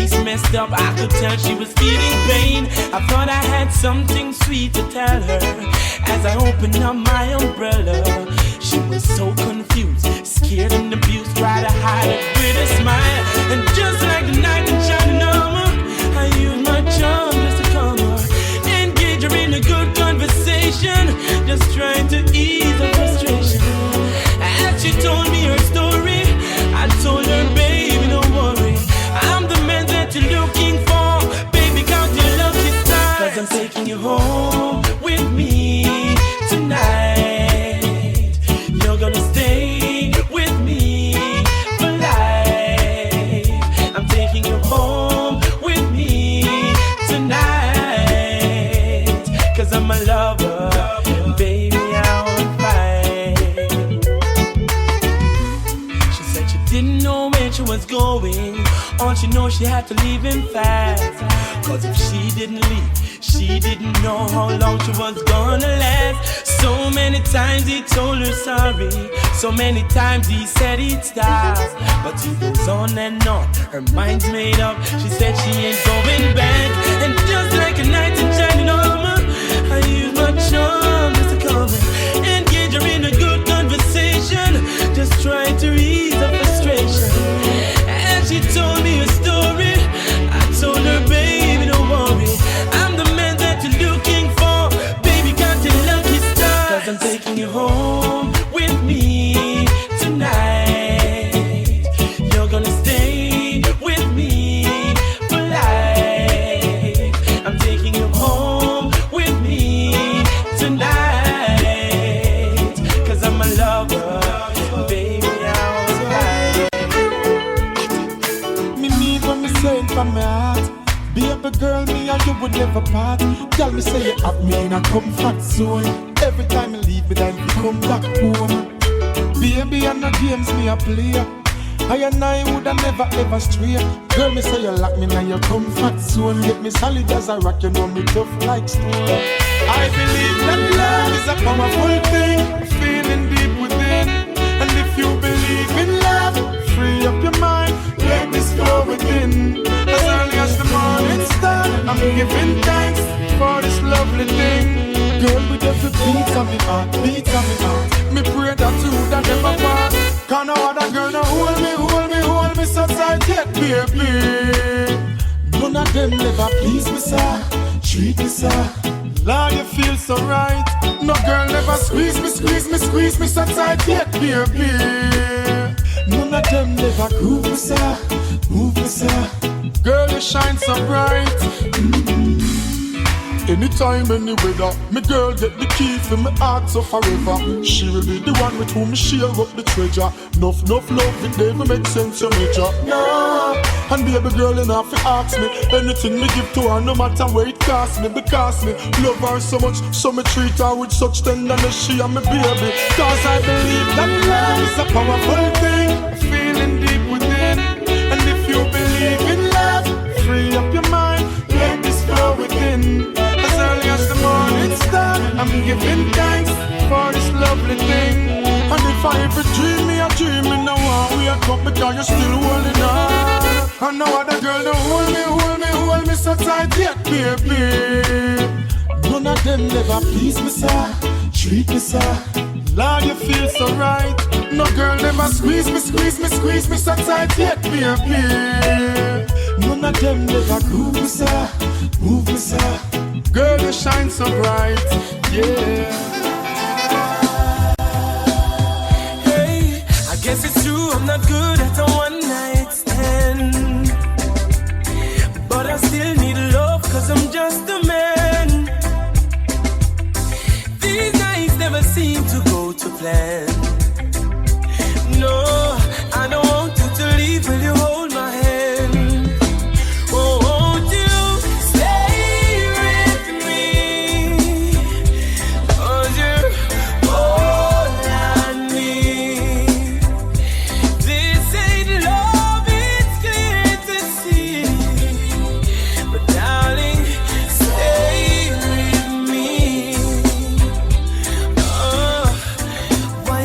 face messed up, I could tell she was feeling pain. I thought I had something sweet to tell her. As I opened up my umbrella, she was so confused, scared and abused, tried to hide it with a smile. And just like the night in shining armor, I used my charm just to calm her, engage her in a good conversation, just trying to ease her frustration. As she told me her story, I told her, baby, don't worry, I'm the man that you're looking for. Baby, count your lucky stars, 'cause I'm taking you home with me tonight. You're gonna stay with me for life. I'm taking you home with me tonight, 'cause I'm a lover, baby, I'll fight. She said she didn't know where she was going. All she knows, she had to leave him fast, 'cause if she didn't leave, she didn't know how long she was gonna last. So many times he told her sorry, so many times he said he'd stop, but he goes on and on, her mind's made up. She said she ain't going back. And just like a knight in shining armor, I use my charm just to calm her, engage her in a good conversation, just trying to ease her frustration. And she told me a story, I told her, baby, don't worry, I'm the man that you're looking for. Baby, count your lucky stars, 'cause I'm taking you home with me tonight. You're gonna stay with me for life. I'm taking you home with me tonight, 'cause I'm a lover, baby, I'll fight. Me mean when me say it from my heart. Baby girl, me and you would never part. Tell me say you have me in a comfort zone. Every time you leave me, then you come back home. Baby, and the games me a play, I and I woulda never ever stray. Girl, me say you lock me in your comfort zone. Get me solid as a rock, you know me tough like stone. I believe that love is a powerful thing, feeling deep within. And if you believe in love, free up your mind, let this flow within. As early as the morning star, I'm giving thanks for this lovely thing. Girl, with every beat of me heart, beat of me heart, me pray that you would never part. Can no other girl no hold me, hold me, hold me so tight yet, baby. None of them never please me, sir, treat me, sir. Lord, you feel so right. No girl never squeeze me, squeeze me, squeeze me so tight yet, baby. None of them never groove me, sir, move me, sir. Girl, you shine so bright. Anytime, any weather, me girl get the key for me heart so forever. She will be the one with whom me share up the treasure. Enough love, it never make sense to major. No, and baby girl, enough to ask me anything me give to her, no matter where it costs me. Because me love her so much, so me treat her with such tenderness. She and me baby, 'cause I believe that love is a powerful thing, feeling deep within. And if you believe in love, free up your mind, let this flow within. As early as the morning star, I'm giving thanks for this lovely thing. And if I ever dream me a dream, me now I wake up because you're still holding on. And no other girl don't hold me so tight yet, baby. None of them never please me, sir, treat me, sir. Lord, you feel so right. No girl never squeeze me, squeeze me, squeeze me so tight yet, baby. None of them never groove me, sir, move me, sir. Girl, you shine so bright, yeah. Hey, I guess it's true, I'm not good at a one night stand, but I still need love, 'cause I'm just a man. These nights never seem to go to plan. No, I don't want you to leave, will you hold my hand? Oh, won't you stay with me? 'Cause you're all I need. This ain't love, it's clear to see. But darling, stay with me. Oh, why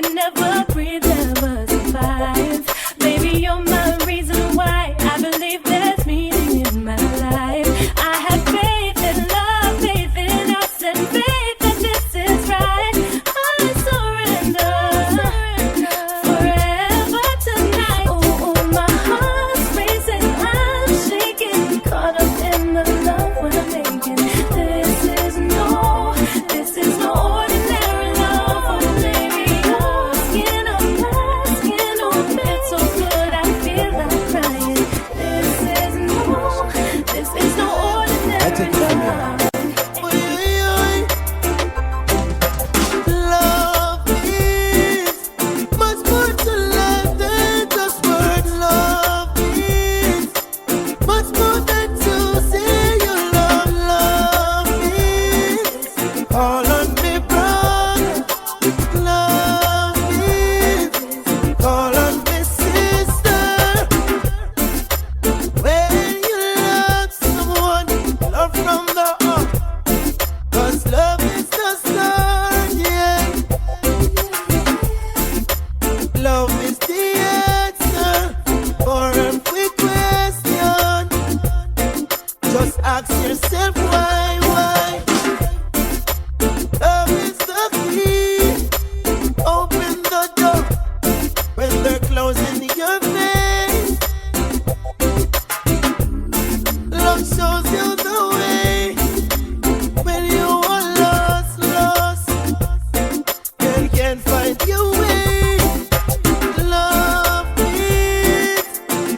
could never breathe, never survive. Baby, you're my reason why I believe there's meaning in my life. I have faith in love, faith in us, and faith that this is right. I surrender forever tonight. Oh, my heart's racing, I'm shaking, caught up in the love we're making. This is no ordinary love. Oh, baby, your skin on my skin, oh, it's so good I feel like crying. This is no ordinary love. Love is much more to life than just word. Love is much more than to say you love. Love is all on me, brother. Love is all on me, sister. When you love someone, love from the heart. 'Cause love is the start, yeah. Love is the answer for every question. Just ask yourself why. Love is the key. Open the door when they're closing your face. Love shows you the way. When you are lost, and can't find your way. Love is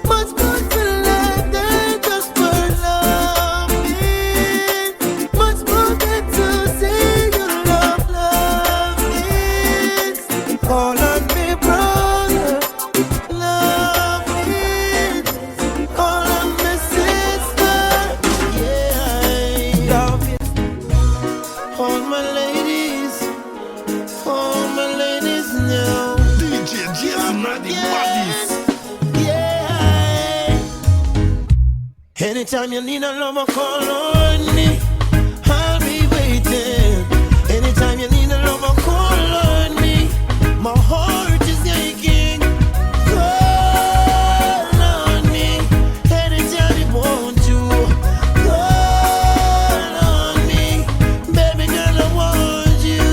much more to life than just for love is much more than to say you love. Love is all on me, brother. Love is all on me, sister. Yeah, love is all my ladies now. DJ Jason Ready Bodies. Yeah. Anytime you need a lover, call on me. I'll be waiting. Anytime you need a lover, call on me. My heart is aching. Call on me. Anytime you want to. Call on me. Baby girl, I want you.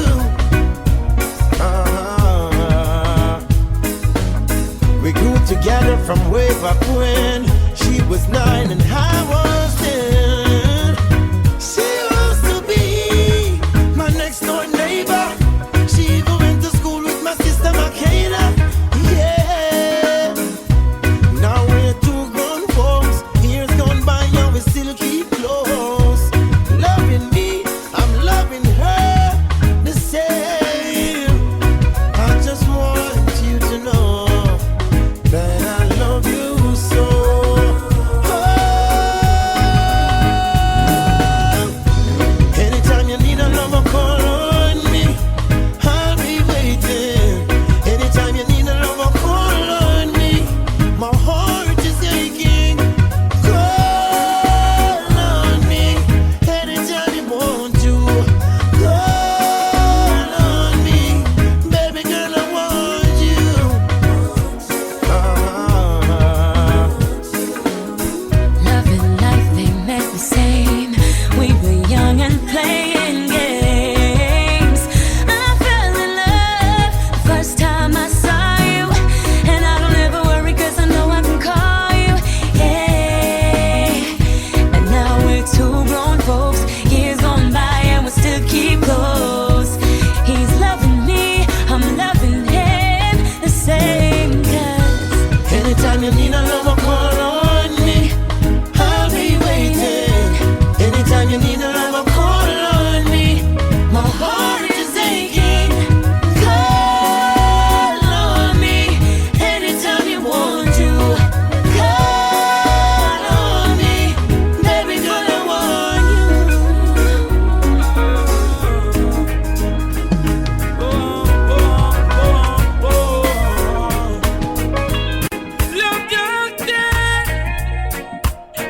We grew together from way back when she was 9 and I was 10. She used to be my next door neighbor. She even went to school with my sister Makayla. Yeah. Now we're two grown folks. Years gone by and we still keep close. Loving me, I'm loving her the same. I just want you to know that I love you so. Anytime you need a lover, call on me. I'll be waiting. Anytime you need a lover, call on me. My heart is aching. Call on me. Anytime you want to. Call on me. Baby girl, I want you. Love and life, they met the same. We were young and playing games. I fell in love the first time I saw you. And I don't ever worry 'cause I know I can call you. Yeah. And now we're two grown folks. Years gone by and we still keep close. He's loving me, I'm loving him the same. 'Cause Anytime you need a lover, call on me. I'll be waiting. Anytime you need a lover, call on me. My heart is aching. Call on me. Anytime you want to. Call on me. Baby girl, I want you. Love doctor,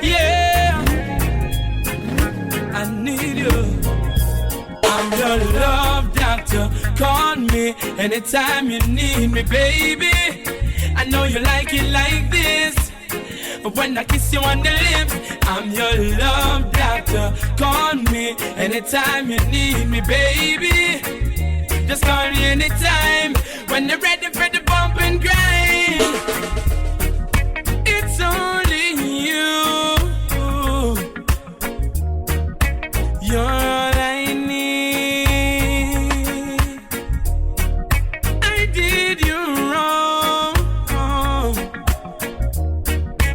yeah, I need you. I'm your love doctor. doctor. Call me anytime you need me, baby. I know you like it like this. When I kiss you on the lips, I'm your love doctor. Call me anytime you need me, baby. Just call me anytime when you're ready for the bump and grind. It's only you. You're all I need. I did you wrong,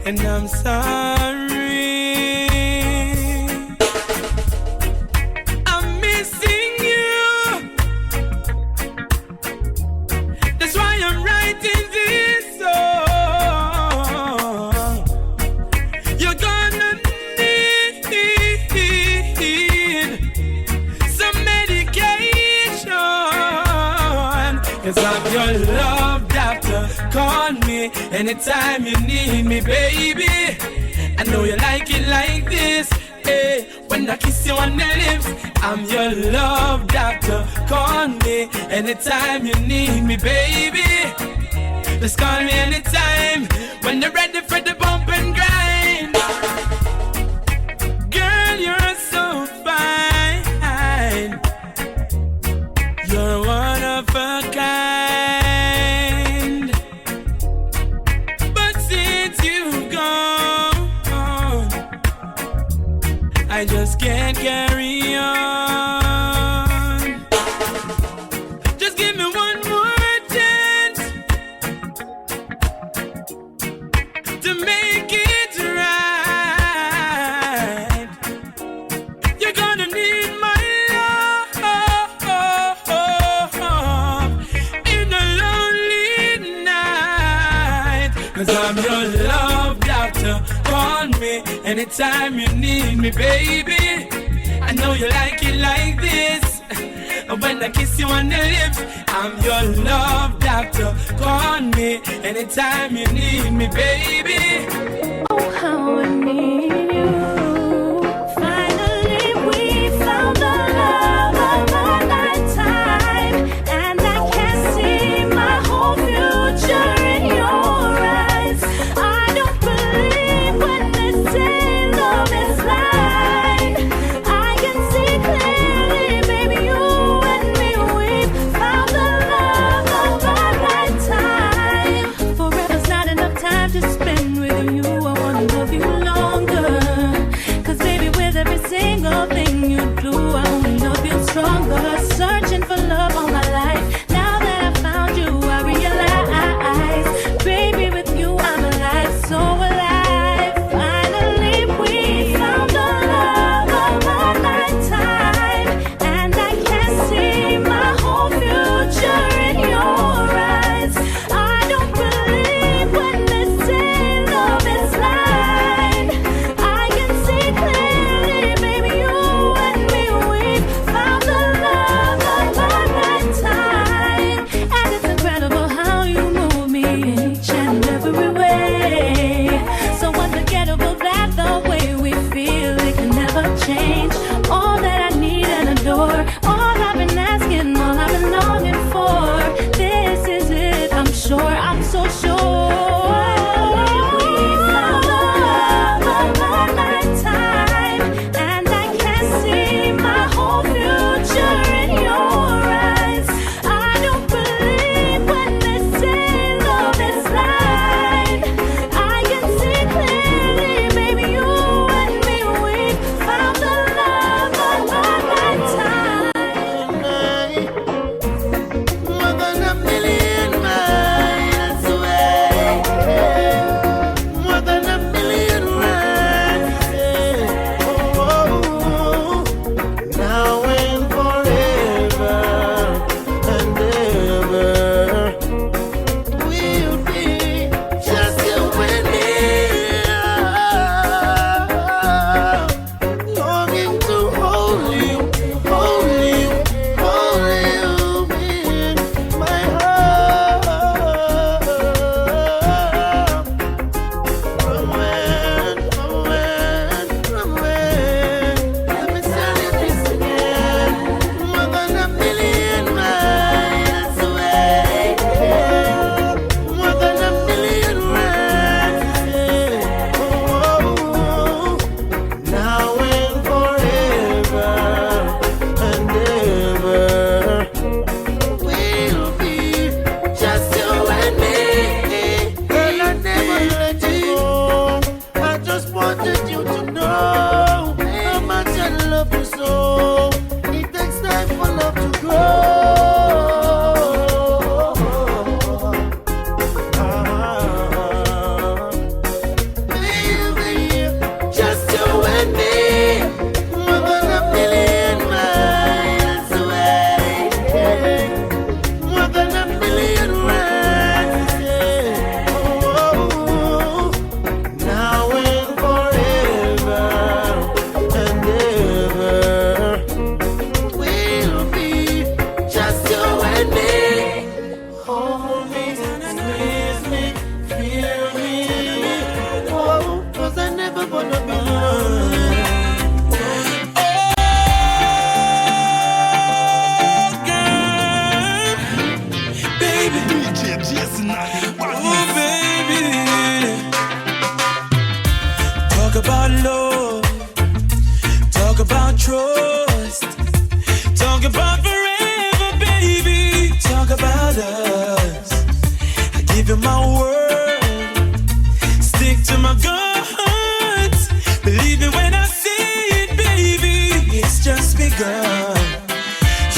and I'm sorry. I'm missing you. That's why I'm writing this song. You're gonna need some medication, 'cause I'm your love doctor. Call me anytime you need me, baby. I know you like it like this. Hey, when I kiss you on the lips, I'm your love doctor. Call me anytime you need me, baby. Just call me anytime when you're ready for the bump and grind. Girl, you're so fine. You're one of a kind. But since you've gone, I just can't carry on. Just give me one more chance to make it right. You're gonna need my love in a lonely night. 'Cause I'm your love doctor. Call me anytime you need me, baby. I know you like it like this. When I kiss you on the lips, I'm your love doctor. Call me anytime you need me, baby. Oh, how I need you. Finally, we found the love of our lifetime, and I can see my whole future in your eyes. I don't believe when they say love is blind. I can see clearly, baby, you and me, we've found the love of our lifetime. Forever's not enough time to spend with you. I wanna love you longer. 'Cause baby, with every single thing you do, I wanna love you stronger. Searching for love all my life. Now that I found you, I realize, baby, with you I'm alive, so alive. Finally, we found the love of our lifetime, and I can see my whole future in your eyes. I don't believe when they say love is blind. I can see clearly, baby, you and me, we've found the love of our lifetime. And it's incredible how you move me in each and every way. So unforgettable that the way we feel, it can never change. All that I need and adore, all I've been asking, all I've been longing for. This is it, I'm sure, I'm so sure. We found the love of our lifetime, and I can see my whole future in your eyes. I don't believe when they say love is blind. I can see clearly, baby, you and me, we found the love of our lifetime. Talk about forever, baby. Talk about us. I give you my word. Stick to my guns. Believe me when I say it, baby. It's just begun.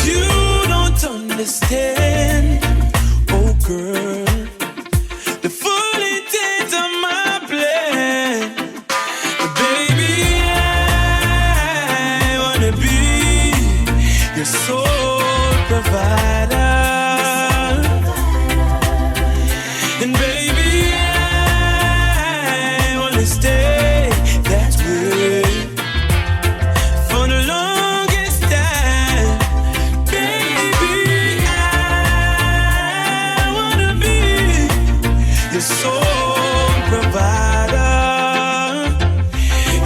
You don't understand, oh girl, the full intent of my plan. But baby, I wanna be your sole provider. And baby, I wanna stay that way for the longest time. Baby, I wanna be your sole provider.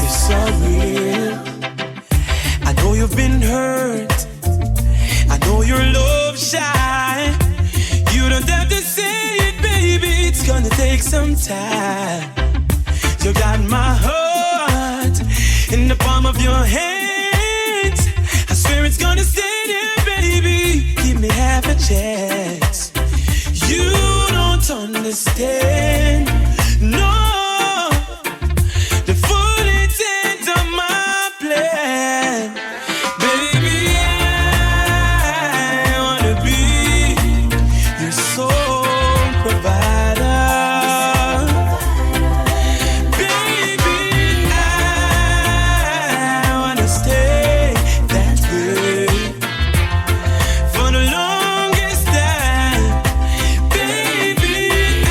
It's so real. I know you've been hurt. I know you're love shy. You don't have to say it, baby. It's gonna take some time. You got my heart in the palm of your hands. I swear it's gonna stay there, baby. Give me half a chance. You don't understand, no, the full intent of my plan. Baby, I wanna be your sole provider. Baby, I wanna stay that way for the longest time. Baby, I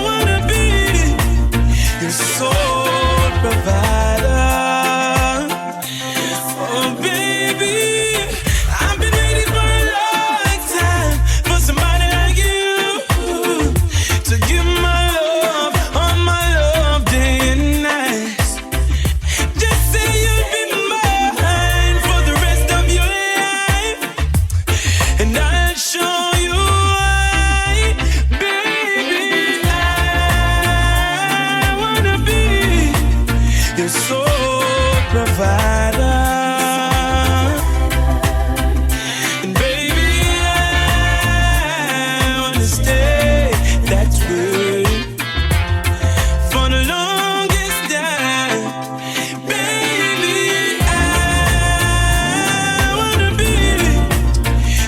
wanna be your sole provider. Oh baby, I've been waiting for a long time for somebody like you to give my love, all my love, day and night. Just say you'll be mine for the rest of your life, and I'll show you why. Baby, I wanna be your sole provider. And baby, I wanna stay that way for the longest time. Baby, I wanna be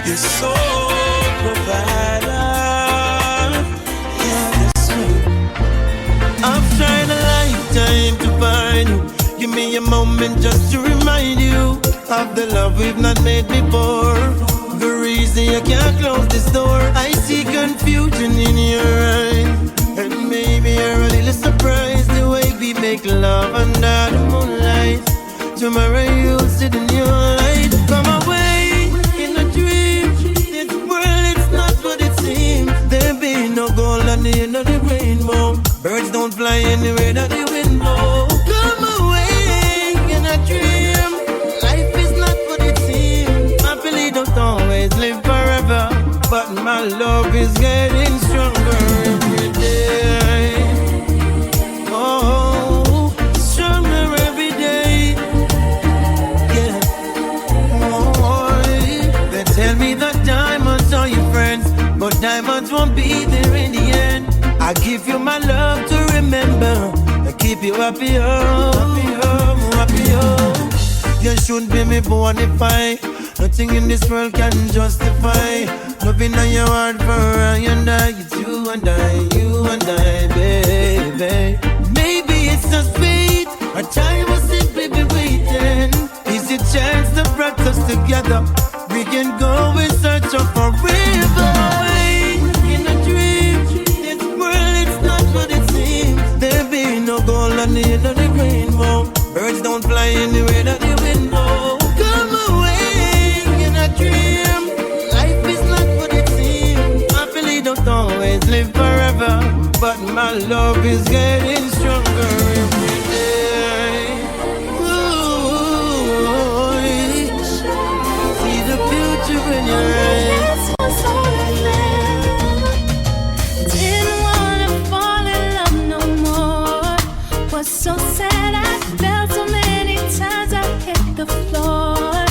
your sole provider. Yeah, that's right. I've tried a lifetime to find you. Give me a moment just to remind you of the love we've not made before. The reason you can't close this door. I see confusion in your eyes, and maybe you're a little surprised the way we make love under the moonlight. Tomorrow you'll sit in your light. Come away in a dream. This world, it's not what it seems. There be no gold at the end of the rainbow. Birds don't fly anywhere that the wind blows. Come away in a dream. Life is not what it seems. Happily don't always live forever, but my love is getting stronger every day. Oh, stronger every day. Yeah. Oh, they tell me that diamonds are your friends, but diamonds won't be there in the end. I give you my love to remember. I keep you happy, happy, happy. You shouldn't be me bonify. Nothing in this world can justify loving on your heart for I and I. It's you and I, you and I, baby. Maybe it's just fate, our time will simply be waiting. Is the chance that brought us together? We can go in search of forever. In a dream, this world, it's not what it seems. There be no gold on the end of the rainbow. Birds don't fly anywhere that the wind blows. Come away in a dream. Life is not what it seems. Happily don't always live forever, but my love is getting stronger every day. Ooh, see the future in your eyes. Didn't wanna fall in love no more. Was so sad, I felt so many times I hit the floor.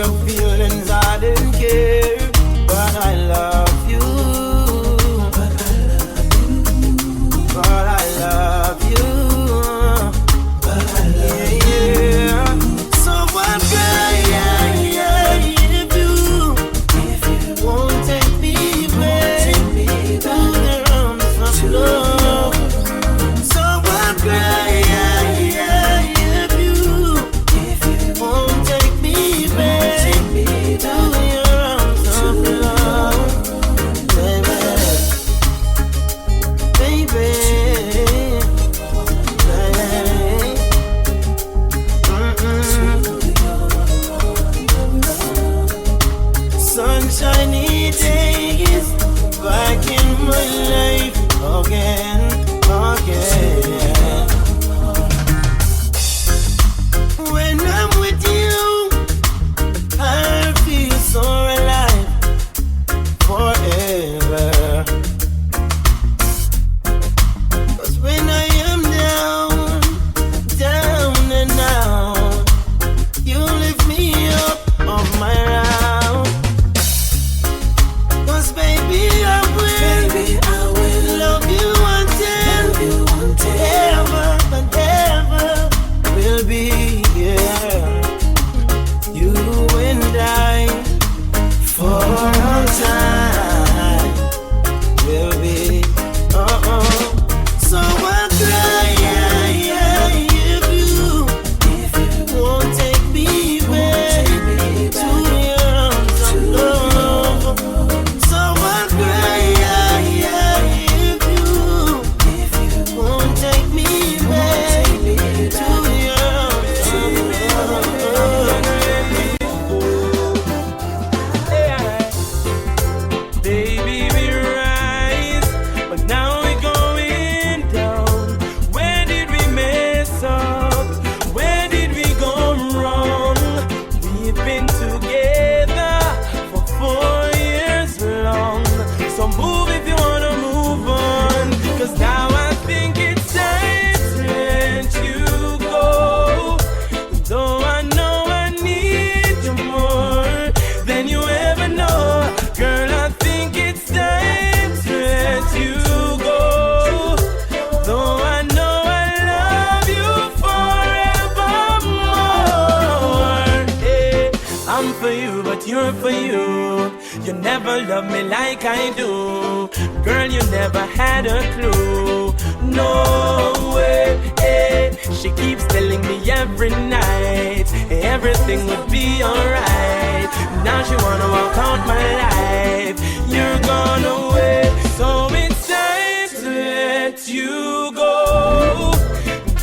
your feelings, I didn't care. But I love you. But I love you. But I love you. Yeah. So I'm crying if you won't take me back to the arms of love. So I'm crying if you won't take me back to your arms of love, baby, baby. Sunshiny days back in my life again. When I'm with you, I feel so alive forever. 'Cause when I am down and out, you lift me up on my round. 'Cause baby, I will love you until ever and ever will be, yeah. You and I for all time will be, So I cry if you won't take me back to your arms of love. So I cry if you won't take me back to your arms of love. Baby, we rise, but now we're going down. Where did we mess up? Where did we go wrong? We've been together for 4 years long. So move if you wanna move on, 'cause now I think it's time to let you go. Though I know I need you more than you ever know, girl, I think it's time to let you go. Though I know I love you forevermore. Hey, I'm for you, but you're for you. You never loved me like I do. Girl, you never had a clue. No way. Hey, she keeps telling me every night everything would be alright. Now she wanna walk out my life. You're gone away, so it's time to let you go.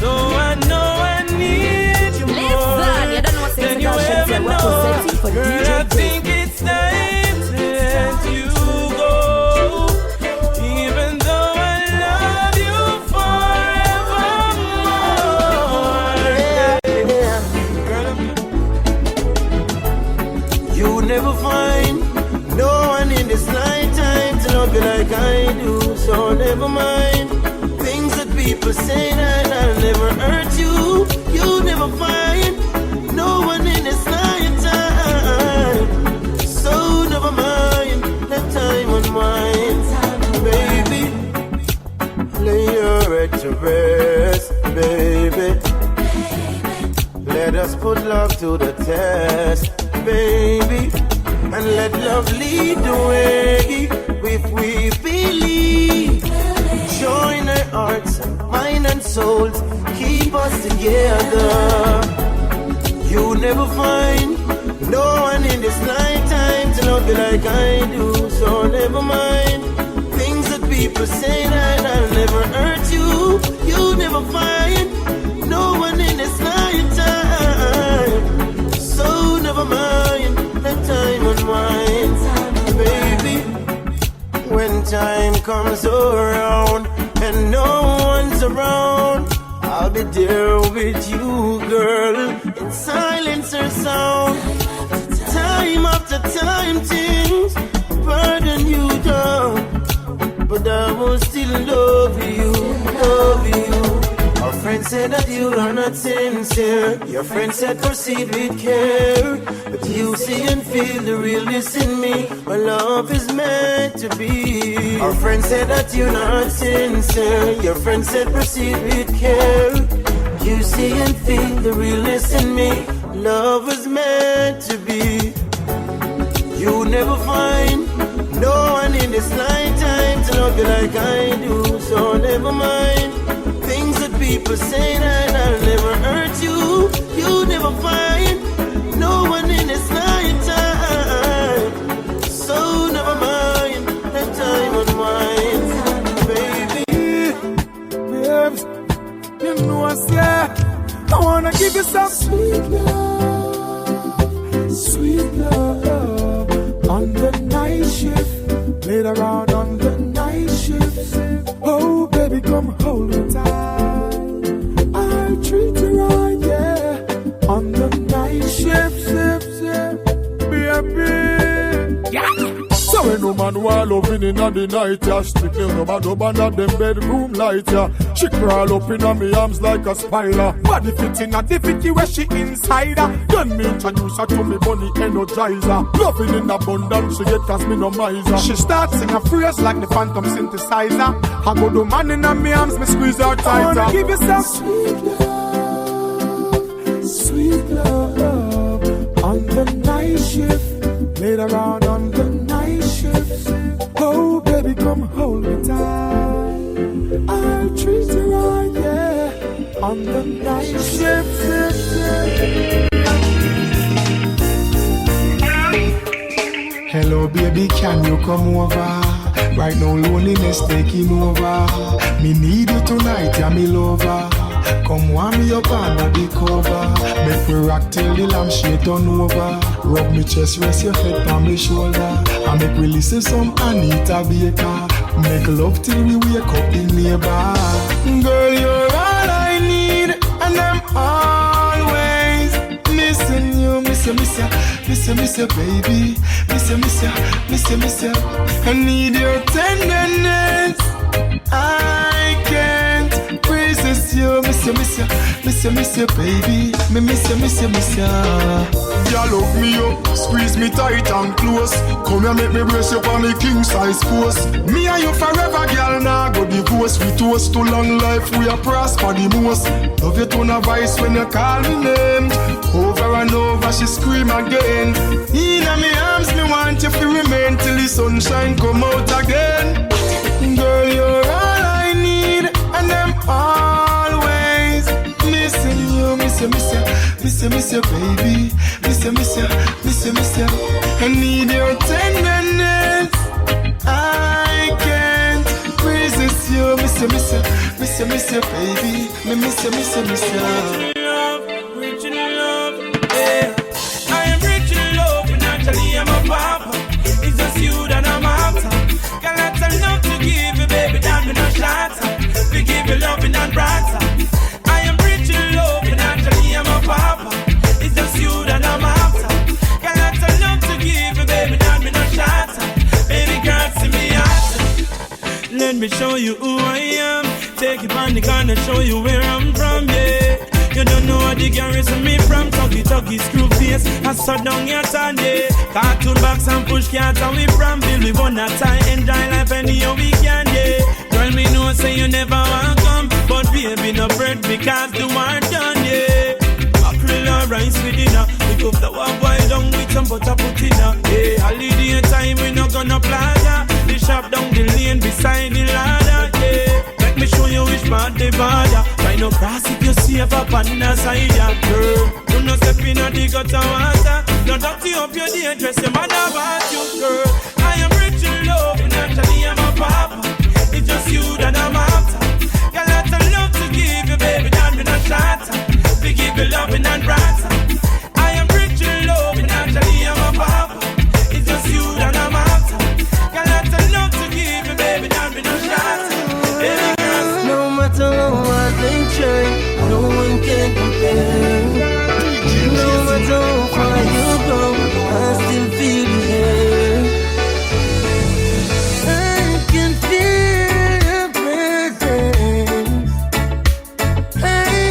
Though I know I need you more Listen, you don't know what's than you ever know. representing for Girl, DJ I think it's time to let you go. Even though I love you forevermore. Girl, You never find no one in this lifetime to love you like I do. So never mind things that people say that I'll never hurt you. You never find no one in this lifetime. So never mind, let time unwind. Baby, lay your head to rest, baby. Let us put love to the test, baby, and let love lead the way. If we believe, join our hearts, mind and souls, keep us together. You never find no one in this lifetime to love you like I do. So never mind things that people say that I'll never hurt you. You never find no one in this lifetime. So never mind, let time unwind, baby. When time comes around and no one's around, I'll be there with you, girl, in silence or sound. Time after time, things burden you down, but I will still love you, love you. Our friends said that you are not sincere. Your friend said proceed with care. But you see and feel the realness in me. Our love is meant to be. Our friend said that you're not sincere. Your friend said proceed with care. You see and feel the realness in me. Love was meant to be. You never find no one in this lifetime to love you like I do. So never mind things that people say that I'll never hurt you. You never find no one in this lifetime. So never mind that time unwinds, baby. Babes, you know I say I wanna give you some sweet love on the night shift. Later on the night shift. Oh baby, come hold me tight. I'll treat you right, yeah. On the night shift, baby. Yeah. So when no man while loving in the night, yeah. Strictly no man at them bedroom light, yeah. She crawl up in me arms like a spider. Body fit in a difficulty where she inside her. Then me introduce her to me money energizer. Loving in abundance, she get cause me no miser. She starts sing a phrase like the phantom synthesizer. I go do man in me arms, me squeeze her tighter. I wanna give you some sweet love on the night shift. Later on the night shift. Oh baby, come hold me tight. I'll treat you right, yeah. On the night shift. Hello baby, can you come over? Right now loneliness taking over. Me need you tonight, yeah, me lover. Come warm me up under the cover. Make me rock till the lampshade turn over. Rub me chest, rest your head on me shoulder. And make me listen some Anita Baker. Make love till we wake up in neighbor. Girl, you're all I need, and I'm always missing you. Miss you, baby. Miss you. I need your tenderness. I can't resist you. Miss you, baby. Me miss you. You love me up, squeeze me tight and close. Come here, make me brace you on me king size post. Me and you forever, girl. Now go divorce. We toast to long life. We are prosper the most. Love you tone of voice when you call me name. Over and over, she scream again. In me arms, me want you to remain till the sunshine come out again. Girl, you're all I need, and I'm always missing you. Miss you, baby. Miss you. I need your tenderness. I can't resist you. Miss you, baby. Me miss you. Rich in love, yeah. I am rich in love, financially I'm a papa. It's just you that I'm after. Got lots of love to give you, baby, that me no shatter. We give you loving and brighter. I am rich in love, financially I'm a papa. It's just you that I'm after. Got lots of love to give you, baby, that me no shatter. Baby girl, see me after. Let me show you who I am. Take it on the gun and show you where I'm from, yeah. You don't know what the garrison me from. Tucky, screw face. I saw down your time, yeah. Cartoon box and push cats and we from Bill. We want that time, enjoy life anyhow we can, yeah. Girl, me know say you never want come, but baby no bread because the war done, yeah. Mackerel or rice with dinner. We cook the one boil down with some butter put in her, yeah. Holiday time we no gonna plaza. The shop down the lane beside the ladder, yeah. Let me show you which part the border. Try no cross if you save up on the side, yeah, girl. You no step in a the gutter water. No dirty up your day, dress your mother about you, girl. I am rich in love, and actually I'm a papa. It's just you that I'm after. Got lots of love to give you, baby, that me no shatter. We give you loving and brighter. I am rich in love, and actually I'm a papa. It's just you that I'm after. Got lots of love to give you, baby, that me no shatter. No matter how hard they try, no one can compare. No matter how far you go, I still feel the air. I can feel your presence. I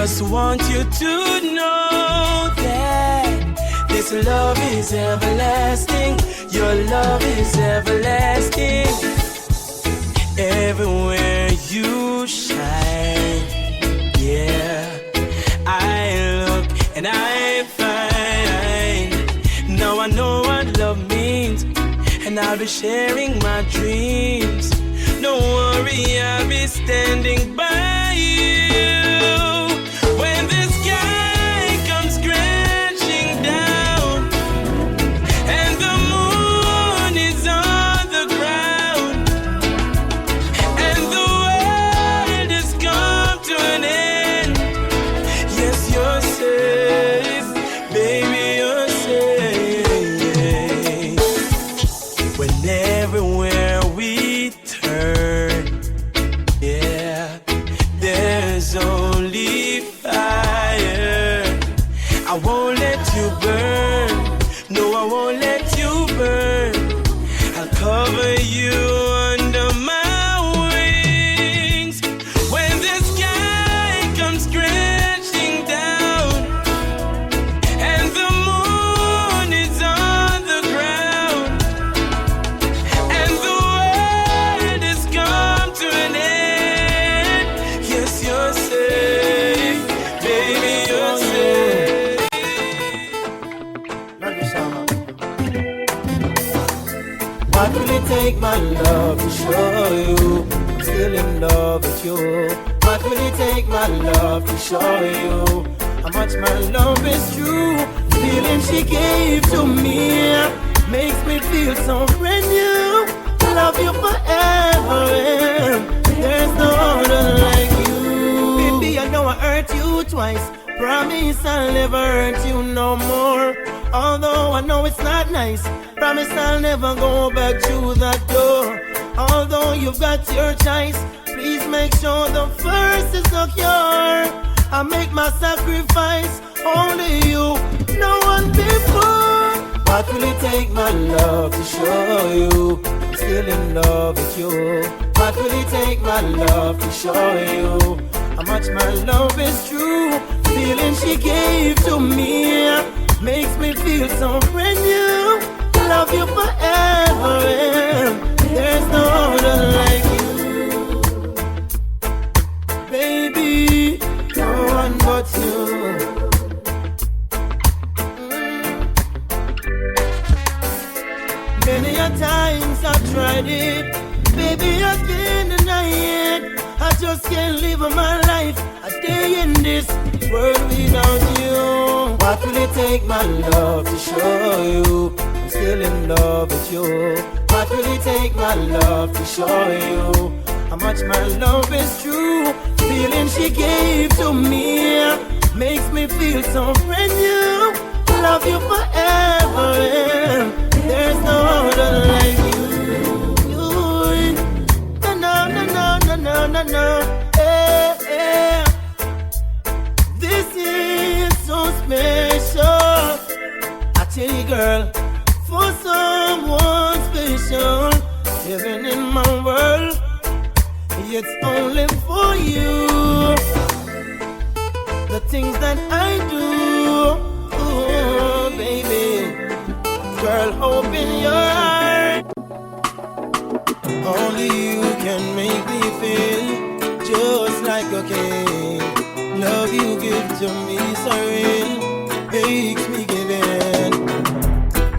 just want you to know that this love is everlasting. Your love is everlasting. Everywhere you shine, yeah, I look and I find. Now I know what love means, and I'll be sharing my dreams. Don't worry, I'll be standing by you when the sky comes crashing down and the moon is on the ground and the world has come to an end. Yes, you're safe, baby, you're safe. When everywhere we turn, yeah, there's only fire. I won't let you burn. No, I won't let you burn. I'll cover you under my wings. When the sky comes crashing down and the moon is on the ground and the world has come to an end. Yes, you're safe, baby, you're safe. What will it take, my love, to show you I'm still in love with you? What will it take, my love, to show you how much my love is true? The feeling she gave to me makes me feel so brand new. Love you forever, there's no other like you. Baby, I know I hurt you twice. Promise I'll never hurt you no more. Although I know it's not nice, promise I'll never go back through that door. Although you've got your choice, please make sure the first is secure. I make my sacrifice, only you, no one before. What will it take, my love, to show you I'm still in love with you? What will it take, my love, to show you how much my love is true? The feeling she gave to me makes me feel so brand new. Love you forever, there's no other like you. Baby, no one but you. Many a times I've tried it, baby, I can't deny it. I just can't live my life a day in this world without you. What will it take, my love, to show you I'm still in love with you? What will it take, my love, to show you how much my love is true? The feeling she gave to me makes me feel so brand new. Love you forever, there's no other like you. No. This is so special. I tell you, girl, for someone special, living in my world, it's only for you. The things that I do, ooh, baby, girl, open your heart. Only you can make me feel just like a king. Love you give to me so real, makes me give in.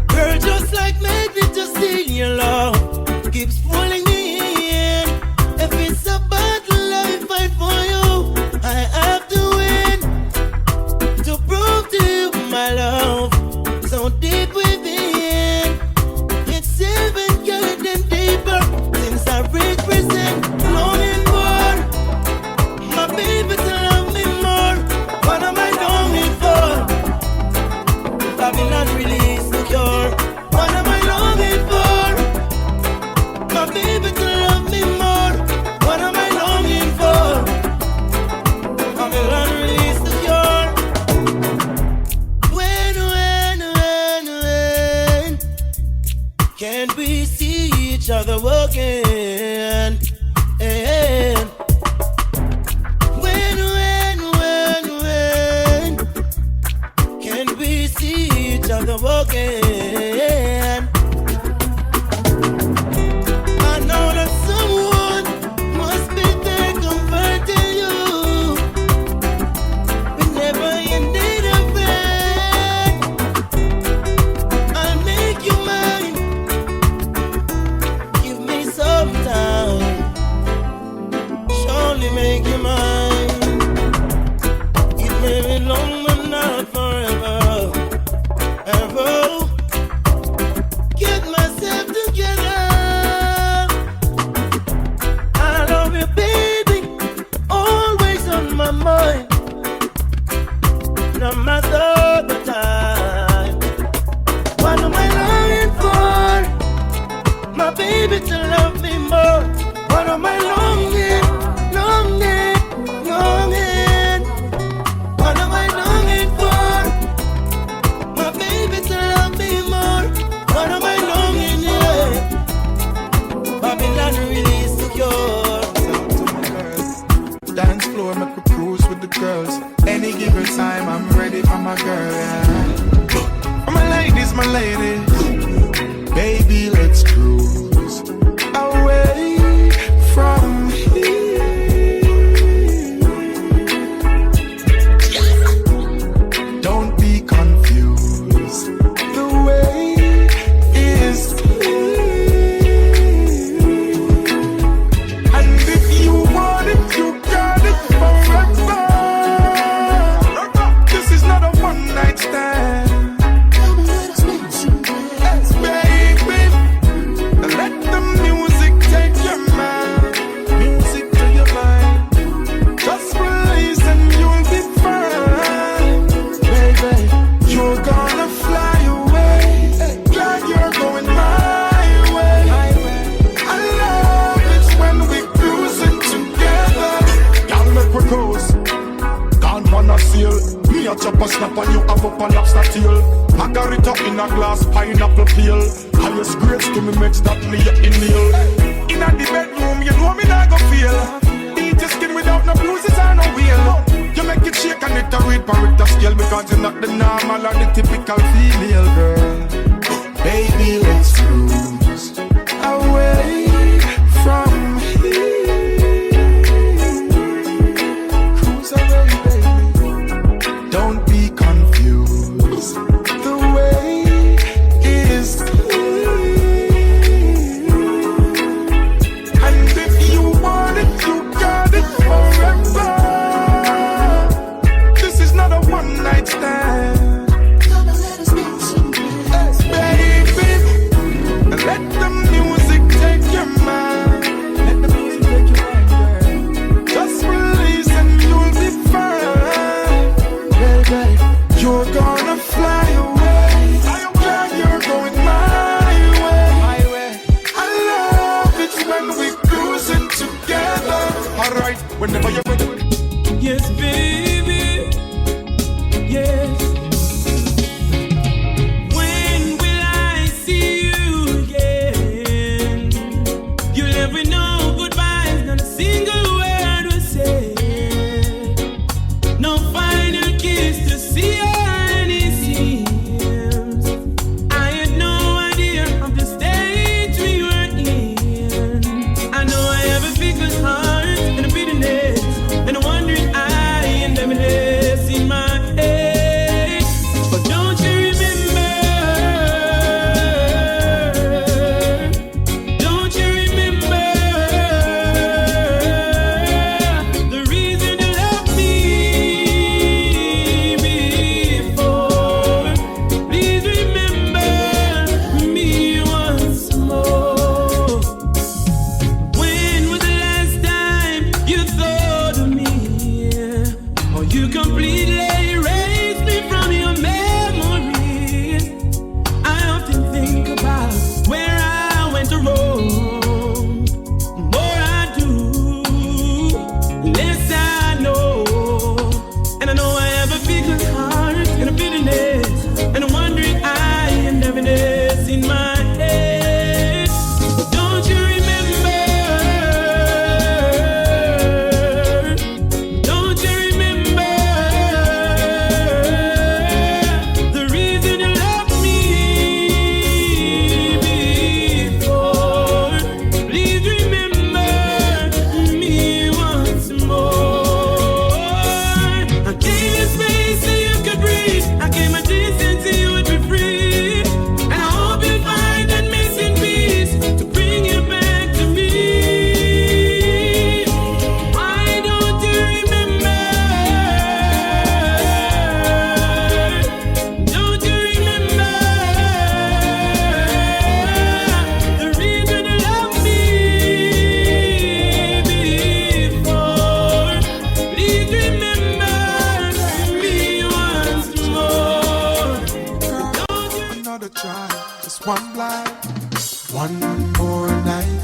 Girl, just like magnet, just in your love keeps pulling me in. If it's a battle I fight for you, I have to win to prove to you my love so deep within. It's even getting deeper since I represent longing for my baby to love me more. What am I longing for? Babylon release the cure. What am I longing for? My baby to love me more. What am I longing for? Babylon release the cure. When can we see each other again? And when again. I know that someone must be there converting you whenever you need a friend. I'll make you mine. Give me some time. Surely make you mine. It may be long but not forever. Ever. Get myself together. I love you, baby. Always on my mind. No matter the time. What am I longing for? My baby to love me more. What am I longing, longing, longing? What am I longing for? My baby to love me more. What am I longing, yeah? Babylon really is secure. Dance floor, make we cruise with the girls. Any given time, I'm ready for my girl, yeah. My ladies, baby, let's cruise away from here. Don't be confused, the way is clear. And if you want it, you got it forever. This is not a one-night stand. Me a chop a snap and you have up a lobster tail. Margarita in a glass, pineapple peel. Highest grades to me mix that me inhale. In a the bedroom, you know me not go feel. Eat your skin without no bruises or no wheel. You make it shake and it a read parita scale. Because you're not the normal or the typical female girl. Baby, let's cruise away from here. Cruise away, baby. Don't be confused, the way is clear. And if you want it, you got it forever. This is not a one-night stand. Come and let us make some plans, baby. And let the music take your mind. Let the music take your mind, girl. Just release and you'll be fine. You're gonna fly away. Yeah, you're going my way. I love it when we're cruising together. Alright, whenever you're ready. Yes, baby. Yes. When will I see you again? You'll never know goodbyes, not a single word was said. No final kiss to see any seams. I had no idea of the state we were in. I know I have a big heart and a bitterness. One more night,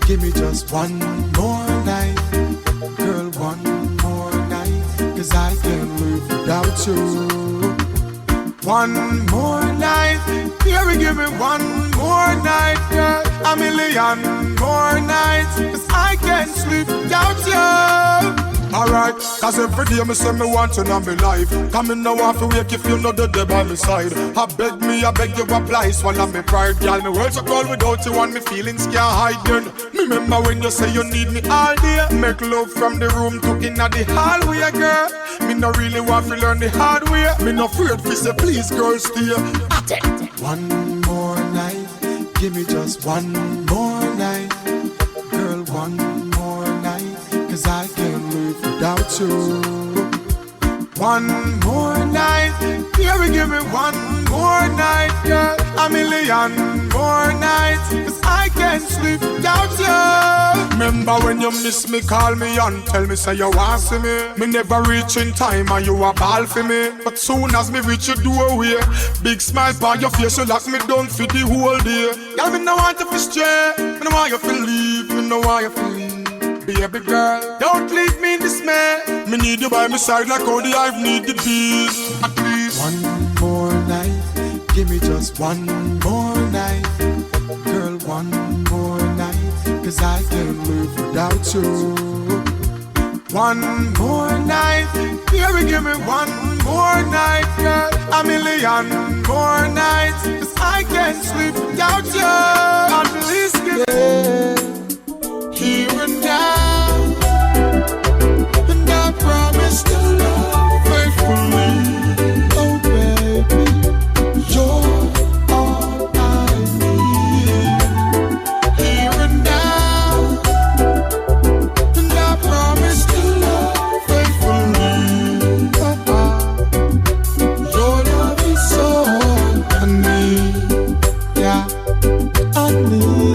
give me just one more night. Girl, one more night, 'cause I can't live without you. One more night, baby, give me one more night, girl. A million more nights, 'cause I can't sleep without you. Alright, 'cause every day me say me want you in my life. Come in now want to wake if you know the day by my side. I beg you apply, swallow me pride. Girl, me world so cold without you and me feelings can't hide. Then remember when you say you need me all day. Make love from the room to inna the hallway, girl. Me no really want to learn the hard way. Me no afraid to say please, girl, stay. One more night, give me just one more night. Girl, one more night, 'cause I can't live without you. One more night, baby, give me one more night, girl. A million more nights, 'cause I can't sleep without you. Remember when you miss me, call me and tell me say you want see me. Me never reach in time and you a ball for me. But soon as me reach your doorway, big smile on your face, you lock me down for the whole day. Girl, me no want you to stray, me no want you to leave, me no want you to leave. Baby girl, don't leave me in dismay. Me need you by my side like how the hive need the bees. At least one more night, give me just one more night. Girl, one more night, 'cause I can't live without you. One more night, baby, give me one more night, girl. A million more nights, 'cause I can't sleep without you. At least give me here and now, and I promise to love faithfully. Oh baby, you're all I need. Here and now, and I promise to love faithfully. Your love is all I need. Yeah, I need.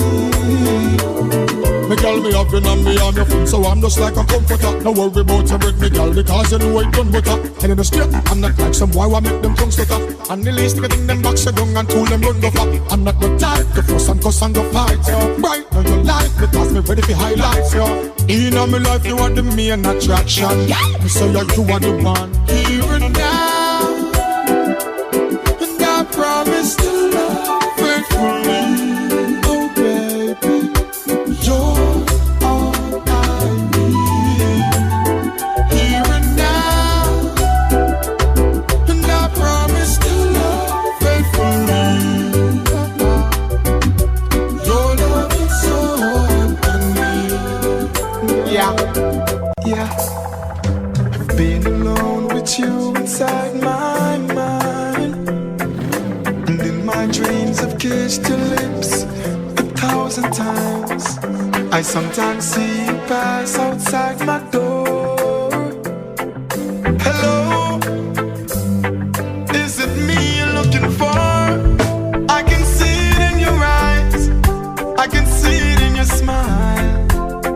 Me girl, me have been on me on your phone, so I'm just like a comforter. No worry about your break, me girl, because you know it done butter. And in the street, I'm not like some boy who make them tongues stutter. And the least getting them back, shut down and tool them run go far. I'm not the type to fuss and cuss and go fight, yo. Right now you like me, cause me ready for highlights, yo. In all my life, you are the main attraction. Me say you are the one. Here and now, and I promise to love faithfully. Oh baby, you're all I need. Here and now, and I promise to love faithfully. Your love is all I need. Yeah. I've been alone with you inside my mind, and in my dreams I've kissed your lips 1,000 times. I sometimes see you pass outside my door. Hello, is it me you're looking for? I can see it in your eyes, I can see it in your smile.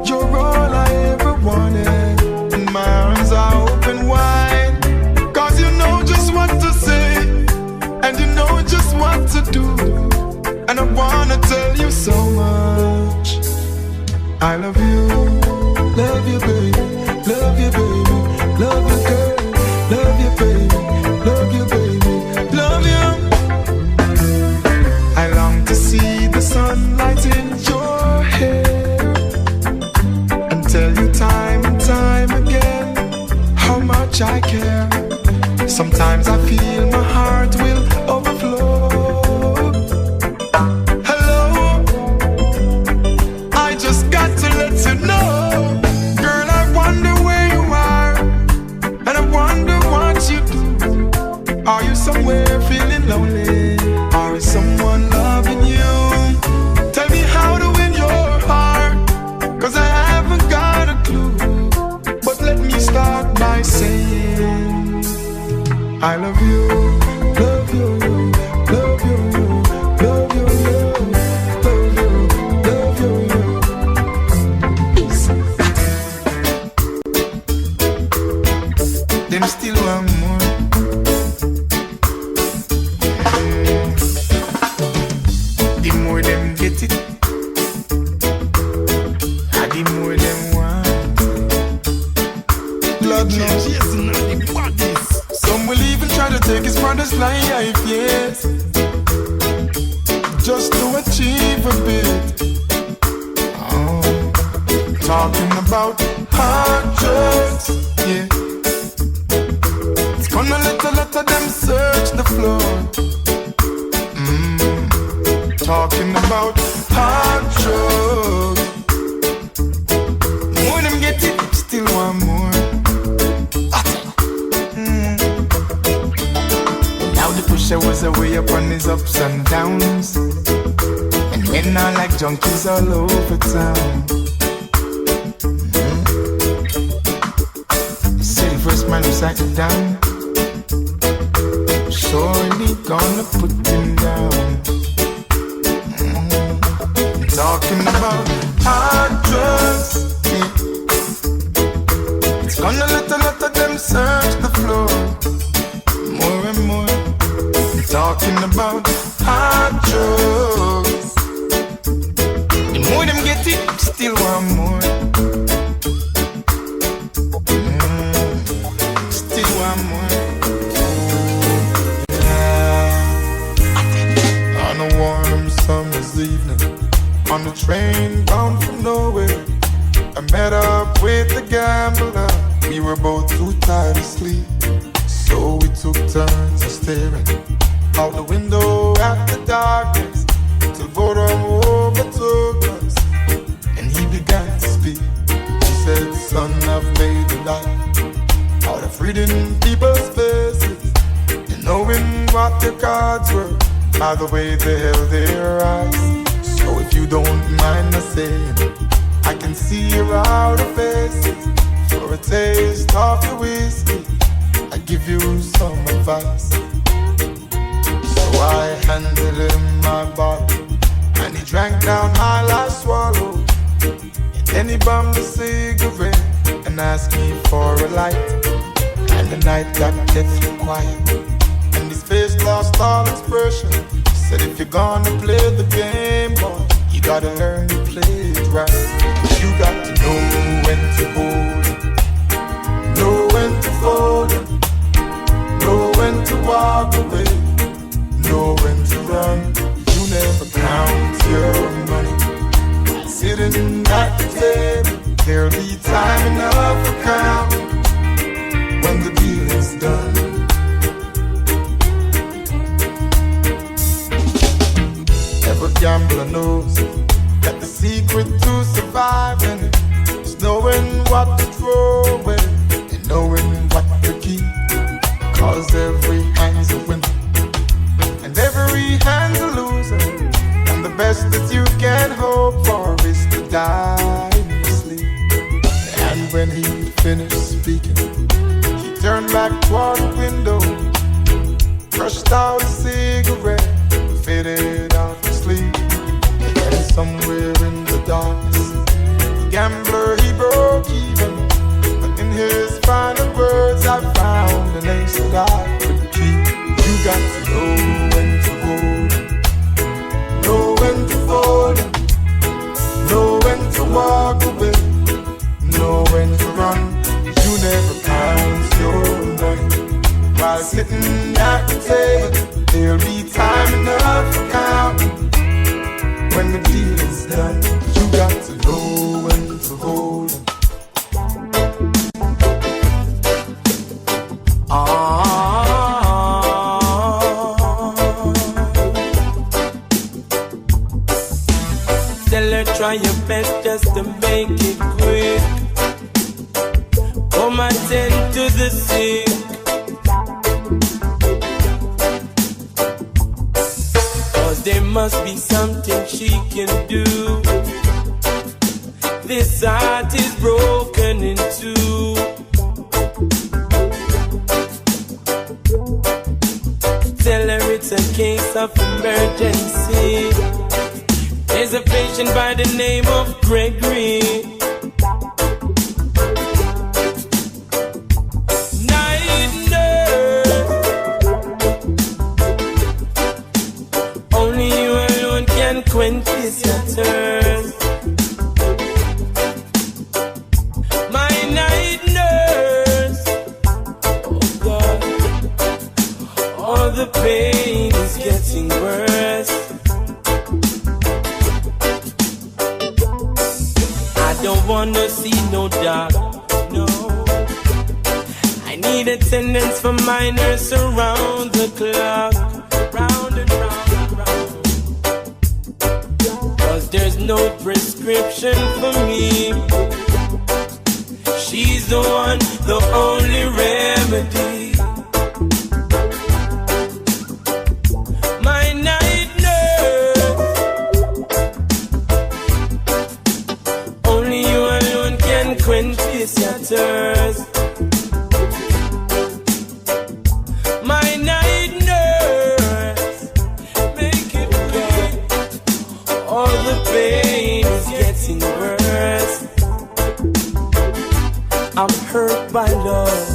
You're all I ever wanted, and my arms are open wide. 'Cause you know just what to say, and you know just what to do. And I wanna tell you so much. I love you baby, love you baby, love you girl, love you baby, love you baby, love you. I long to see the sunlight in your hair, and tell you time and time again how much I care. Sometimes I feel my heart will overflow. Somewhere feeling lonely, or is someone loving you? Tell me how to win your heart, 'cause I haven't got a clue. But let me start by saying I love you, love you, love you, love you, love you, love you, love you. Them still want more. The more them get it, the more them want. Blood now chasing the bodies. Some will even try to take his brother's life, yes, just to achieve a bit. Talking about hard drugs, yeah. It's gonna let a lot of them search the floor. Talking about hard drugs. More them get it, still want more. Now the pusher was away upon his ups and downs, and men are like junkies all over town. Say the first man who sat it down, surely gonna put him down. Talking about hard drugs, yeah. It's gonna let a lot of them search the floor. More and more. Talking about hard drugs. The more them get it, still want more. Still want more. On a warm summer's evening, on the train bound from nowhere, I met up with the gambler. We were both too tired to sleep, so we took turns of staring out the window at the darkness till boredom overtook us, and he began to speak. He said, "Son, I've made a life out of reading people's faces and knowing what their cards were by the way they held their eyes. So if you don't mind me saying, I can see your outer faces. For a taste of your whiskey, I give you some advice." So I handed him my bottle, and he drank down my last swallow. And then he bummed a cigarette and asked me for a light. And the night got deathly quiet, and his face lost all expression. Said, "If you're gonna play the game, boy, you gotta learn to play it right. You got to know when to hold it, know when to fold it, know when to walk away, know when to run. You never count your money sitting at the table. There'll be time enough for counting when the deal is done." Every gambler knows that the secret to surviving is knowing what to throw away and knowing what to keep. Cause every hand's a winner and every hand's a loser, and the best that you can hope for is to die in your sleep. And when he finished speaking, he turned back toward the window, crushed out a cigarette, faded out to sleep. And somewhere in the darkness, the gambler, he broke even. But in his final words, I found an ace that I could keep. You got to know when to hold it, know when to fold it, know when to walk away, know when to run. You never count your money while sitting at the table. There'll be time enough for counting when the deal is done. You got to know when to hold it. Tell her try your best just to make it quick. Come and tend to the sick. There must be something she can do. This heart is broken in two. Tell her it's a case of emergency. There's a patient by the name of Gregory. Night nurse, only you alone can quench twist your turn. My night nurse, oh God, all the pain is getting worse. I don't wanna see no dark, no. I need attendance for my nurse around the clock, round and round and round. 'Cause there's no prescription for me. She's the one, the only remedy. My night nurse, only you alone can quench this your thirst. My night nurse, make it right. All the pain is getting worse. I'm hurt by love.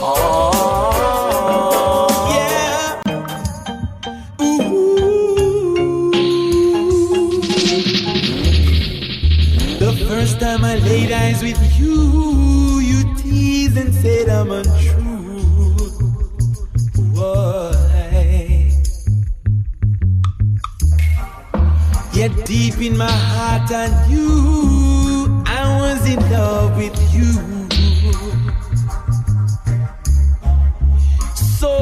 Oh, yeah. Ooh. The first time I laid eyes with you, you teased and said I'm untrue. Why? Yet deep in my heart I knew I was in love with you. So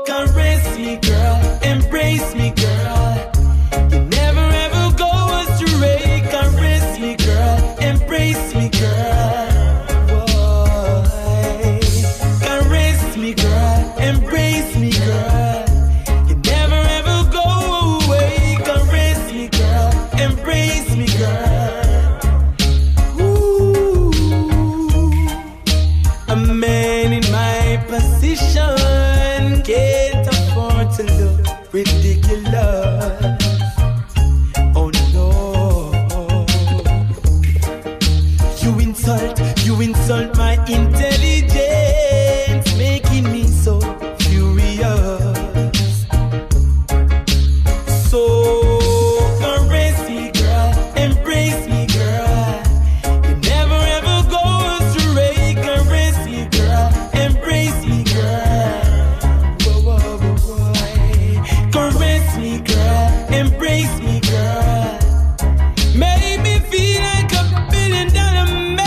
caress me, girl, embrace me, girl. You never ever go astray. Caress me, girl, embrace me, girl. Boy, caress me, girl, embrace me, girl. You never ever go away. Caress me, girl, embrace me, girl. Ooh, a man in my position can't afford to look ridiculous. Oh no, you insult my intelligence, making me so furious. So caress me, girl, embrace me, girl. You never ever go astray. Caress me, girl, embrace me, girl. Whoa, whoa, whoa, whoa. Caress me, girl, embrace me, girl. Make me feel like $1 billion man.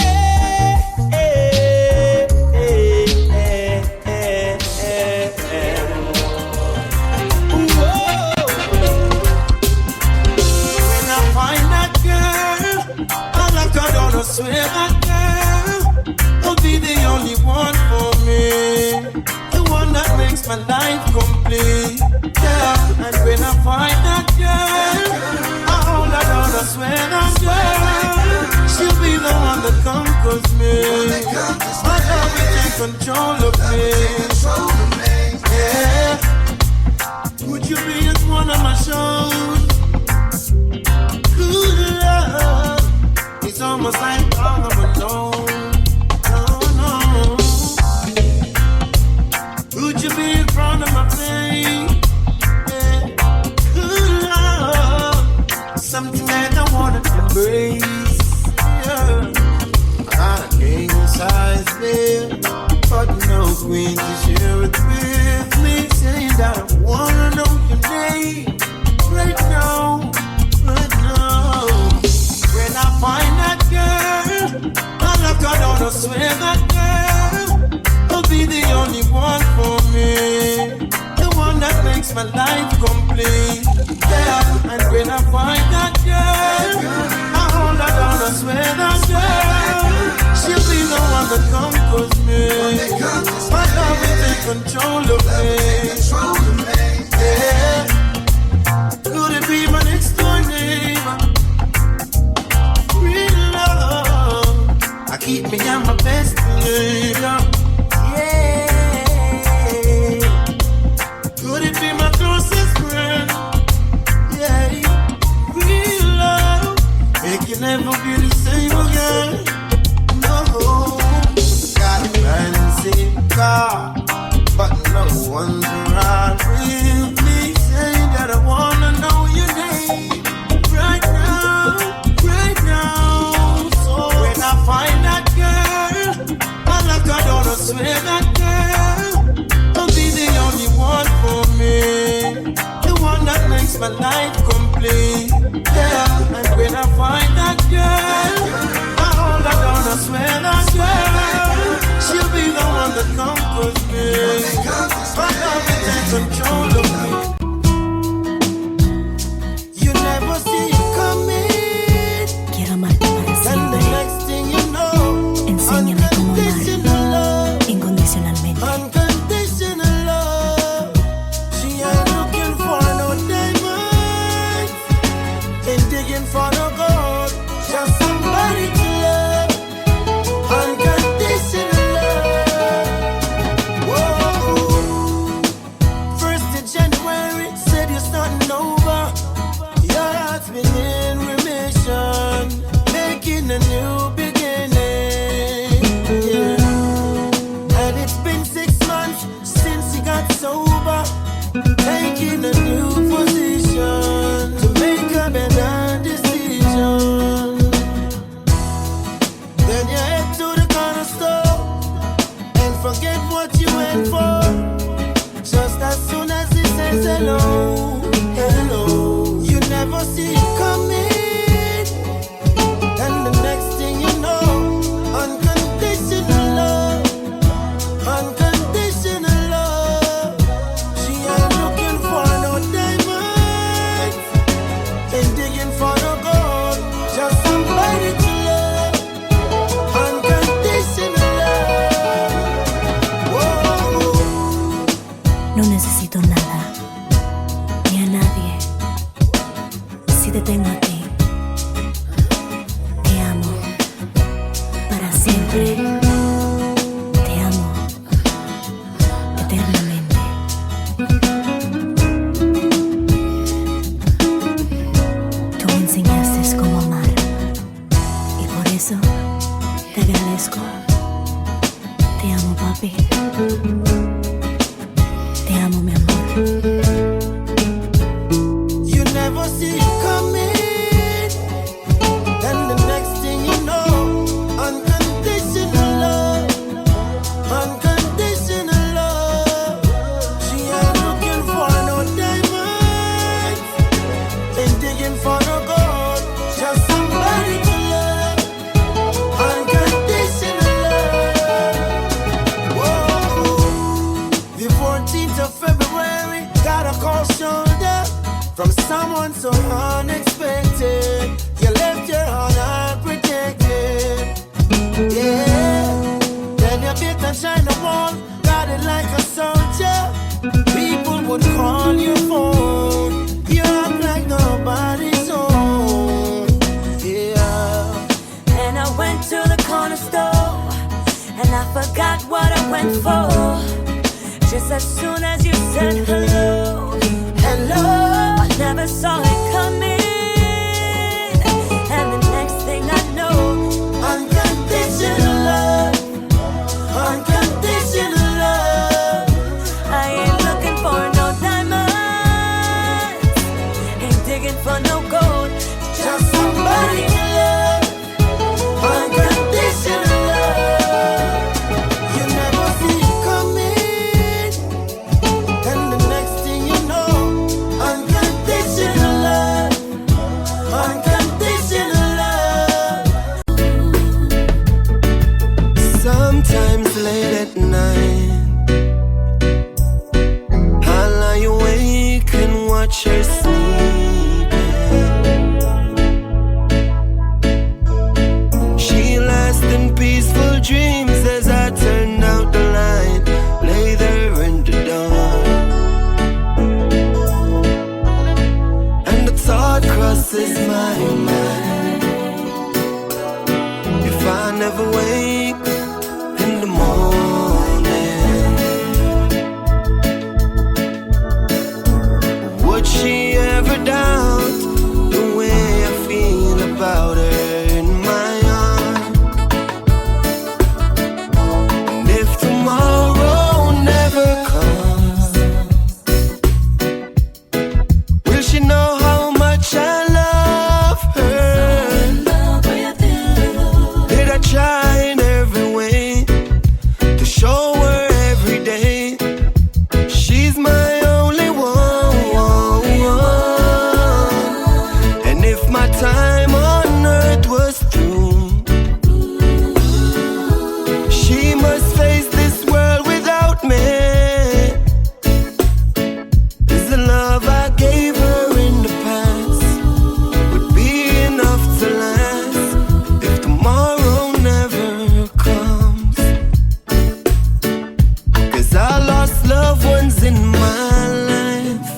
Whoa. When I find that girl, I like her down, I swear that girl will be the only one for me, the one that makes my life complete. Yeah, and when I find that girl, I hold her down, I swear that girl, she'll be the one that conquers me. My love will take control of me. Yeah, would you be at one of my shows? Good love, it's almost like all I'm alone. No. Would you be in front of my face? Yeah. Good love, something that I wanna embrace. Yeah. I king size bed, but no queen to share it with me. Saying that I wanna know your name right now. When I find that girl, I look her down, I swear that girl will be the only one for me, the one that makes my life complete. Yeah, and when I find that girl, I hold her down, I swear that girl, she'll be the one that conquers me. My love will take control of me. Yeah, could it be my next door neighbor? I keep me on my best behavior. Yeah. Could it be my closest friend? Yeah. Real love, make you never be the same again. No. Got a fancy car, but no one once for all. Really saying that I wanna know your name right now, right now. So when I find that girl, I like I don't swear that girl will be the only one for me, the one that makes my life complete. Yeah, and when I find that girl, I hold her down, I swear that girl, she'll be the one that conquers me. My love will take control of me. You never see it coming. Quiero amarte para Then the siempre. next thing you know, Enséñame cómo amar unconditional love, incondicionalmente. unconditional love. She ain't looking for no diamonds, ain't digging for no gold, just somebody to love. Unconditional love. Whoa. 1st of January said you're starting over. Your heart's been in remission, making a new beginning. Yeah. And it's been 6 months since you got sober, taking a new position to make a better decision. Then you head to the corner store and forget what you went for. Just as soon as he says hello, hello, you never see it coming. And the next thing you know, unconditional love, unconditional love. She ain't looking for no diamonds, ain't digging for no gold, just somebody to love. Unconditional love. Whoa. No necesito nada, ni a nadie. Si te tengo a ti, te amo para siempre. Te amo eternamente. Tú me enseñaste cómo amar y por eso te agradezco. Te amo, papi. Te amo, mi amor. You never see it coming. Then the next thing you know, unconditional love, unconditional love. She ain't looking for no diamonds, ain't digging for no gold, just somebody to love. Unconditional love. Whoa. The 14th of February, got a cold shoulder from someone so unexpected. You left your heart unprotected. Yeah. Then you built a China wall, got it like a soldier. People would call your phone. You act like nobody's home. Yeah. And I went to the corner store, and I forgot what I went for. Just as soon as you said hello, hello, I never saw it coming. And the next thing I know, Unconditional love, unconditional love. I ain't looking for no diamonds, ain't digging for no gold, Just somebody to love. Unconditional love. You never see it coming. And the next thing you know, unconditional love, unconditional love. Sometimes late at night, I lie awake and watch her sleeping. in my life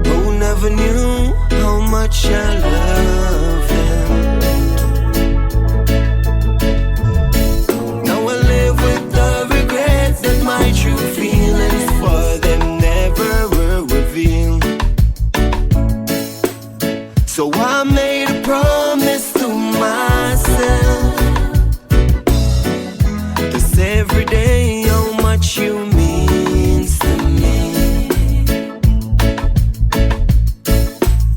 who never knew how much I love him. Now I live with the regret that my true feelings for them never were revealed. So I made a promise to myself, 'cause every day how much you means to me,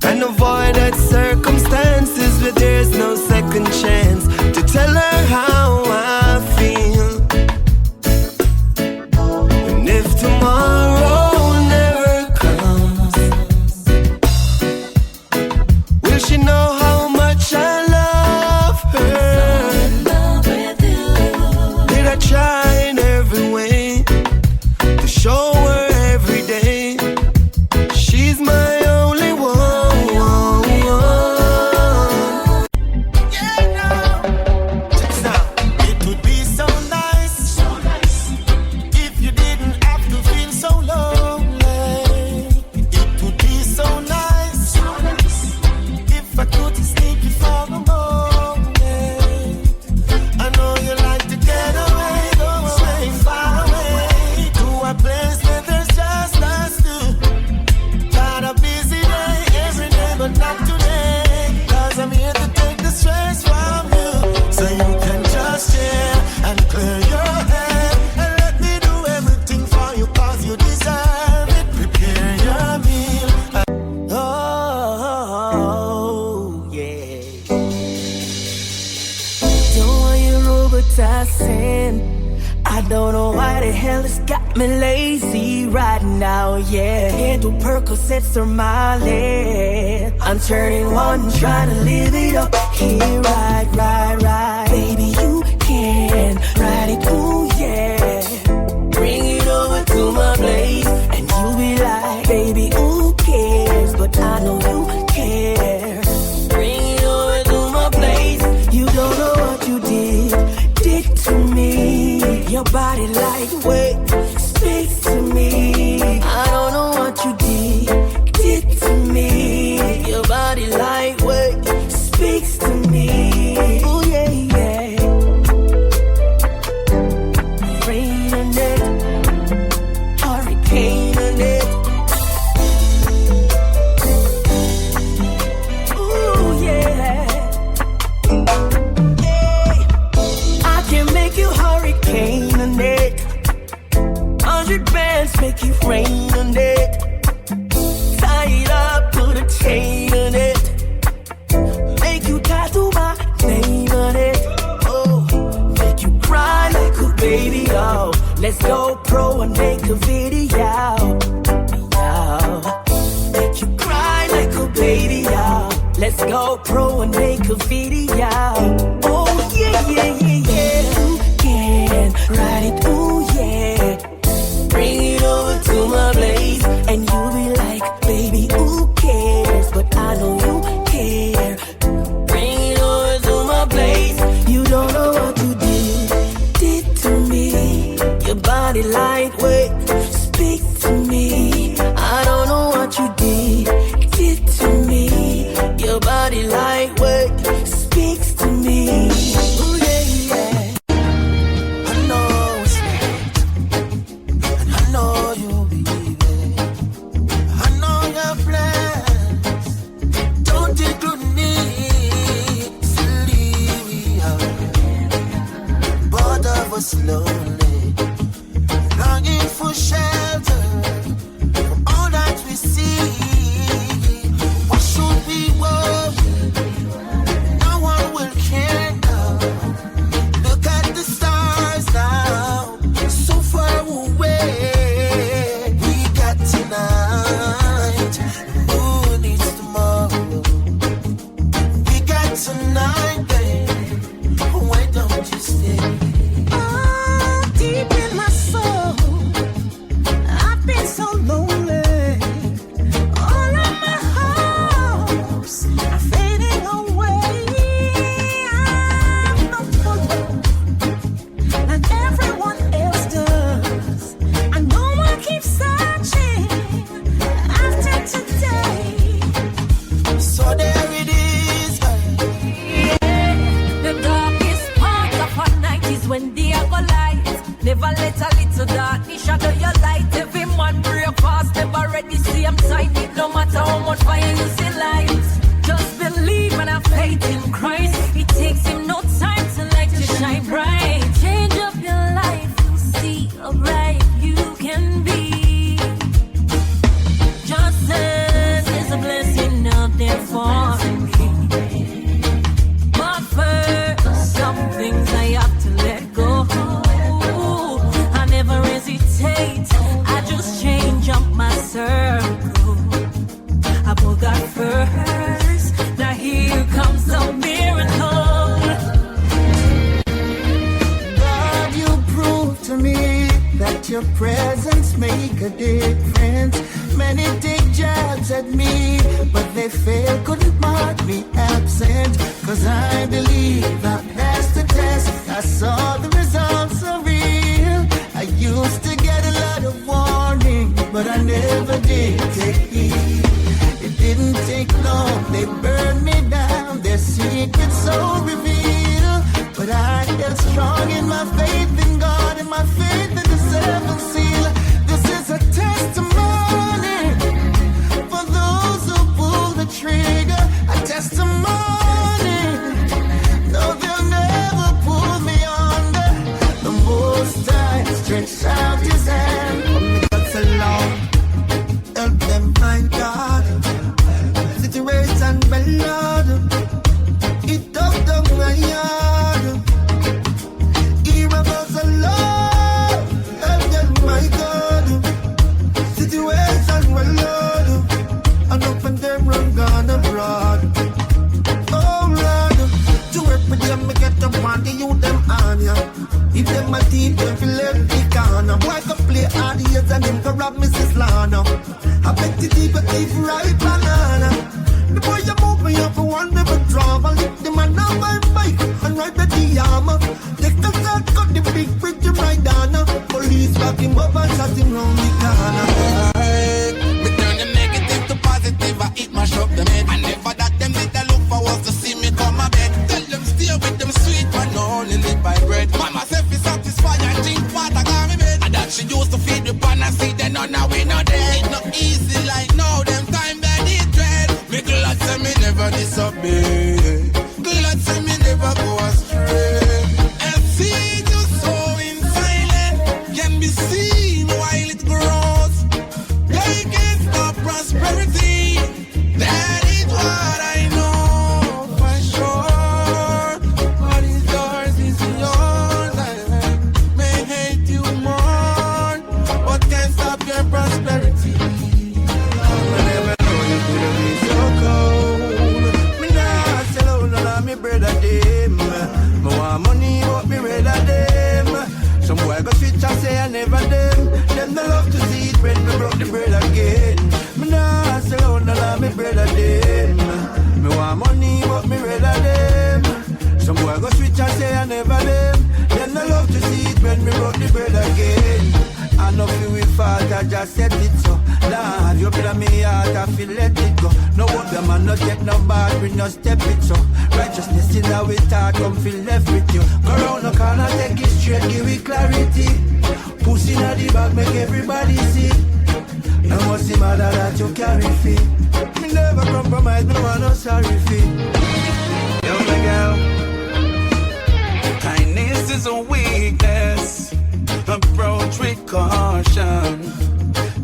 and avoided circumstances where there's no second chance to tell her how I feel. And if tomorrow never comes, will she know how much I love her? Did I try in every way to show her every day she's my only one? Yeah, now. It would be so nice if you didn't have to feel so lonely. It would be so nice if I could sneak you for a moment. I know you like to get away, go away, far away, to a place where there's just us two. Got a busy day every day, but not today, 'cause I'm here to take the stress from you, so you can just chill and clear your head and let me do everything for you, 'cause you deserve it. Prepare your meal. Oh, yeah. Don't want you roboticing. I don't know why the hell it's got me lazy right now, yeah. Can't do Percocets or Miley. I'm turning one, trying to live it up here, right. Baby, you can ride it, ooh, yeah. Bring it over to my place, and you'll be like, baby, who cares? But I know you care. Bring it over to my place. You don't know what you did to me. Your body lightweight speaks to me. I don't know what you did to me. Your body lightweight speaks to me. Oh yeah, yeah. Rain on it, hurricane on it. Ooh yeah. Hey, I can make you hurricane on it. 100 bands make it rain on it. Tie it up, put a chain on it. Make you tattoo my name on it. Oh, make you cry like a baby, oh. Let's go pro and make a video. Make you cry like a baby, oh. Let's go pro and make a video. Oh yeah, yeah, yeah, yeah. You can ride it, ooh yeah. Bring it over to my place, and you'll be like, baby, who cares? But I know you care. Bring it over to my place. You don't know what you did to me. Your body lightweight speak to me. I don't know what you did to me. Your body lightweight speaks to me. Ooh yeah, yeah. I know it's fire, you see light. Just believe and have faith in Christ. It takes him no time to let you shine bright. Change up your life, you'll see how bright you can be. Just as there's a blessing out there for me. But first, some things I have to let go. I never hesitate, I just change up my circle. I put God first, now here comes a miracle. God, you prove to me that your presence make a difference. Many take jabs at me, but they fail, couldn't mark me absent. Cause I believe I passed the test, I saw the results are real. I used to get a lot of warning, but I never did take heed. It didn't take long, they burned me down, their secrets so revealed. But I held strong in my faith in God and my faith in the seventh seal. This is a testimony for those who pull the trigger. A testimony, no, they'll never pull me under. The Most High stretched out his hand. That's a long, help them find God. Situation well, Lord, it up down my yard. Here goes a Lord, help them my God. Situation well, Lord, and up and them run gone abroad. Oh Lord, to work with them, me get up on the youth them on ya. If them a team, them feel left the corner. Boy can play hard years and him can rob Mrs. Lana. I bet the deep but if right banana. The boy you move me up for one never drama. Lick the man on my bike and ride the armor. Take the start, cut the big bridge right down. Police back him up and shot him round the corner. Me turn the negative to positive, I eat my shop them head. I never that them did I look forward to see me come a bed. Tell them stay with them sweet but no only live by bread. Mama self is satisfied and drink water got me bed. And that she used to feed the pan and see them now we not dead. It's not easy like now, them time that it dread. Me glad say me never disobey. Glad say me never go astray. And see you sowing silent can be seen while it grows. They can't stop prosperity. That is what I know for sure. What is yours is yours. I may hate you more, but can't stop your prosperity. I never know you could be so cold. Me nah sell out none of me bread a them. Me want money but me red a them. Some boy go switch and say I never them. Them no love to see it when me broke the bread again. Me nah sell out none of me bread a them. Me want money but me red a them. Some boy go switch and say I never them. Them no love to see it when me broke the bread again. I know feel we fault, I just said it so. Lord, you play me heart, I feel let it go. No one them man no take no bad, we no step it so. Righteousness in our thought, come feel left with you. Go round the corner, take it straight, give it clarity. Pussy in the bag, make everybody see. No must see matter that you carry feet. Me never compromise, no one no sorry feet. Yo, my girl, kindness is a weakness. Approach with caution.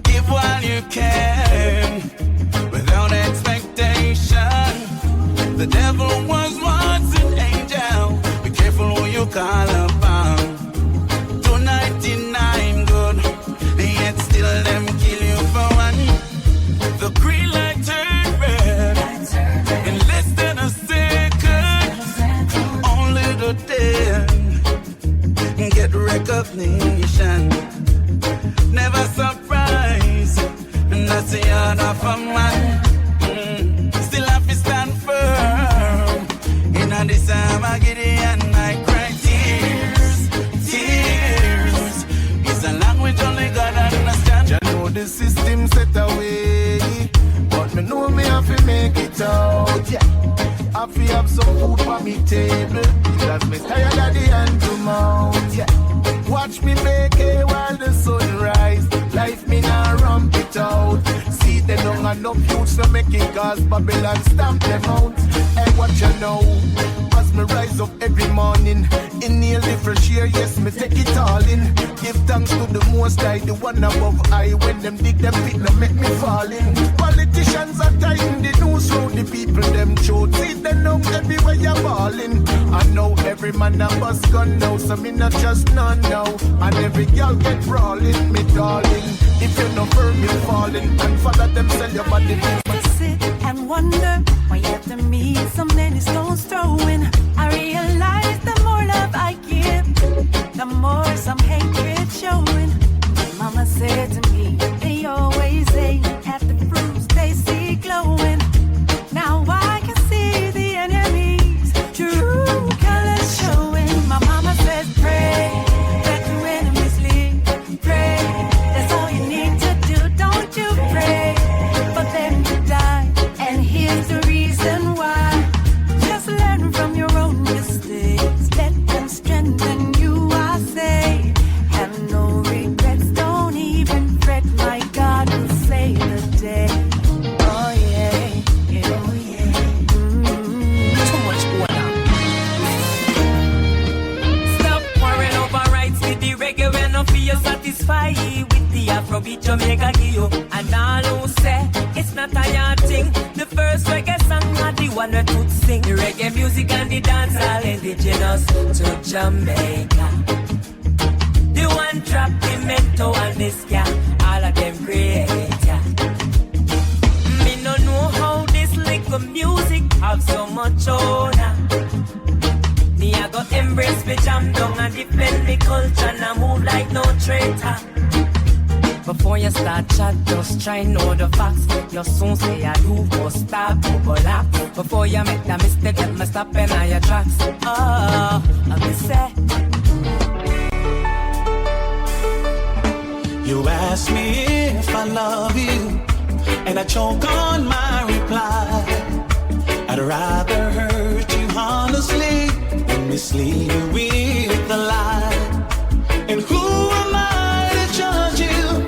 Give while you can, without expectation. The devil was once an angel. Be careful who you call upon. 299 good, yet still them kill you for one. The green light turned red in less than a second. Only the dead get recognition. Never surprise, and that's the art of a man. Still have to stand firm. In this time I get it and I cry tears. Tears is a language only God understands. You know the system set away, but me know me have to make it out. Yeah. I have to have some food for me table, cause me tired of the hand to mouth. Yeah. Watch me make it while the sun rise. Life me now ramp it out. See the down enough youths to make it cause Babylon stamp them out. Hey, what you know? As me rise up every morning, inhale the fresh air, yes, me take it all in. Give thanks to the Most High, the one above I. When them dig them feet, no make me fall in. Politicians are tying the news round the people, them throat. See them now everywhere you're balling. I know every man a bus gun now, so me not just none now. And every girl get brawling, me darling. If you're not firm, you're falling. And follow them, sell your body. To sit and wonder why after me so many stones throwing. I realize the more love I give, the more some hatred showing. Mama said to me, they always say at the fruits they see glowing. Now I can see the enemy's true colors showing. My mama says pray that your enemies leave. Pray, that's all you need to do. Don't you pray for them to die. And here's the reason why. Just learn from your own mistakes. Let them strengthen you, I say. Have no regrets, don't even fret. My God will save the day. Oh yeah, yeah, oh yeah. Too much going on. Stop worrying over rights with the reggae when no feel satisfied with the Afrobeat Jamaica give you. And all who say it's not a yard thing. The first reggae song are the one that could sing. The reggae music and the dance all indigenous to Jamaica. The one trap, the mento and this yeah, all of them create yeah. Me no know how this little music have so much honor. Me I go embrace me jam down and defend me culture and I move like no traitor. Before you start chat, just try know the facts. You soon say I do go stop, go laugh. Before you make the mistake, let me stop in all your tracks. Oh, I'm gonna say. You ask me if I love you, and I choke on my reply. I'd rather hurt you honestly than mislead you with a lie. And who am I to judge you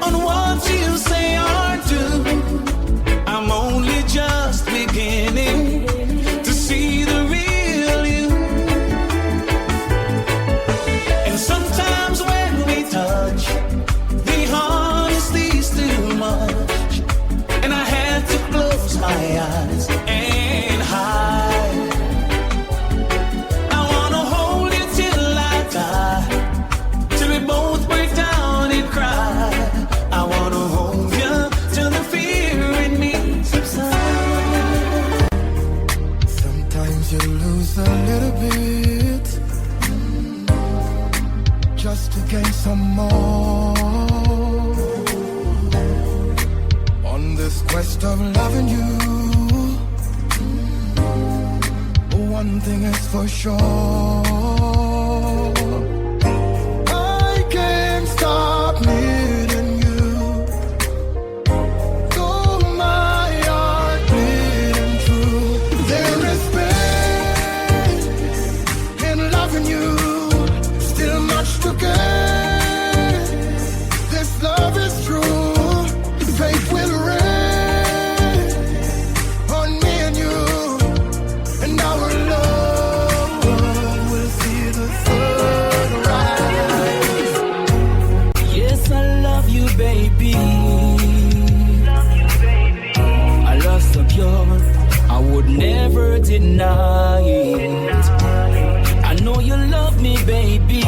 on what you say or do? I'm only just beginning to see the real you. And sometimes when we touch, honesty's too much, and I had to close my eyes and hide. I wanna hold you till I die, till we both break down and cry. I wanna hold you till the fear in me subsides. Sometimes you lose a little bit just to gain some more. This quest of loving you, one thing is for sure, I can't stop needing you. Though my heart bleeding true, there is pain in loving you, still much to gain. This love is true. Faith will reign on me and you, and our love will see the sunrise. Yes, I love you, baby. I love so pure, I would never deny it. I know you love me, baby.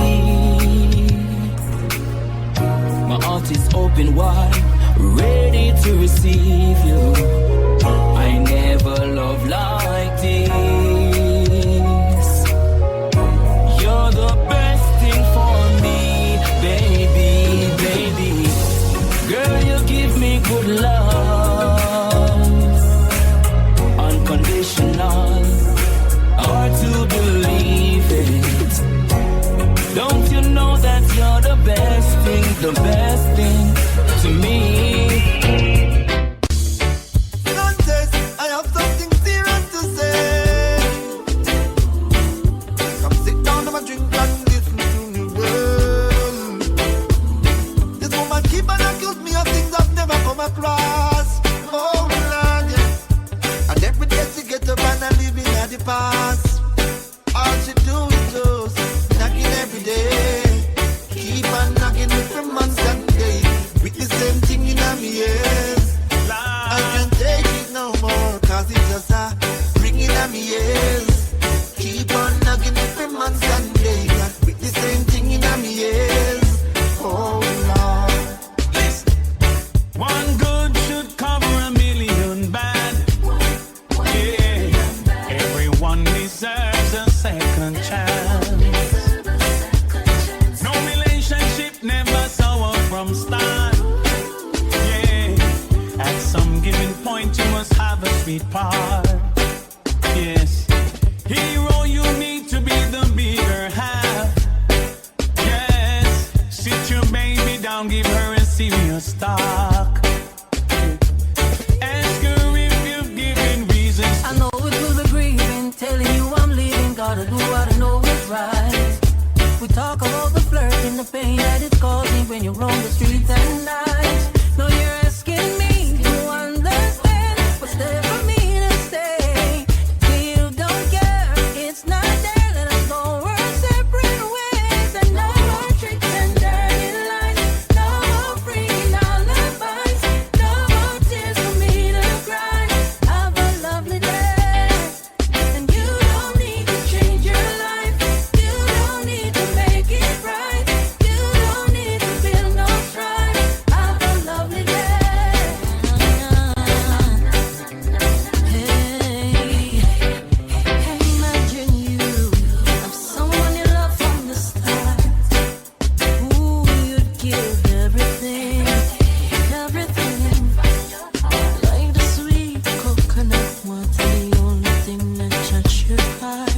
My heart is open wide, ready to receive you. I never loved like this. You're the best thing for me, baby, baby. Girl, you give me good love, unconditional, hard to believe it. Don't you know that you're the best thing to me? Contest, I have something serious to say. Come sit down and drink and listen to me well. This woman keep on accuse me of things I've never come across. Oh, At some given point, you must have a sweetheart. Yes, hero, you need to be the bigger half. Yes, sit your baby down, give her a serious talk. Ask her if you've given reasons. I know it will be grieving, telling you I'm leaving. Gotta do what I know is right. We talk about the flirt and the pain that it's causing when you roam the streets at night. Now you're asking me to understand what's there for me to say. You don't care, it's not there. Let us go our separate ways. And no more tricks and dirty lines, no more freaking alibis, no more tears for me to cry. Have a lovely day, and you don't need to change your life. You don't need to make it right. You don't need to feel no strife. Have a lovely day. Hey, imagine you have someone you love from the start. Ooh, you'd give everything, everything. Like the sweet coconut water, the only thing that touches your heart.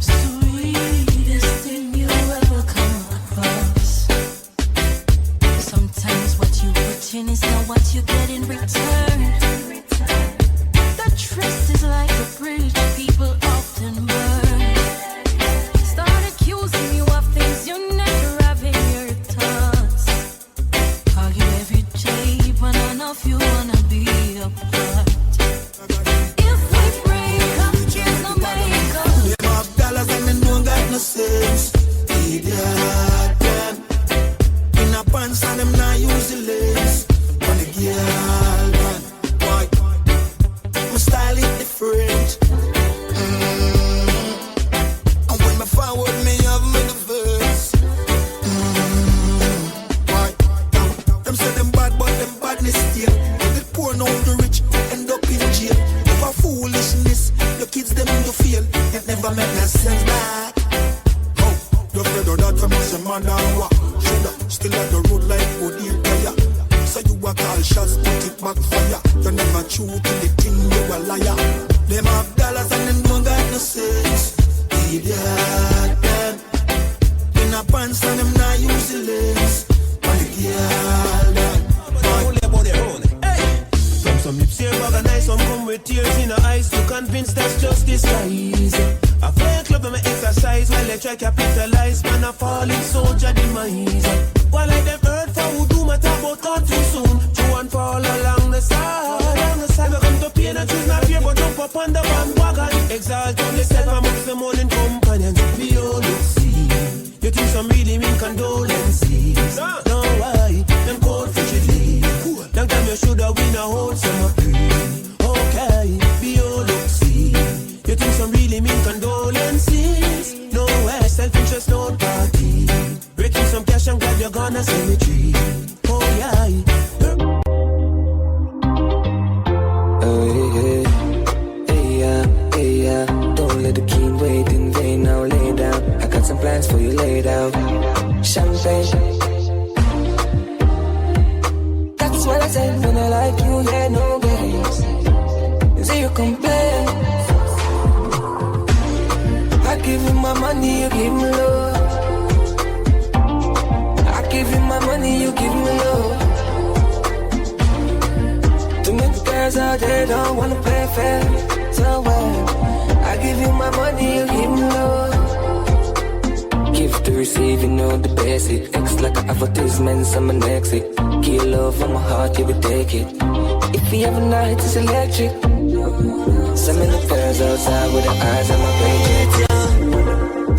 Sweetest thing you ever come across. Sometimes what you put in is not what you get in return. The trust is like a bridge people often burn. Start accusing you of things you never have in your thoughts. Call you every day, but none of you wanna be apart. If we break up, there's no makeup. Them have dollars and they don't got no sense. Idiot, them. In a pants and them not use the lace. On the girl, man. Why? My style is different. And when me forward, me have me the verse. Why? Them say them bad, but them badness still. They poor now the rich end up in jail. Over foolishness, the kids them in the field. It never make no sense back. Oh, you're afraid of that? I must say man and what? Shoulda still at the road like wood here tire. So you a call shots, put it back fire. You never true to the thing, you a liar. Them have dollars and them don't got no sense. Idiot, them. In a pants and them not use the lace. On the girl, them. Some lips here bag and nice, some come with tears in the eyes. You convinced that's just disguise. I fake love and my exercise while they try capitalize. Man, I falling soldier demise. While I them heard for who do my talk about gone too soon. Two and fall along the side. We come to pain and choose not fear, but jump up on the bandwagon. Exalt on yourself amongst the morning companions. Be all you see. You think some really mean condolences. No, why? Them cold frigidly. Long time you shoulda win a whole summer free. Okay, be all look see. You think some really mean condolences? No way, self-interest, no party. Breaking some cash, I'm glad you're gonna cemetery. Oh yeah. Hey yeah. Don't let the king wait in vain. Now lay down. I got some plans for you laid out. Champagne. That's what I said when I like you, yeah, no games. Zero complaint. I give you my money, you give me love. I give you my money, you give me love. Too many girls out there don't wanna play fair. So well, I give you my money, you give me love. Give to receive, you know the basic. X like an advertisement, I'm an exit. Give love on my heart, you will take it. If you have a night, it's electric. So many girls outside with their eyes on my page.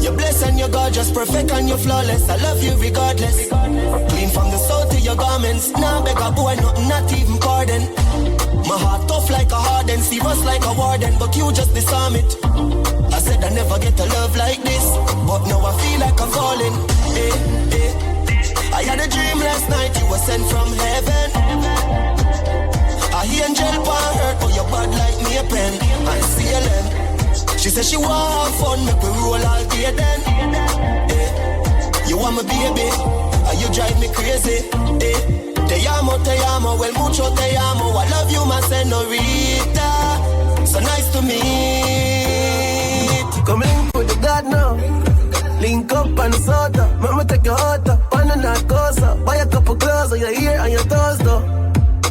You're blessed and you're gorgeous, perfect and you're flawless. I love you regardless. Clean from the soul to your garments. Now beg a boy, nothing, not even pardon. My heart tough like a harden, serious like a warden, but you just disarm it. I said I never get a love like this, but now I feel like I'm falling. I had a dream last night, you were sent from heaven. I hear angel pan hurt, but you're bad like me a pen. I see a lamb. She said she want have fun, make we roll all day then. You want my baby, and you drive me crazy. Te amo, well mucho te amo. I senorita. So nice to meet. Come link with the God now. Link up on the soda. Mama take your heart up. On the narcosa. Buy a couple clothes on your ear and your toes though.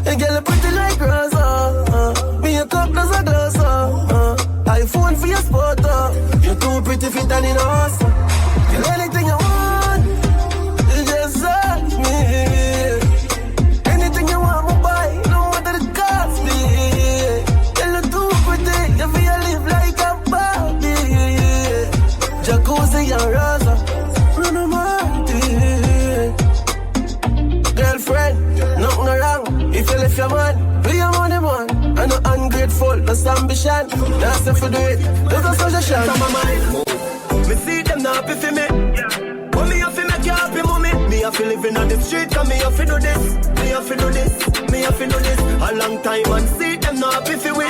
And girl, you pretty like Rosa. Me a cup does a gloss iPhone for your spot You're too pretty fit and in a house. Get anything you want. You just ask me. Anything you want, me buy. No matter the cost me. Girl, you too pretty. You feel live like a Barbie. Jacuzzi and Rosa. Run a girlfriend, nothing wrong. If you left your man, be your money man. I'm not ungrateful, that's ambition. That's if you do it, there's a suggestion. Come on, man. Me see them not happy for me. But me have to make you happy, mommy. Me have to live in on the street, cause me have to do this. Me have to do this, me have to do this. A long time and see them not happy for me.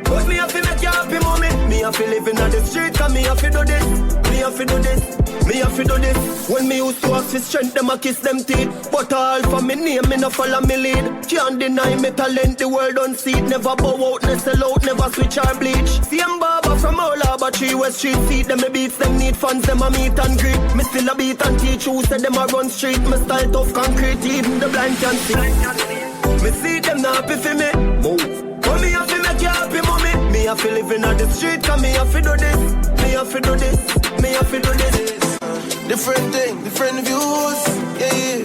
But me have to make you happy, mommy. Me have to live in on the street, cause me have to do this. Me have to do this. Me have to do this. When me used to ask for strength, them a kiss them teeth. But all for me name, me no follow me lead. Can't deny me talent, the world don't see it. Never bow out, never sell out, never switch or bleach. Same barber from all Harbour 3 West Street. See them me beats, them need fans, them a meet and greet. Me still a beat and teach who said them a run street. Me style tough concrete, even the blind can see. Me see them not happy for me. Move. But me have to make you happy, mommy. Me have to live in on the street, cause me have to do this. Me have to do this. Me have to do this. Different thing, different views, yeah.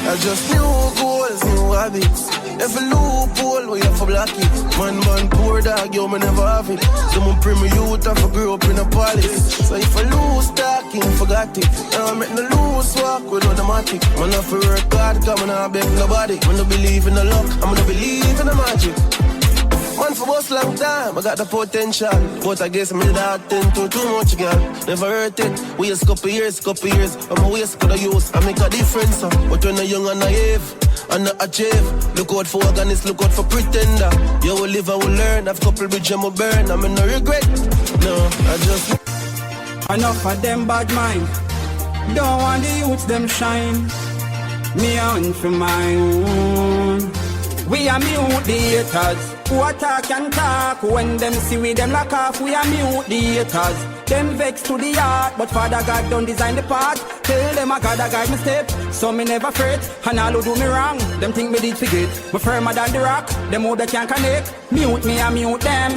I just new goals, new habits. Every loophole where you have to block it. Man, poor dog, yo, me never have it. Someone bring me youth and I grew up in a palace. So if I lose talking, forgot it. Now I make no loose walk with automatic. Man, I feel work hard, cause man, I beg nobody. Man, I believe in the luck, I'm gonna believe in the magic. Man for boss long time, I got the potential. But I guess I'm not into too much, girl. Never hurt it, waste couple years. I'm a waste could I use, I make a difference. But when I'm young and naive, and not achieve. Look out for organist, look out for pretender. You will live, I will learn. I've couple bridges, I will burn. I'm in no regret, no, I just... Enough of them bad mind. Don't want the youths, them shine. Me on for mine. We are mute the haters. Who attack and talk. When them see we them lock off. We are mute the haters. Them vex to the heart, but Father God don't design the path. Tell them I gotta guide my step, so me never fret. And all who do me wrong, them think me did forget. But firmer than the rock, them who they can't connect. Mute me and mute them.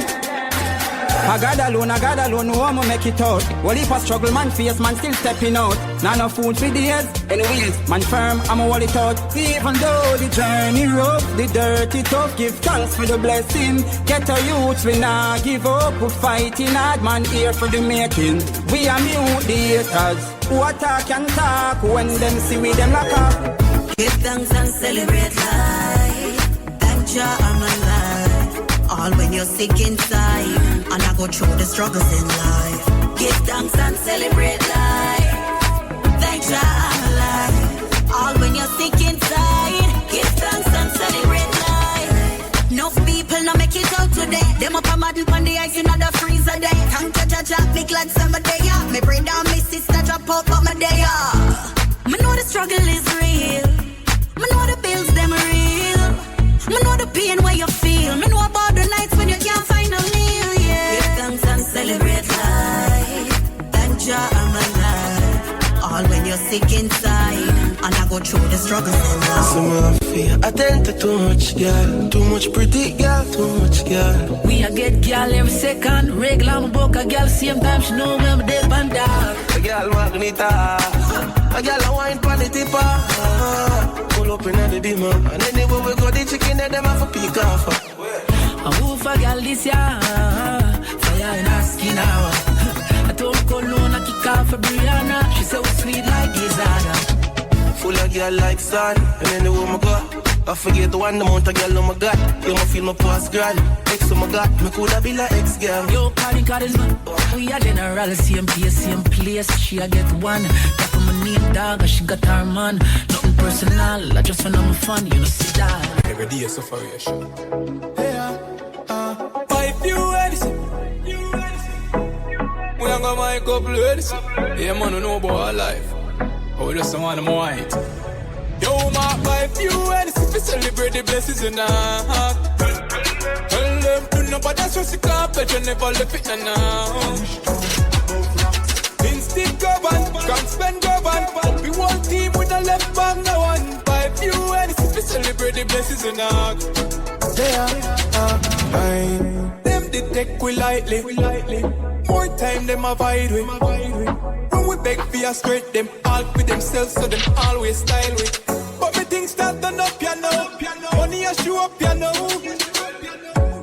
I got alone, no I'ma make it out. Well if I struggle, man face, man still stepping out. Not no food for days, anyways, man firm, I'ma hold it out. Even though the journey rough, the dirty tough, give thanks for the blessing. Get a youth, we not give up, we fighting hard, man here for the making. We are mute the haters, who attack and talk, when them see we them lock up. Give thanks and celebrate life, thank Jah I'm alive. All when you're sick inside, and I go through the struggles in life. Give thanks and celebrate life. Thank Jah I'm alive. All when you're sick inside, give thanks and celebrate life. Enough people not make it out today. Them up a model on the ice in the freezer day. Thank Jah Jah, me glad summer day. Me bring down my sister, drop out but my day. Me know the struggle is real. Me know the bills them real. Me know the pain where you feel. Me know about the nights when you can't find a meal, yeah. Give thanks and celebrate life. Thank Jah I'm alive. All when you're sick inside, and I go through the struggles in life. So I feel I tend to too much girl. Too much pretty girl, too much girl. We a get girl every second. Regular my book a girl same time. She know when I'm dead and dark. A girl magneta. A girl a wine pan the tipper. Pull up in the dimmer. And anywhere we go, the chicken and them have a peek off. I move for girl this year. Fire in her skin now. I told Cologne I kick off for Brianna. She so sweet like Gisana. Full of girl like sun. And anywhere we go, I forget the one amount of girl oh my God. You ma feel my past grand. Ex oh my God, me coulda be like ex girl. Yo, Cardi charisma. We a general, same place. She a get one. That's my name dog, and she got her man. Nothing personal, I just find I'm fun, you know see that. Every day is sufferation. Pipe you Edison. We are gonna make up Edison. Yeah, man, know about our life. Oh, we just want them white. Yo, my pipe you Edison. We celebrate the blessings in our heart. but that's what she can't bet you never left it now. Instinct govern, can't spend govern. We one team with a left back, no one. By few and it's to celebrate the blessings in our. Them the take we lightly. More time them avoid we. When we beg for a straight, them all with themselves, so them always style with. But me things start turn up piano. Money a show up piano.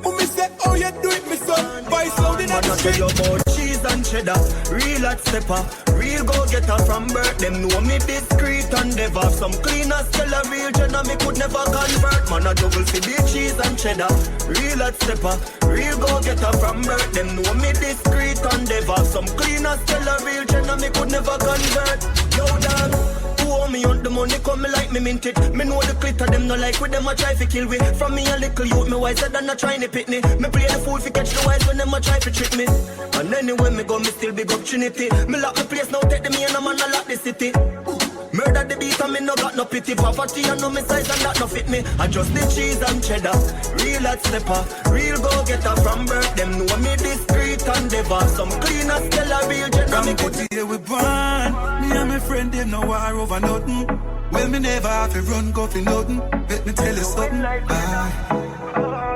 When me say, oh you do it, me son. Vice loud in the street. Cheese and cheddar, real hot stepper, real go-getter from birth. Them know me discreet and never. Some cleaners tell a real jenna me could never convert. Man a double for the cheese and cheddar, real hot stepper, real go-getter from birth. Them know me discreet and never. Some cleaners tell a real jenna me could never convert. Yo dog, owe me on the money, come me like me mint it. Me know the glitter, them no like with them a try to kill we. From me a little youth, me wiser than a trying to pit me. Me play the fool fi catch the wise when them a try to trick me. And anywhere me go, me still big up Trinity. Me lock the place now, take the me and a man a lock the city. Murder the beat and me no got no pity. Poverty and no me size and that no fit me. I just the cheese and cheddar, real hot stepper, real go-getter from birth. Them know me discreet and never. Some cleaners tell a real gender. Me go deal with one. Me and my friend them no war over nothing. Well me never have to run go for nothing. Let me tell you something.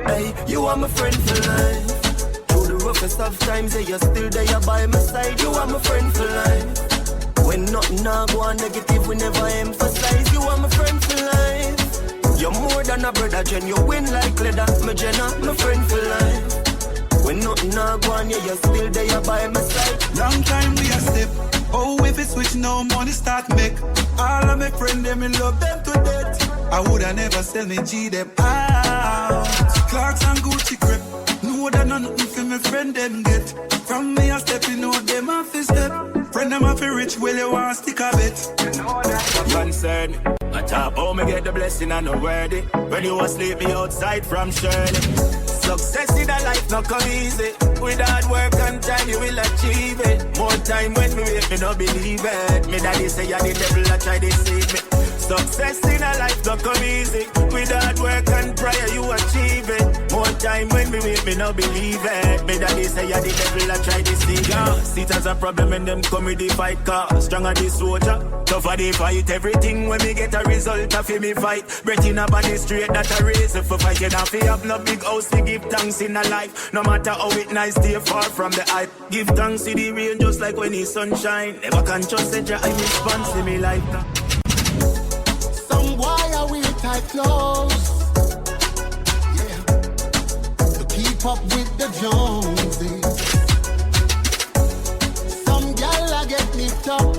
Hey, you are my friend for life. Through the roughest of times, yeah, you're still there by my side. You are my friend for life. When nothing now go on negative, we never emphasize. You are my friend for life. You're more than a brother, Jen. You win like leather, my Jenna, my friend for life. When nothing now go on, yeah, you're still there by my side. Long time we a step. Oh, if it switch now, money start make. All of my friends, them me love them to death. I woulda never sell me G them out. Clarks and Gucci crep. Know that nothing for my friend them get. From me a step, you know them off his step. Friend them off rich, well you want stick a bit. You know that. I'm concerned. I top, oh me get the blessing and no worthy. When you asleep, me outside from Shirley. Success in a life not come easy. With hard work and time you will achieve it. More time when me wait, me no believe it. Me daddy say you're the devil, I try to deceive me. Success in a life don't come easy. With hard work and prayer you achieve it. More time when me wait, me no believe it. Me daddy say you're the devil, I try to deceive ya. See it as a problem when them come with the fight car. Stronger the soldier, tougher the fight. Everything when me get a result of me fight. Breath in a body straight, that a reason for fighting. If you have no big house, we give thanks in a life. No matter how it nice, stay far from the hype. Give thanks to the rain just like when the sunshine. Never can trust the Jah, I response to me like that. Some wire we tight close, yeah, to keep up with the Joneses. Some gal I get nipped up,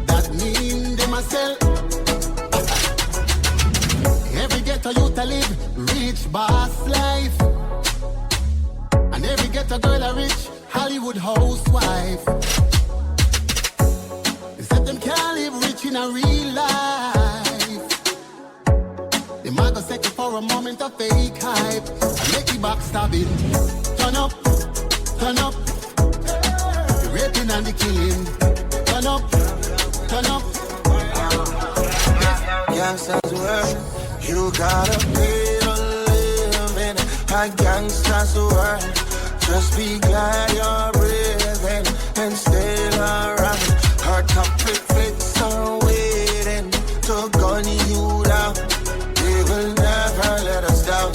that mean they must sell. Every ghetto youth a live rich boss life, and every ghetto girl a rich Hollywood housewife. Them can't live rich in a real life. They might go second for a moment of fake hype and make the backstabbing. Turn up, turn up. The raping and the killing. Turn up, turn up. Gangsters world, you gotta pay to live in a gangster's world. Just be glad you're breathing and stay around. Our topic fits are waiting to gun you down. They will never let us down.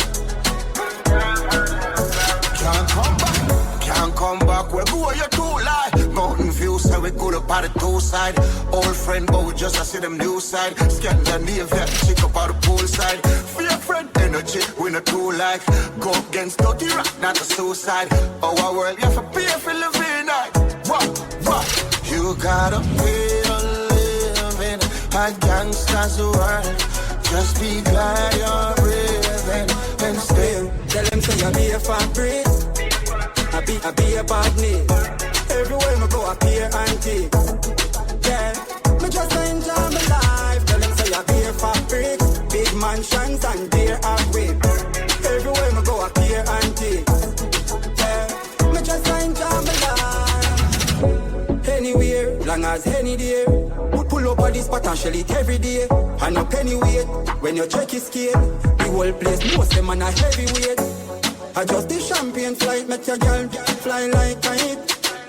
Can't come back, can't come back. Where go you too lie? Mountain view, so we go up at the two side. Old friend, but we just see them new side. Scan the name, chick up at the pool side. Fear friend, energy, we not too like. Go against dirty rock, not a suicide. Our world, you have to pay for living night. What? You gotta pay to live in a gangster's world. Just be glad you're breathing and stay. Tell them say I be a fabric, I be a badness. Everywhere I go I appear antique. Yeah, me just enjoy my life. Tell them say I be a fabric, big mansions and deer and whip. Everywhere I go I appear antique. Yeah, me just enjoy my life. Anywhere, long as any day. Would pull up on this spot and shell it every day. And up anyway, when you check his scale, the whole place knows them on a heavyweight. I just the champagne flight, make your girl fly like kite.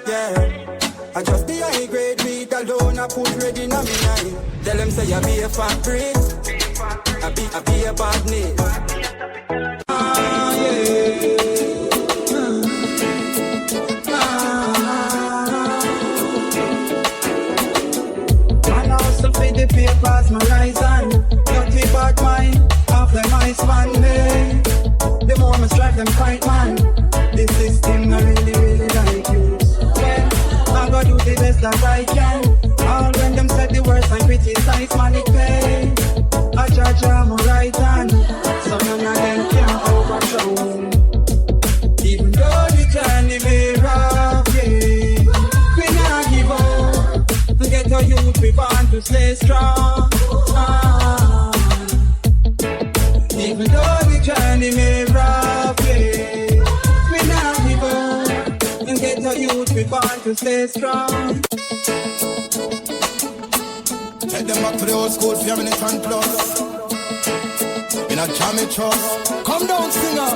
Yeah, I just the high grade weed alone, I put ready in a me night. Tell them say I be a factory, I be a badness. Man also feed the papers, my rise on. Dirty bad mind, half them ice man. The more I strike them fight man. The system I really like you. Well, I gotta do the best that I can. All when them said the worst and criticize man it pay. I judge I'm right hand, so none of them can overthrow. Even though the journey may rough, yeah, we not give up. To get a youth we want to stay strong. Even though the journey may rough, yeah, we not give up. To get a youth we want to stay strong. Take them back to the old school, 4 minutes and plus. In a jammy trust. Come down, singer.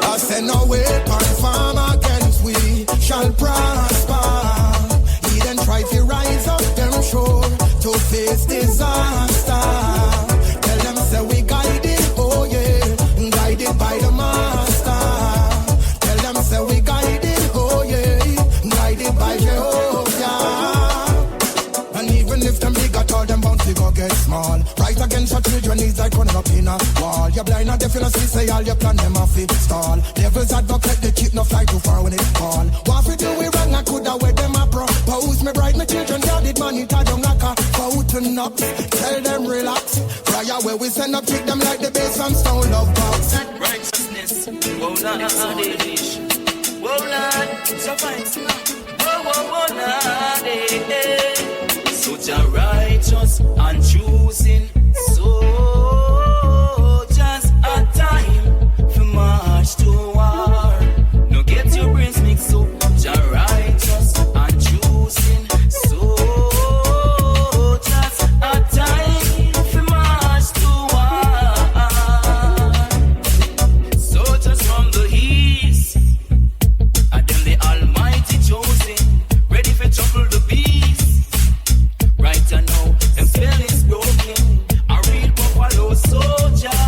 I said no weapon form against we shall prosper. He then try to rise up them shore to face disaster. Tell them say we guided, oh yeah, guided by the master. Tell them say we guided, oh yeah, guided by Jehovah. Even if them big at all, them bound to go get small. Right against your children needs like running up in a wall. You're blind and deaf, you don't see, say all your plan, them off it stall. Devil's advocate, they keep no fly too far when it fall. What we do, we wrong, I coulda wear them a propose. Me bride, my children, God did money, tie them like a fountain up. Tell them relax. Fly away, we send up, kick them like the bass from Stone Love Box. Righteousness, whoa, Lord, whoa, Lord, so fine, whoa, Lord, such a righteous and choosing soldiers a time for march to war. No get your brains mixed up. Such a righteous and choosing soldiers a time for march to war. Soldiers from the east, and them the Almighty chosen, ready for trouble the beast. Right I know, them spell is broken. A real buffalo soldier.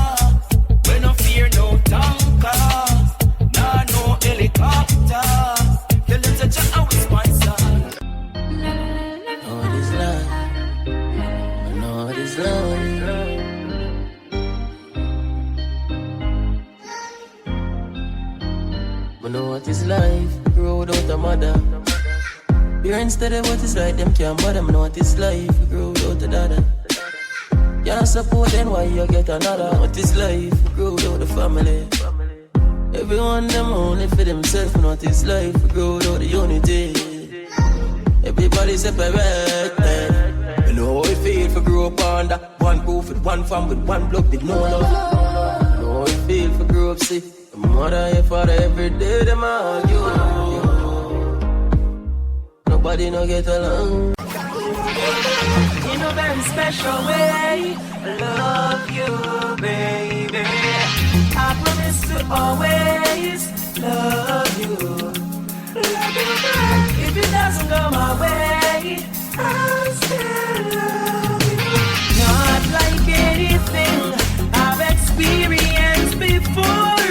We no fear no tanker, nah no helicopter. Tell them to check our sponsor. Know what is love. I know what is love. I know what is life. Grow without a mother. Parents tell them what is right, them can't bother. I know what is life, you grow without a dada. Can't support them, why you get another? What is life, you grow without the family. Everyone them only for themselves. I know what is life, you grow without the unity. Everybody separate. You know how it feel for grow up under one roof with one fam with one blood with no love. You know how it feel for grow up sick. Your mother and your father every day them argue. Nobody no get along. In a very special way, I love you, baby. I promise to always love you. If it doesn't go my way, I'll still love you. Not like anything I've experienced before.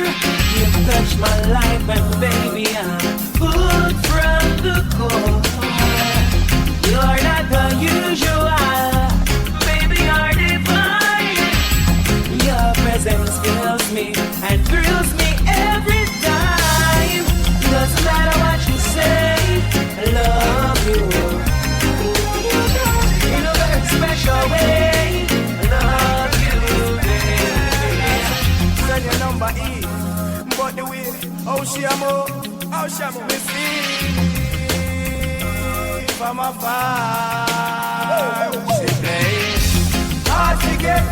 You touched my life and baby, I'm full from the core. You're not the usual, baby, you're divine. Your presence fills me and thrills me every time. Doesn't matter what you say, I love you. In a very special way, I love you, baby. Send your number E, but the way, oh Shamo, me see. From afar, she play hard to get,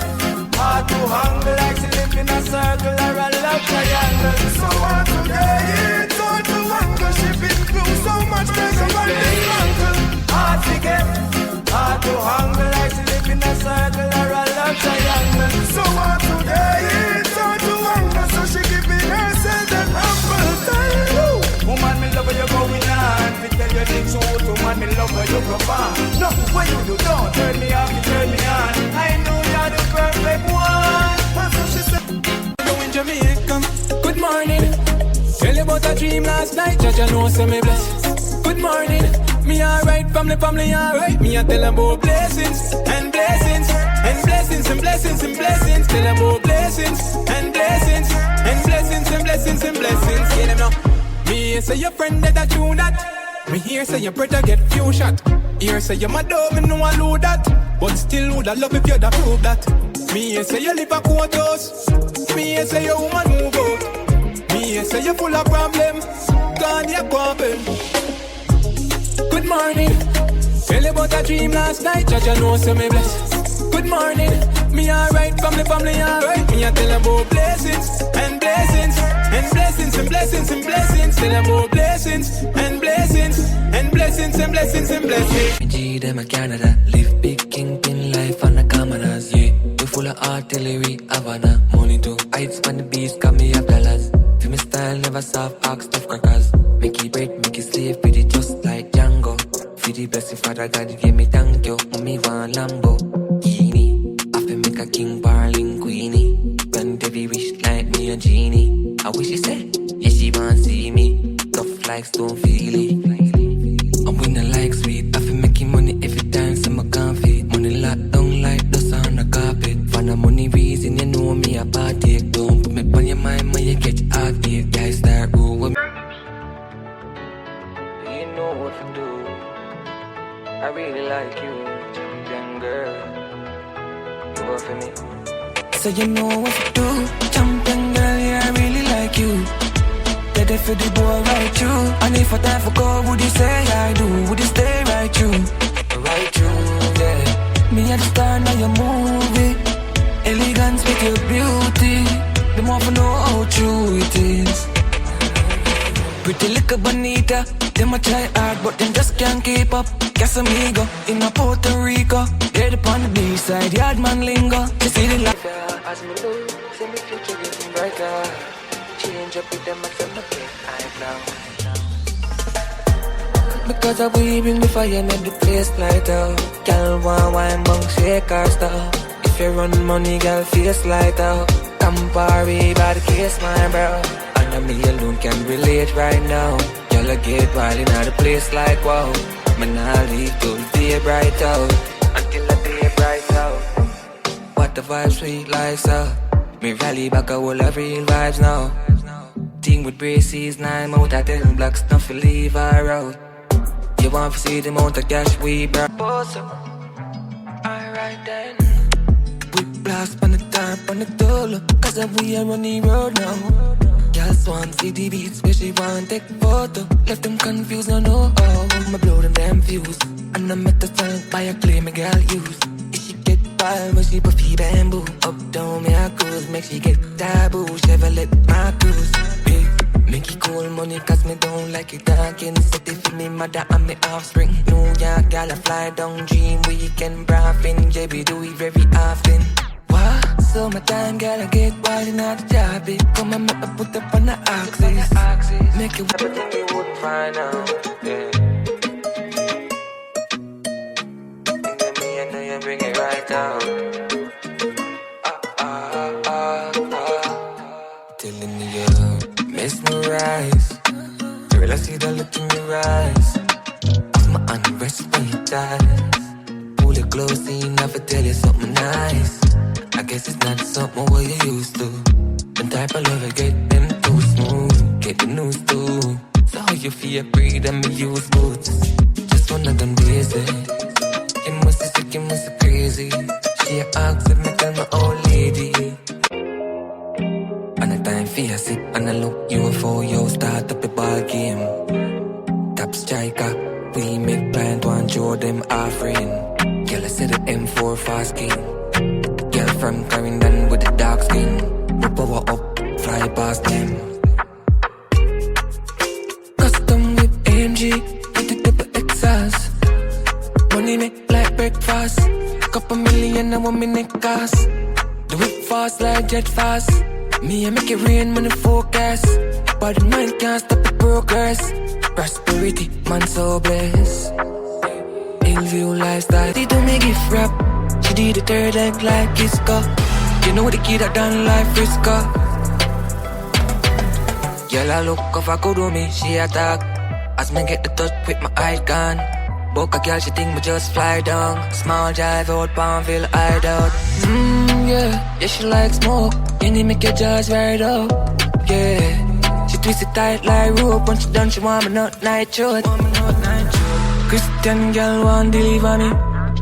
hard to hang, like she live in a circle or a love triangle. So hard to get, hard to hang, she been through so much pressure on this uncle. Hard to get, hard to hang, like she live in a circle or a love triangle. So hard to get. dream last night, Jah know say me blessed. Good morning, me alright, family alright. Me a tell them about blessings and blessings and blessings and blessings and blessings. Tell them about blessings and blessings and blessings and blessings and blessings. Get them now. Me say your friend that do that. Me hear say your brother get few shot. Here say your mother, me know I know that. But still would I love if you'd prove that. Me hear say you live a quarters. Me hear say your woman move out. Me hear say you full of problem. Gone your problem. Good morning. Tell you about a dream last night. Jah know say me blessed. Good morning. Me alright, family alright. Me a tell them about blessings and blessings and blessings and blessings and blessings. Tell them about blessings and blessings and blessings and blessings and blessings. Me G them a Canada, live big kingpin life on the commoners. Yeah, we full of artillery, Havana, money too. Heights on the beast, got me up dollars. Feel me style never soft, ask tough crackers. Make it break, make it slave, with it just like Django. For the blessing, Father God, give me thank you. Mommy want Lambo, Genie. I feel make a king, parling queenie. Grant every wish like me a genie. I wish she said, yeah, she want see me. Tough like stone, feel it. I'm winning like sweet. I feel making money every time, so I can't feed. Money locked down like dust on the carpet. For the money reason, you know me a party. Don't put me on your mind, when you catch heartache. Guys start rule with me. You know what to do. I really like you, champion girl. You work for me. So you know what to do, champion girl. Yeah, I really like you. Ready for the boy right through. And if I time for go, would you say I do? Would you stay right through? Right through, yeah. Me at the star now your movie. Elegance with your beauty. The more for know how true it is. Pretty little bonita. Them a try hard but them just can't keep up. Casamigo in a Puerto Rico. Dead upon the beach side, yard man lingo. You see the life as me look, see me future getting brighter. Change up with them and send my life now. Because I we bring the fire, make the place light up. Girl want wine, bunk, shake her stuff. If you run money, girl, face light up. Come party by the case, my bro. And me alone can relate right now. Y'all get wild in the place like wow. Man, I'll leave till the day bright out. Until the day bright out. What the vibes sweet like so. Me rally back a whole of real vibes now. Team with braces, 9 out of 10 blocks, nothing leave her out. You want to see the amount of cash we brought. Alright then. We blast on the top, on the dollar. Cause we are on the road now. Girls want see the beats, where she want take photo. Left them confused, no know how. Me blow them damn fuse. And I met the song by a clay my girl use. If she get wild when she puffy bamboo. Up down me a cruise, make she get taboo. Chevrolet my cruise. Make it cool money cause me don't like it talking. City for me mother and me offspring. New York gal a fly down dream weekend braffing. Yeah we do it very often. What? Summertime gal I get wild in the job. Come and make me put up on the axis. Make it everything you wouldn't find out. Yeah. And then me and know you bring it right out. Telling you mesmerize. Girl, I see the look in your eyes. I'm my unrest when you die. Pull it close and you never tell you something nice. I guess it's not something what you used to. The type of love I get them too smooth. Get the news too. So how you feel breathe and me use boots. Just one of them days. You must be sick, you must be crazy. She asks if me tell my old lady. And a time for you sit and I look UFO, yo, start up the ball game. Top striker, we make plan to enjoy them offering. Girl, I said the M4 fast king. Girl from Carrington with the dark skin. We power up, fly past them. Custom with AMG, with the double exhaust. Money make like breakfast. Couple million, I want me neck cost. Do it fast like jet fast. Me, I make it rain when the forecast. But the mind can't stop the progress. Prosperity, man so blessed. Hillview lifestyle. She do me gift rap. She did the third leg like Kisco. You know the kid that done life Frisco. Girl, I look off a good with me, she attack. As me get the touch with my eye gun. Book a girl, she think me just fly down. Small drive out, Palmville, hideout. Yeah, she like smoke. You need make your jaws right up. Yeah, she twist it tight like rope. When she done, she want me not night short. Christian girl want deliver me.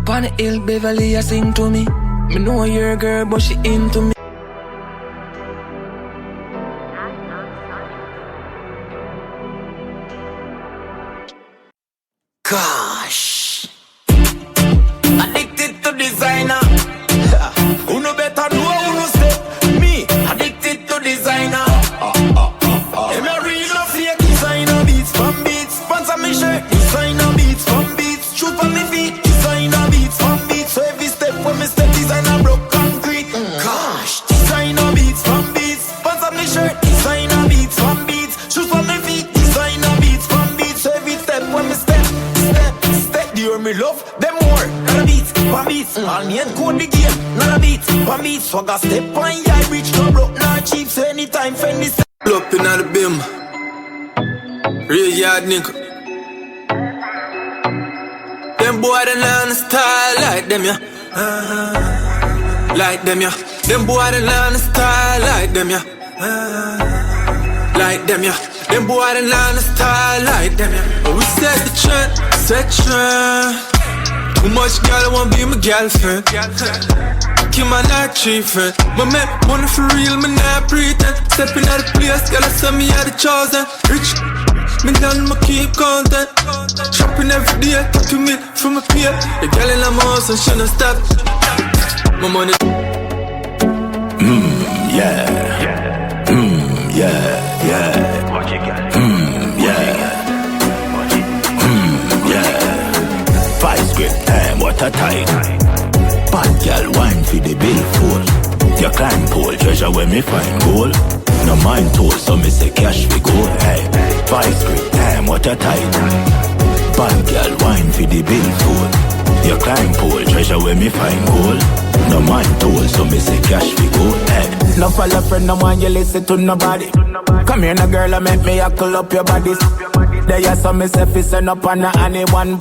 Pon the hill, Beverly, I sing to me. Me know you're a girl, but she into me. Gosh, addicted to designer. Who no better know who no step. Me, addicted to designer. Them a real no fake designer beats from beats. Sponsor me shirt, designer beats from beats. Shoot on me feet, designer beats from beats. So every step when me step, designer broke concrete. Gosh, designer beats from beats. Sponsor me shirt, designer beats from beats. Shoot on me feet, designer beats from beats. So every step when me step. You me love them more. Not a beats, one beats. All me and code the game. Not a beats, one beats. Swagger step on yeah, reach no broke, not cheap. So anytime friend this. Up in the beam. Real yard nigga. Them boy they learn the style like them yeah. Like them yeah. Them boy they learn the style like them yeah. Like them yeah. Them boy they learn the style like them yeah. But we set the trend, set trend. Too much girl want be my girlfriend. Keep my night tree friend. My man money for real, me not pretend. Stepping out the place, girl I saw me are the chosen. Rich, me done my keep content. Shopping every day, talking me from my peer. The girl in my house and she no stop. My money. Yeah. Yeah, yeah. What you got? Yeah. Yeah. 5 script time, what a time. Bad girl wine for the bill full. Your climb pole, treasure when me find gold. No mind told, so me say cash we go. Hey, 5 script time, what a time. Bad girl wine for the bill full. Your climb pole, treasure when me find gold. No mind told, so me say cash we go. Hey, no follow friend, no one you listen to nobody. Come here, no girl, I make me huckle up your bodies. There you saw me say fi send up on anyone.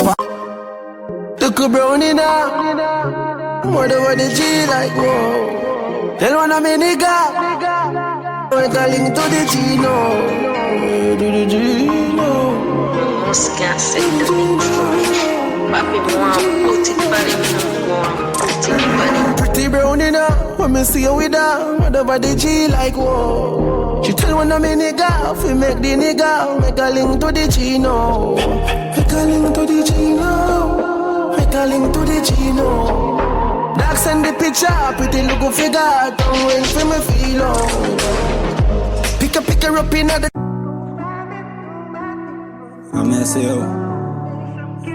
Took a brownie now. More than what the G like, whoa. Tell one of me nigga. We're calling to the G, no. To the G, no. Most can't say the mix. Papi want put it body, me no want put it body. Pretty brownie now. When me see you with her, whatever the G like, whoa. She tell one of me nigga, if we make the nigga, make a link to the G, no. Make a link to the G, no. Make a link to the G, no. Dark send the picture, pretty little figure, don't wait for me feel on. Pick her up in the. I may say,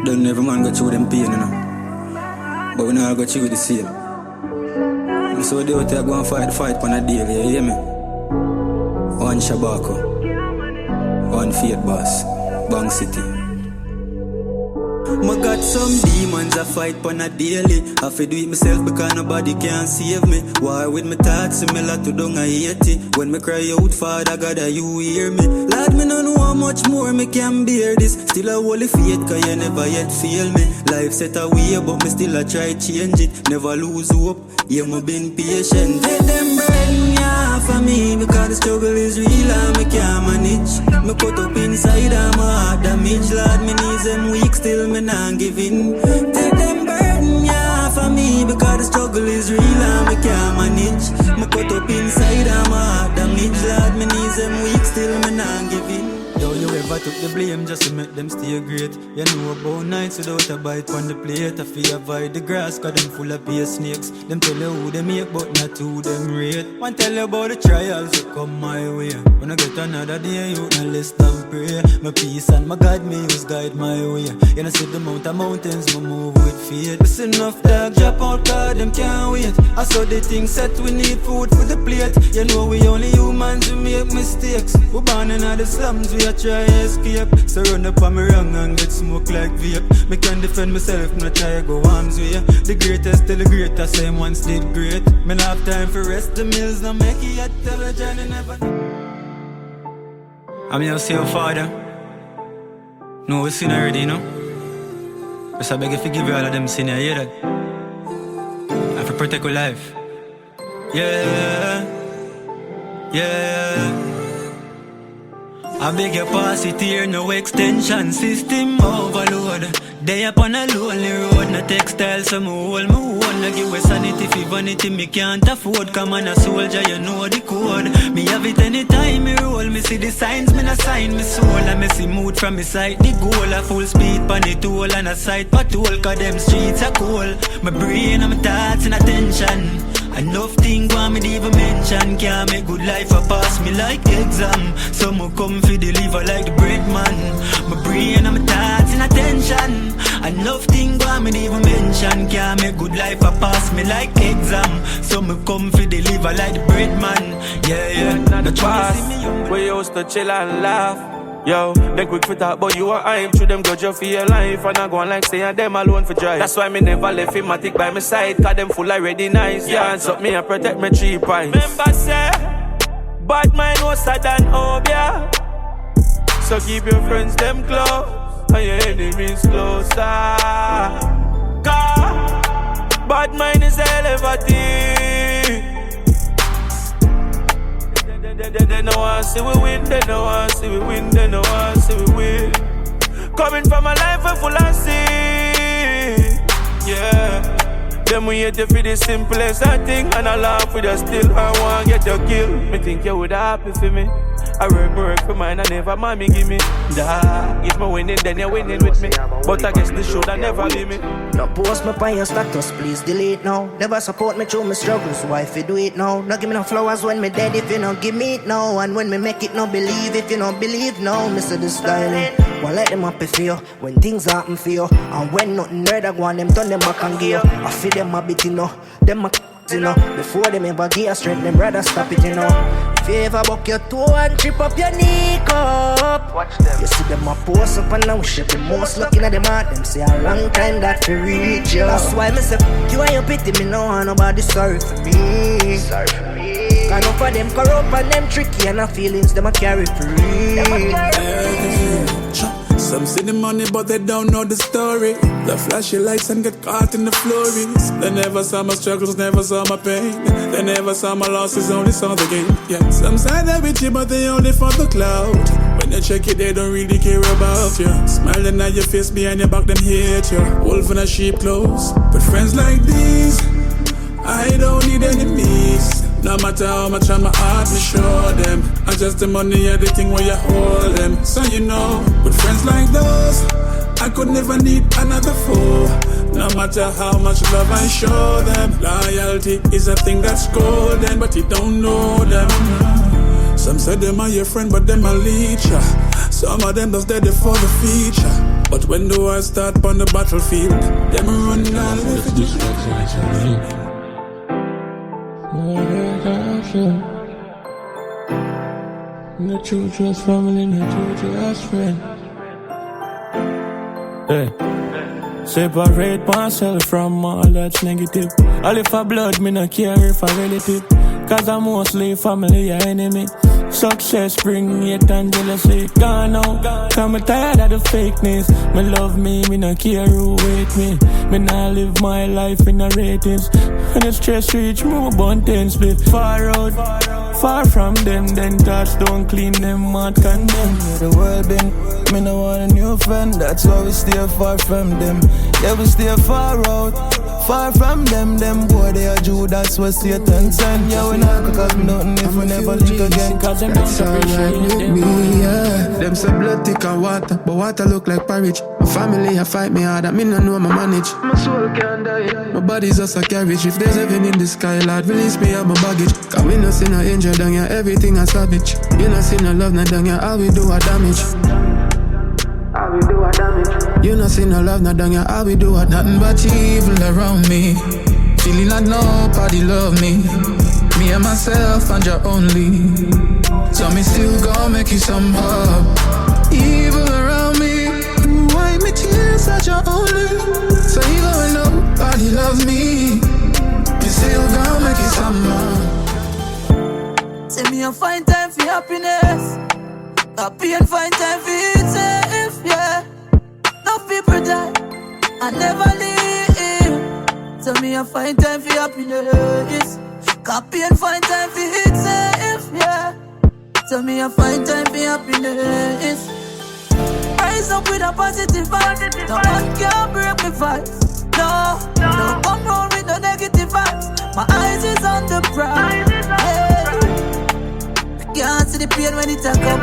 don't every man go through them pain, you know. But we not go through the same. So they out there go and fight on a daily, you hear me? One Shabako, one Fiat Boss, Bang City. I got some demons I fight on a daily. I fi do it myself because nobody can save me. War with my thoughts similar to dung I hate it. When me cry out, Father God, you hear me? Lord, me no know how much more me can bear this. Still a holy faith cause you never yet fail me. Life set a way but me still a try change it. Never lose hope, yeah me been patient. Let them burn ya for me because the struggle is real and me can't manage. Me put up inside and my heart damage. Lord, me knees them weak still me not giving. Take them burden, yeah, for me because the struggle is real and we can't manage. Me cut up inside and my heart damage. Lord, me knees them weak, still me not giving. Don't you ever took the blame just to make them stay great. You know about nights without a bite on the plate. I feel avoid the grass cause them full of pay snakes. Them tell you who they make but not who them rate. One tell you about the trials that come my way. When I get another day you no less than pray. My peace and my God me use guide my way. You know see the mountains me move with faith. It's enough dog drop out cause them can't wait. I saw the thing set we need food for the plate. You know we only humans who make mistakes. We born in the slums we try escape. So run up on me wrong and get smoke like vape. Me can defend myself, me try go arms way. The greatest till the greatest, same ones did great. Me not have time for rest, the mills no make it yet. Tell a journey never. I'm here to say your father. No, we sin already, you know. Just I beg you forgive you all of them sin, you hear that? I have to protect your life. Yeah, yeah. I beg you pass it here, no extension system overload. They up on a lonely road, no textile, so me hold my own. No give a sanity for vanity, me can't afford. Come on a soldier, you know the code. Me have it anytime me roll, me see the signs, me no sign me soul. I me see mood from me sight, the goal. A full speed pan the toll and a sight patrol, cause them streets are cold. My brain and my thoughts in attention. Enough things want me to even mention. Can't make good life a pass me like exam. Some will come for deliver like the bread man. My brain and my thoughts in attention. Enough things want me to even mention. Can't make good life a pass me like exam. Some will come for deliver like the bread man. Yeah, yeah. Not the past, we used to chill and laugh. Yo, then quick for talk, but you and I through them grudge you for your life. And I go on like saying them alone for drive. That's why me never left him, I take by my side. Cause them full already nice. Yeah, and so me and protect my 3 pints. Remember say, bad mind was than hope, yeah. So keep your friends them close and your enemies closer. Cause bad mind is elevating. They no want see we win, they no want see we win, they no want see we win. Coming from a life full of sin, yeah. Them we hate you for the simplest thing, and I laugh with you still. I want get your kill. Me think you would happy for me. I work for mine, I never mommy give me. Nah, if me winning, then you're winning with me. But I guess this should I never leave me. No post me on your status, please delete now. Never support me through my struggles, why if you do it now? No give me no flowers when me dead if you don't give me it now. And when me make it, no believe if you don't believe now. Mr. The styling, well let them happy for you when things happen for you. And when nothing there, I want them turn them back and gear. I feel them a bit, you know, them a you know. Before them ever give a strength, them rather stop it, you know. If you ever buck your toe and trip up your knee cup, watch them. You see them a post up and now shit. The most looking at them at them say a long time that to reach you. That's why me say you and your pity me no want nobody sorry for me. Sorry for me. Cause enough of them corrupt and them tricky and the feelings them a carry free. Some see the money but they don't know the story. They flash your lights and get caught in the flurries. They never saw my struggles, never saw my pain. They never saw my losses, only saw the gain. Yeah, some say they're with you but they only for the cloud. When they check it they don't really care about you. Smiling at your face behind your back then hate you. Wolf in a sheep clothes. But friends like these, I don't need enemies. No matter how much on my heart me show them. And just the money and the thing where you hold them. So you know, with friends like those, I could never need another foe. No matter how much love I show them. Loyalty is a thing that's golden, but you don't know them. Some say them are your friend, but them a leech ya. Some of them just dead for the feature. But when the war start on the battlefield, them run down with the no true trust family, no true trust friend. Hey. Separate myself from all that's negative. All if I blood, me no care if I relative. Cause I'm mostly family or enemy. Success bring hate and jealousy. Gone now, cause me tired of the fakeness. Me love me no care who hate me. Me nah live my life in the ratings. When the stress reach, move on 10 split. Far out, far from them. Then thoughts don't clean them, not condemn. Yeah, the world been, me no want a new friend. That's why we stay far from them. Yeah, we stay far out, far from them. Them boy, they are Judas, was Satan sent. Yeah, we not cause me nothing if we never link again. Cause them don't appreciate them. Yeah. Them say blood thick and water, but water look like porridge. My family a fight me hard, that me no know my manage. My soul can't die. My body's just a carriage. If there's heaven in the sky, Lord, release me of my baggage. Cause we no see no angel down here, everything a savage. You no see no love, no down here, all we do a damage. All we do a damage. You no see no love, no down here, all we do a nothing but evil around me. Feeling like nobody love me. Me and myself and you only. So me still gon' make you somehow. Evil around me. Wipe me tears that you only. So even when nobody loves me, me still gon' make you somehow. Say me a find time for happiness. I Copy and find time for it safe, yeah. No people die, I never leave. So me I find time for happiness. Copy and find time for it safe, yeah. So me I find time for happiness. Rise up with a positive vibe. No one can break me vibes. No, no come round with no negative vibes. My eyes is on the prize. You can't see the pain when it a come.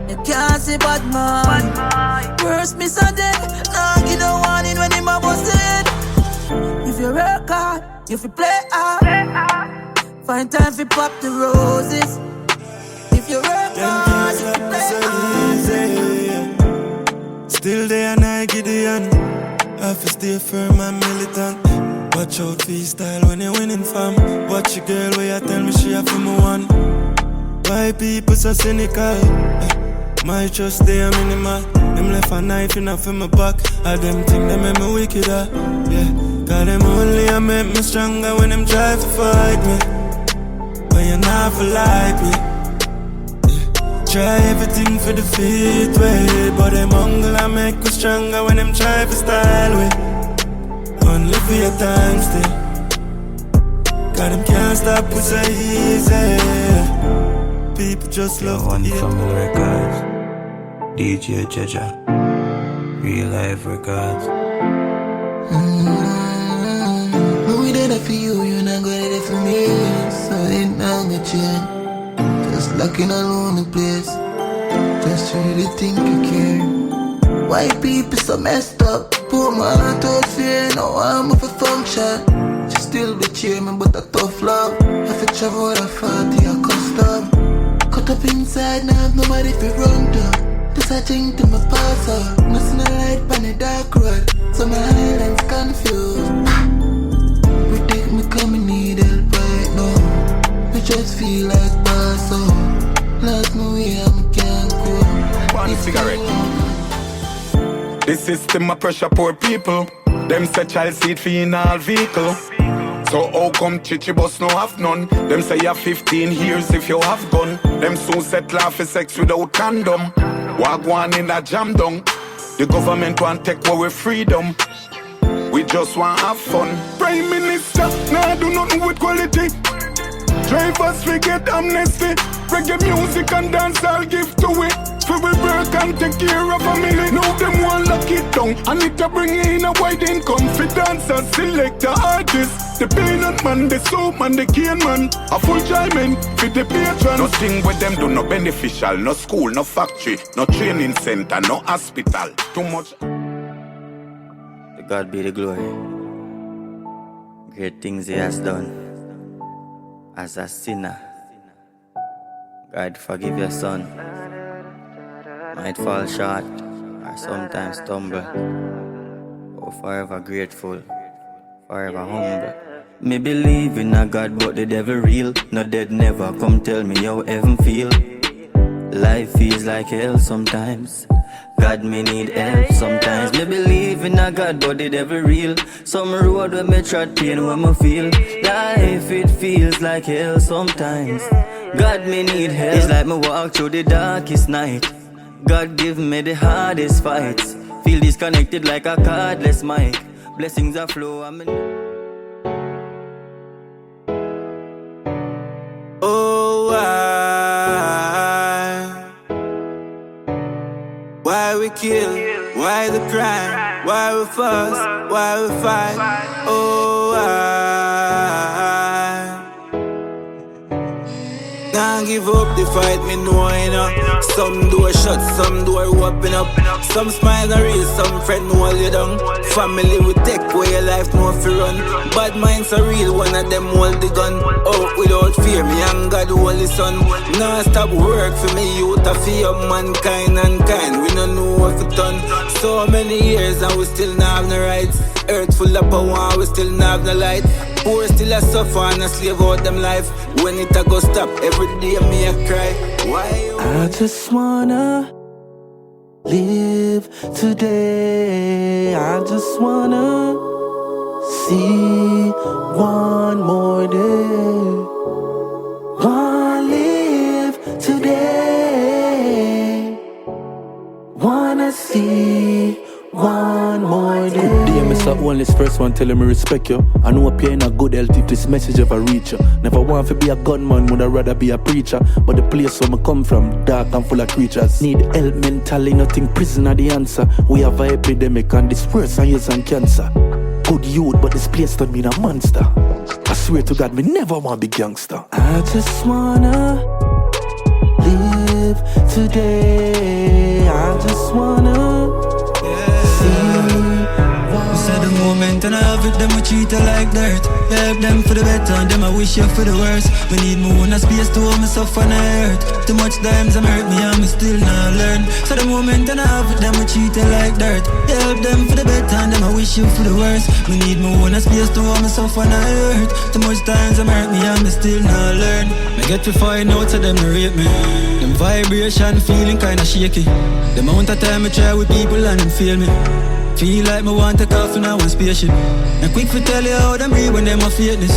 You can't see bad mind. Worst miss a day. Nah, give no warning when him a bust it. If you work hard, if you play hard, find time for pop the roses. If you work hard, if you play hard. Still there and I Gideon. I have to stay firm and militant. Watch out for his style when you're winning fam. Watch your girl where you tell me she a for my one. Why people so cynical? My trust they are minimal. Them left a knife in for my back. I them think they make me wickeder. Yeah, got them only I make me stronger when them try to fight me. But you never like me. Yeah. Try everything for the fit way. But them hunger I make me stronger when them try to style me. Only for your time still. Got them can't stop with so easy. People just love one from the records. DJ Jah, real life records. We did it for you, you not gonna do it for me. So ain't nothing gonna change. Just looking alone in the place. Just really think you care. Why people so messed up? Put my heart out fear, no I'm of a function. Just still be cheering, but a tough love. If you travel with a 40, a custom. Cut up inside, now have nobody to run to. Just a thing to my pass up. Nothing a light on the dark road. So my island's confused. We think me coming need help right now. We just feel like pass up. Last me way I can't go. One cigarette. The system a pressure poor people. Them say child seat fee in all vehicle. So how come chichi boss no have none? Them say you have 15 years if you have gun. Them soon settle for sex without condom. Wagwan in a jam down. The government want take away freedom. We just want have fun. Prime Minister, nah do nothing with quality. Drivers forget amnesty. Reggae music and dance I'll give to it. We will work and take care of family. Now them want lock it down. And it to bring in a wide income. For dance and select the artists. The peanut man, the soap man, the cane man. A full man for the patron. Nothing with them do no beneficial. No school, no factory, no training center, no hospital. Too much. To God be the glory. Great things he has done. As a sinner, God forgive your son. Might fall short or sometimes stumble. Oh, forever grateful, forever humble. Me believe in a God, but the devil real. No dead never come tell me how heaven feel. Life feels like hell sometimes. God me need help sometimes. Me believe in a God, but the devil real. Some road where me trod pain when me feel. Life it feels like hell sometimes. God me need help. It's like me walk through the darkest night. God give me the hardest fights. Feel disconnected like a cardless mic. Blessings are flow. Oh, why we kill? Why the crime? Why we fuss? Why we fight? Oh, can't give up the fight, me know you know. Some door shut, some door open up. Some smile are real, some friend hold you down. Family will take away your life, no fi run. Bad minds are real, one of them hold the gun. Out without fear, me and God hold the sun. Nah stop work for me, youth a fear mankind and kind. We don't know what to done. So many years and we still not have no rights. Earth full of power, we still not have no light. Poor still a suffer and a slave out them life. When it a go stop, every day me a cry. Why? I just wanna live today. I just wanna see one more day. Wanna live today. So only this first one telling me respect you. I know you're in a good health if this message ever reach you. Never want to be a gunman, would I rather be a preacher. But the place where I come from, dark and full of creatures. Need help mentally, nothing prison are the answer. We have an epidemic and this worse and years and cancer. Good youth, but this place don't mean a monster. I swear to God, me never want to be gangster. I just wanna live today. I just wanna see. Said the moment and I have it, them we treat you like dirt. You help them for the better and them I wish you for the worst. We need more in a space to hold myself on the earth. Too much times I'm hurt me and me still not learn. So the moment and I have it, them we treat you like dirt. You help them for the better and them I wish you for the worst. We need more in a space to hold myself on the earth. Too much times I'm hurt me and me still not learn. Me get to find out so them to rate me. Them vibration feeling kinda shaky. The amount of time I try with people and them feel me. Feel like me want to take off in a one spaceship. And quick to tell you how them read when them a fakeness.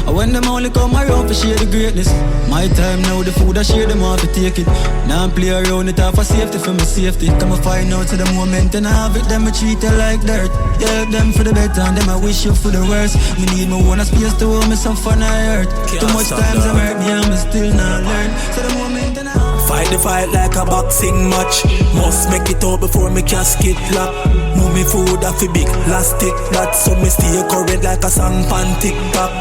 And when them only come around for share the greatness. My time now, the food I share them off to take it. Now I'm play around it off for safety for my safety. Come and find out to the moment and I have it, them I treat you like dirt. You help them for the better and them I wish you for the worst. Me need me one space to hold myself on the earth. Too much times I hurt me and me still not learn. So the moment and I fight the fight like a boxing match. Must make it out before me casket lock. Move me food off a big plastic. That's so me stay current like a song pan TikTok.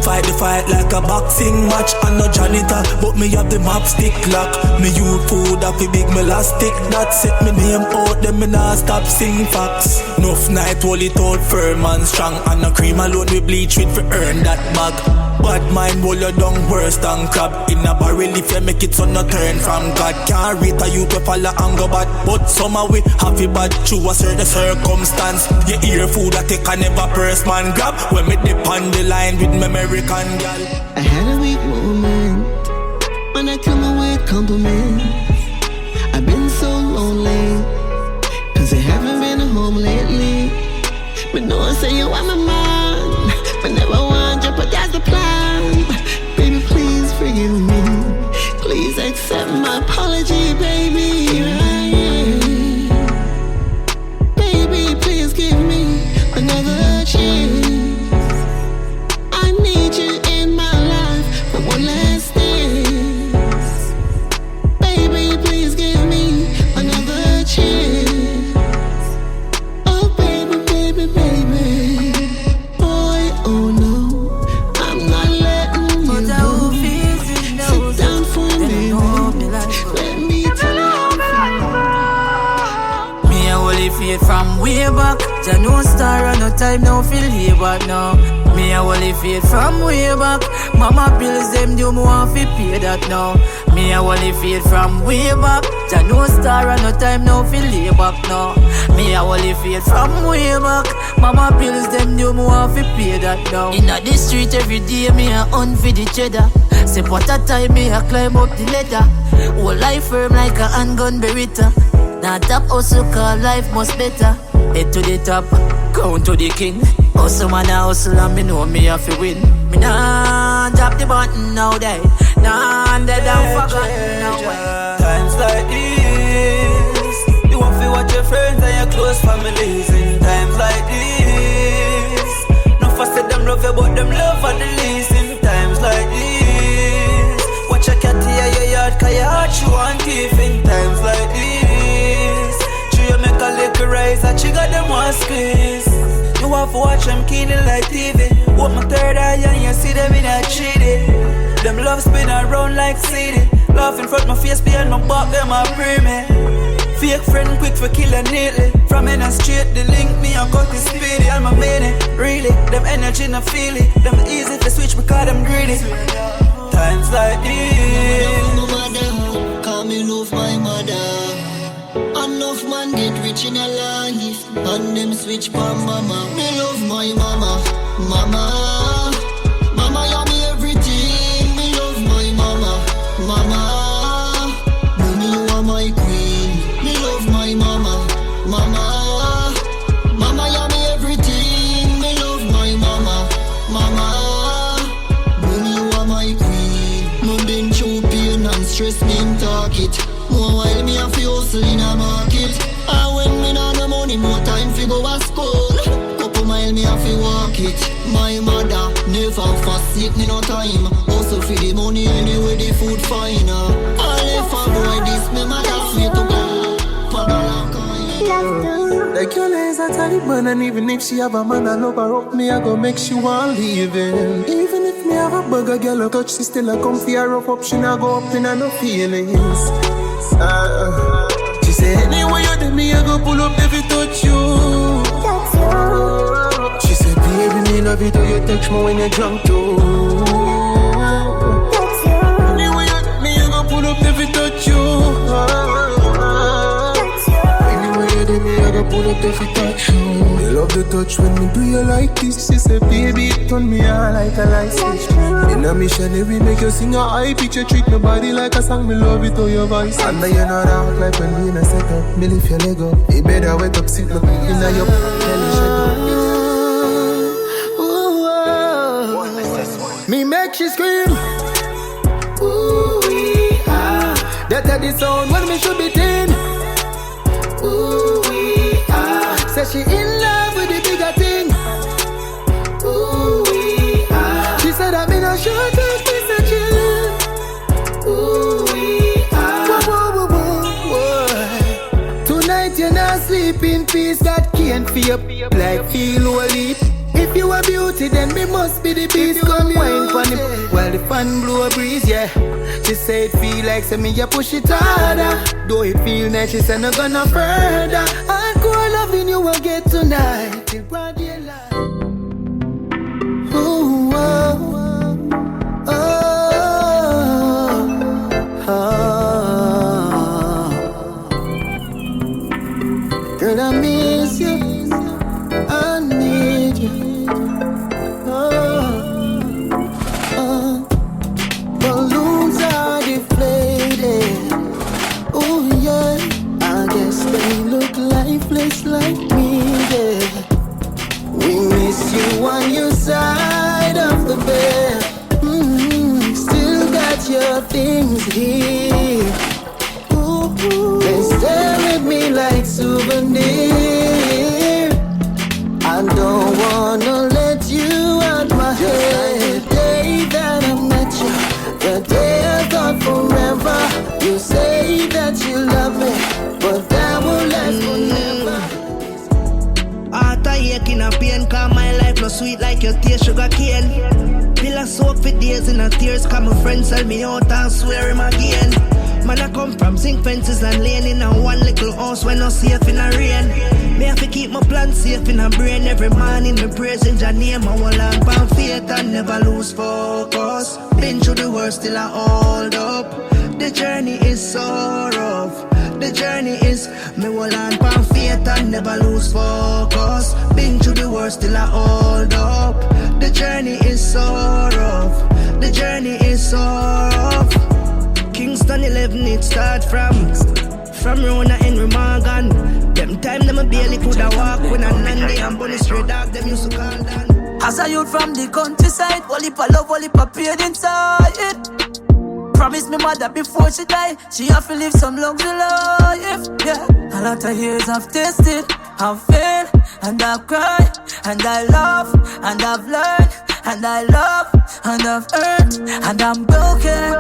Fight the fight like a boxing match. I'm no janitor, but me have the map stick lock. Me use food off a big elastic. That set me name out, them me nah stop sing facts. Enough night hold it out firm and strong. And a cream alone we bleach with for earn that bag. Bad mind roll you down worse than crab. In a barrel if you make it so no turn from God. Can't rate a youth to follow and go bad. But somehow we have it bad through a certain circumstance. You hear food I take and never first man grab. When me dip on the line with me American girl. I had a weak moment when I come away with compliments. I've been so lonely cause I haven't been home lately. But no one say you are my man, but never want you, but that's the plan. Baby, please forgive me. Please accept my apology, baby. Here I am. Baby, please give me another chance. I need you in my life for one last dance. Baby, please give me another chance. Oh, baby, baby, baby. Boy, oh no, I'm not letting you go. Sit down for me, let me tell you. Me a holy faith from way back. Jah no star and no time no feel here but now. Me a holy faith from way back. Mama bills them do me want fi pay that now. Me a holy faith from way back. Jah no star and no time no feel here back now. Me a holy faith from way back. Mama bills them do me want fi pay that now. Inna the street every day me a hunt for the cheddar. Say what a time me a climb up the ladder. Whole life firm like a handgun beretta. Now top hustle call life must better. Head to the top, count to the king. Hustle man a hustle and me know me have to win. Me nah drop the button now day. Nah dead and forgotten now. Times like this, you want to watch your friends and your close families. In times like this, no fuss say them love you but them love for the least. In times like this, watch your cat here your yard cause your heart you want teeth. In times like this, you make a little rise that you got them one squeeze. You have to watch them keenly like TV. With my third eye and you see them in a treaty. Them love spin around like CD. Laugh in front my face behind my back, them a pray me. Fake friend quick for killing neatly. From in a straight the link me I got this speedy. I'm a minute, really. Them energy no feel it. Them easy to switch because them greedy. Times like this. Call me love my mother. Enough man get rich in a life, and them switch for mama. Me love my mama, mama. Mama, you me everything. Me love my mama, mama. Mommy, you are my queen. Me love my mama, mama. Mama, you me everything. Me love my mama, mama. Mommy, you are my queen. Mom been through pain and stress, name target. More while me have to hustle in a market. And when me not no money, more time fi go to school. Couple take me no time. Also for the money anyway, the food fine. All if a boy this me mother sweet to go. Like your is a Taliban, and even if she have a man and love her up, me I go make she want leaving. Even if me have a bugger girl a touch, she still a come for her rough up. She not go up in her no feelings. She say anyway you do me I go pull up if it touch you. She said baby me love it how you touch me when you're drunk too. Anyway you do me I go pull up if it touch you. Me, I go pull up if it touch you. You love the touch when me do you like this. She said, baby, it turn me on like a light switch. In a missionary, make you sing a high pitch. You treat my body like a song, me love it, how your voice. And now you know that like when we in a set up. Me lift your leg up, it better wet up, sit up. In a your belly shake up. Me make she scream. Ooh, ah. That the sound when me should be thin. Ooh, say she in love with the bigger thing. Ooh, she said I'm in a short term piece of chill. Ooh, tonight you're not sleep in peace. That can't feel like feel holy. If you a beauty, then me must be the beast. Come wine for me while the fan blow a breeze, yeah. She say it feel like say me you push it harder. Though it feel nice, she say no gonna further. Hardcore loving you will get tonight till broad daylight. Ooh, oh, oh, oh, oh. Girl, I miss you, I need you. Balloons are deflated. Oh yeah, I guess they look lifeless like me, yeah. We miss you on your side of the bed. Still got your things here. Ooh, they stare at me like souvenir. I don't wanna let you out my head. The day that I met you, the day I thought forever. You say that you love me, but that will last forever. After aching and pain, cause my life no sweet like your tear sugar cane. Pill a soak for days in a tears, cause my friends sell me out and swear him again. Man, I come from zinc fences and lane in a one little house when I'm safe in a rain. Me have to keep my plan safe in a brain. Every morning me praising Jah name. I will land on faith and never lose focus. Been through the worst till I hold up. The journey is so rough. The journey is me will land on faith and never lose focus. Been through the worst till I hold up. The journey is so rough. The journey is so rough. Kingston 11 it start from Rona Henry Morgan. Them time them a barely coulda walk. When a Nandy and Bunny straight dog them used to call down. As a youth from the countryside, all heap of love, all heap of pain inside it. Promise me mother before she die, she have to live some luxury life. Yeah, a lot of years I've tasted, I've failed, and I've cried, and I love, and I've learned, and I love, and I've earned, and I'm broken.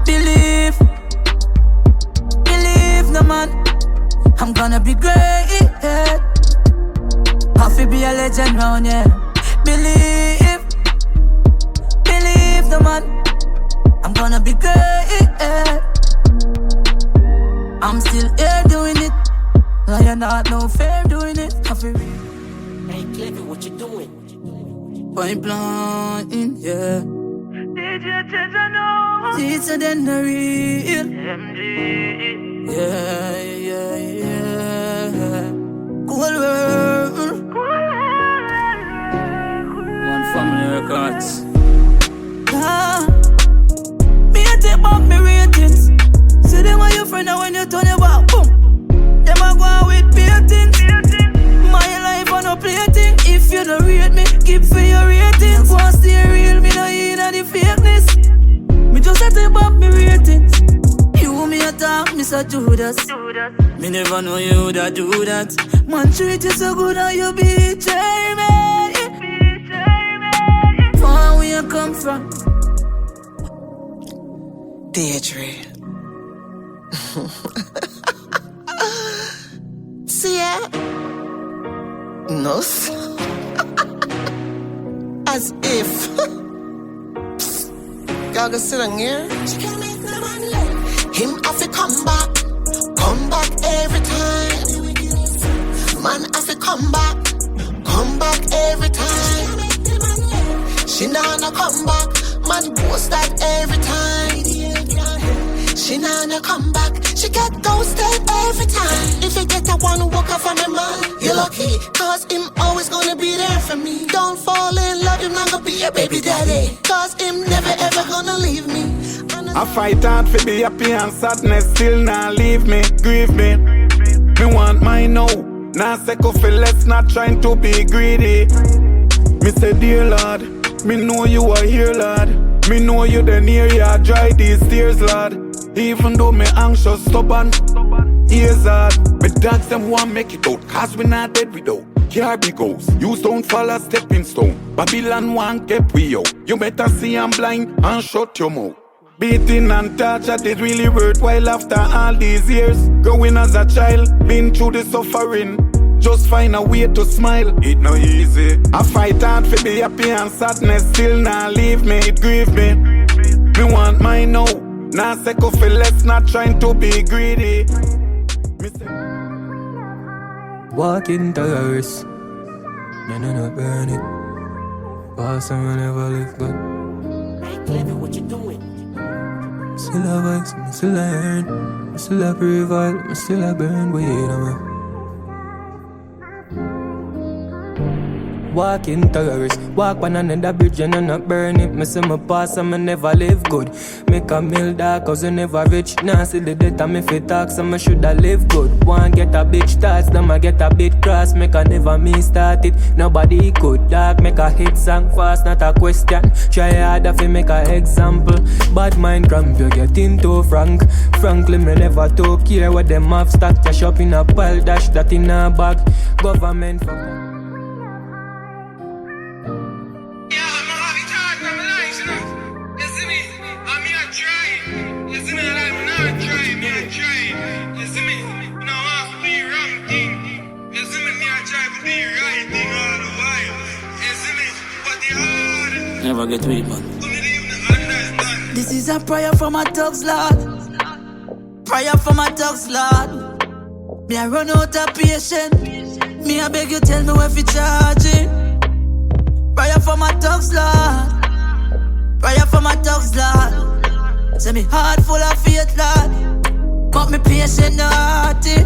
Believe no man, I'm gonna be great. Yeah. Have to be a legend round, yeah. Believe no man, I'm gonna be great. Yeah. I'm still here doing it. Lion not no fair doing it. Have to Hey Clever, what you doing? Pipeline, yeah. Teacher than the real MG. Yeah. Cool world. One family records. Me a take back me ratings. See them are your friend and when you turn your back, boom. Them a go out with beer things. My life on a plating. If you don't rate me, keep for your ratings. Want stay real, me no in the fakeness. Me just a take back me ratings. You me a talk, Mr. Judas. Me never know you would do that. Man treat you so good and you betray me. For we one. Deirdre. See ya? No. As if. Y'all gonna sit on here? Him have to come back every time. Man have to come back every time. She nah come back, man post that every time. She nah come back, she get ghosted every time. If you get a one walk off from a man, you're lucky, cause him always gonna be there for me. Don't fall in love, him not gonna be your baby daddy, cause him never ever gonna leave me. I fight hard for be happy and sadness still not leave me, grieve me. Me want mine now, nah second for less, not trying to be greedy. Me say dear Lord, me know you are here Lord. Me know you the near ya, dry these tears Lord. Even though me anxious, stubborn, ears hard. Me dogs them want make it out, cause we not dead without. Carby goes, you don't fall a stepping stone. Babylon want get we out. You better see I'm blind and shut your mouth. Beating and torture did really worthwhile after all these years. Growing as a child, been through the suffering. Just find a way to smile, it no easy. I fight hard for be happy and sadness still not leave me, it grieve me. Me want mine now, nah second for less, not trying to be greedy. Walking terrorists, no burn it. Pass and never live good. I ain't living what you doing. Still a vibes, me still a earn. Me still a prevail, me still a burn. Wait a minute. Walking terrorist, walk on another bridge and I not burn it. Me say my past and me never live good. Make a meal dark cause I never rich. Now see the death and me fit talk so me shoulda live good. One get a bitch thoughts, then I get a bit cross. Make a never me start it, nobody could dark. Make a hit song fast, not a question. Try harder fi make a example. Bad mind cramp, you get into frank. Frankly me never too care what them have stacked. Cash up in a pile, dash that in a bag. Government for never get weak, man. This is a prayer for my dogs, Lord. Prayer for my dogs, Lord. Me I run out of patience. Me I beg you tell me where fi charge it. Prayer for my dogs, Lord. Prayer for my dogs, Lord. Say me heart full of faith, Lord. But me patient naughty.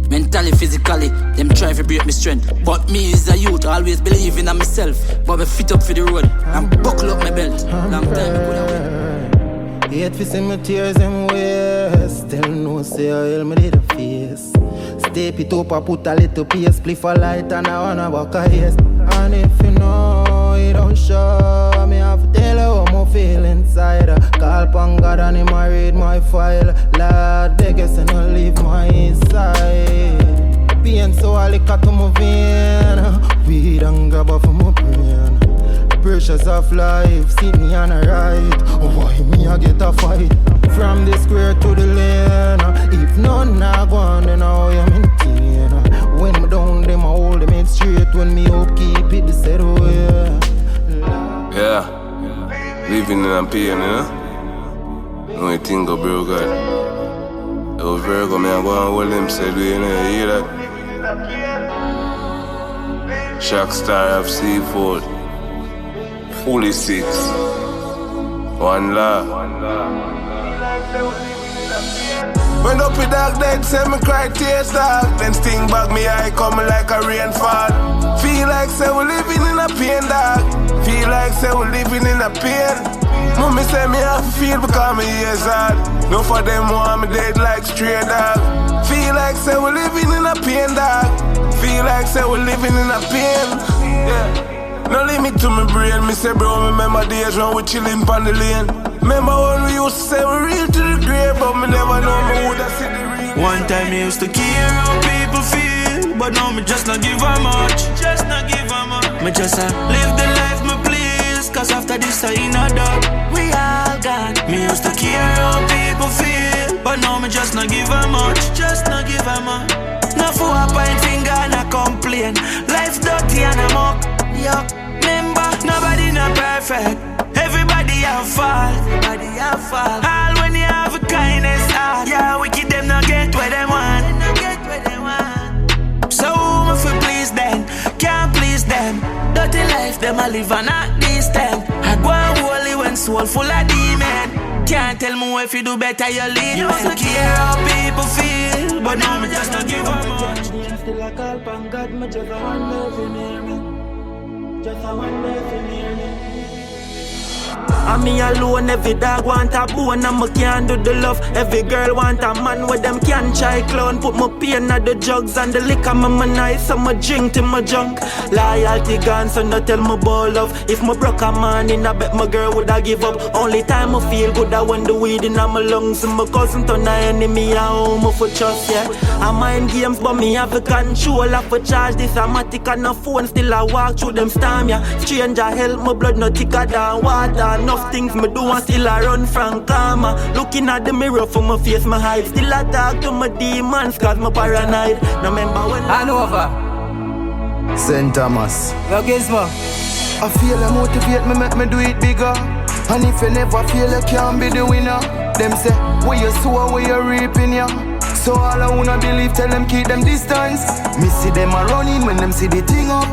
Mentally, physically, them try to break me strength. But me as a youth, always believing in myself. But me fit up for the road and buckle up my belt. Long time I could have win. Yet fi see my tears in waste. Still no say how hell me did a face. Step it up and put a little pace. Play for light and I wanna walk a haze. And if you know it don't show, me have to tell you how I feel inside. Call upon God and him I read my file. Lord, beg us and I'll leave my side. Pain so I lick out to my vein. Weed and grab off my brain. Pressures of life, see me on a ride. Why me I get a fight? From the square to the lane. If none I go on, then how you maintain. When me down, them I hold them in straight. When me up, keep it the said way. Yeah, living in a pain, you know. Only thing go bro God. Oh Virgo, me I go and hold them said way, you know, you hear that? Shock star of seafood. Fully 6. One love. When up with dark dead, say me cry tears dark. Then sting back me eye coming like a rainfall. Feel like say we living in a pain dark. Feel like say we living in a pain. Mommy say me have to feel because me years hard. No for them want me dead like stray dog. Feel like say we living in a pain dark. Feel like say we living in a pain. Yeah. No limit to my brain, me say bro, remember days when we chillin' on the lane. Remember when we used to say we real to the grave, but me never know me woulda see the real. One time me used to care how people feel, but now me just not give a much. Me just live the life me please, cause after this I not give her much, just not give her much. No for a point finger and a complain. Life dirty and a mock. Yuck. Remember, nobody not perfect. Everybody have fault. Everybody have fault. All when you have a kindness heart. Yeah, wicked them not get where they want. They not get where they want. So who if we please them? Can't please them. Dirty life them a live and not this time. I go holy when soul full of demon. Can't tell me if you do better you leave. You used to care how people feel, but now me just not give up much. Still I call upon God, me just a wonder if you near me. Just a wonder if you near me. And me alone, every dog want a bone and me can't do the love. Every girl want a man with them can't try clown. Put my pain at the jugs and the liquor me nice, so me drink till my junk. Loyalty gone, so no tell me about love. If me broke a man in, I bet my girl would I give up. Only time I feel good I when the weed in my lungs. And my cousin turn a enemy at home for trust, yeah. I mind games but me have a control. I for charge this amatic and a phone. Still I walk through them storm, yeah. Stranger help my blood no thicker than water. Enough things me do and still I run from karma. Looking at the mirror for my face my hide. Still I talk to my demons cause my paranoid. No remember when I know over St. Thomas. Yo Gizmo. I feel I motivate me, make me do it bigger. And if you never feel you can't be the winner. Them say, where you sow, where you reaping, yeah. So all I wanna believe, tell them keep them distance. Me see them a running when them see the thing up.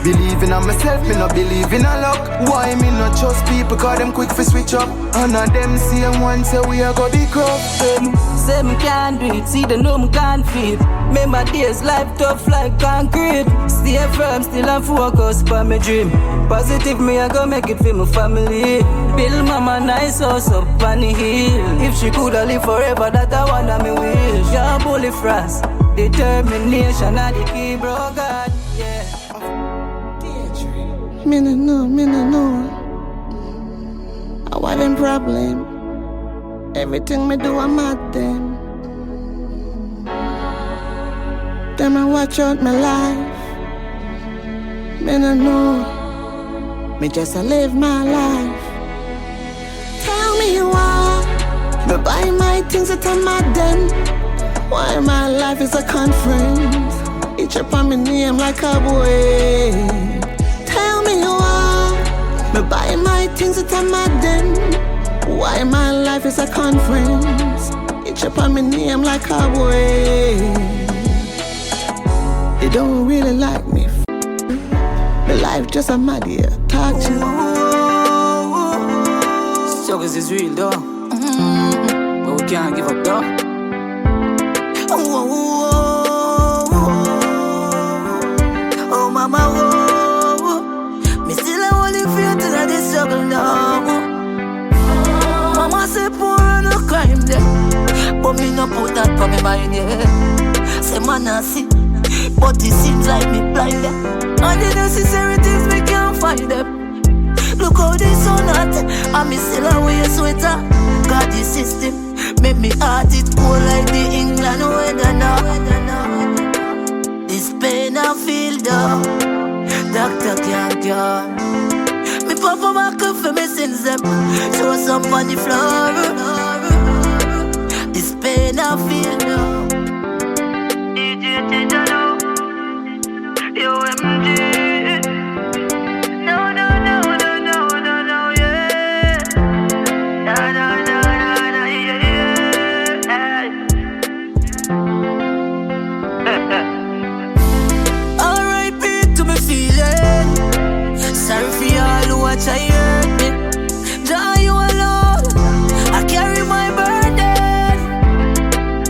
Believing on myself, me not believe in a luck. Why me not trust people, cause them quick for switch up. And of them same one say we are gonna be corrupt. Say me can't do it, see the know me can't fit. Remember days, life tough like concrete. Stay firm, still I'm focused for my dream. Positive me, I go make it for my family. Build mama nice house up on the hill. If she coulda live forever, that I wanna me wish. Yeah, bully frost, determination are the key, bro God, yeah. Me no know. I want them problem. Everything me do, I'm at them. Them I watch out my life. Me no know. Me just live my life. Tell me why. Me buy my things that I'm at them. Why my life is a conference. Each up on my name like a boy. Tell me why. Me buy my things that I'm at them. Why my life is a conference. Each up on my name like a boy. They don't really like me. My life just a mad here. Talk to you. Struggles is real though. But we can't give up though. Oh mama, me still a holy faith till I this struggle now. Mama say poor and no crime there, but me no put that for me mind, yeah. Say man I see, but it seems like me blind there. And the necessary things me can't find them. Look how this sun hot, and me still a wear sweater. Got the system, make me heart it cold like the England weather now. This pain I feel though, doctor can't cure. Me papa back up for me sins them, throw some on the floor. This pain I feel though. DJ Titano, UMG. Sorry for all who watch I hurt me. Jah you alone, I carry my burden.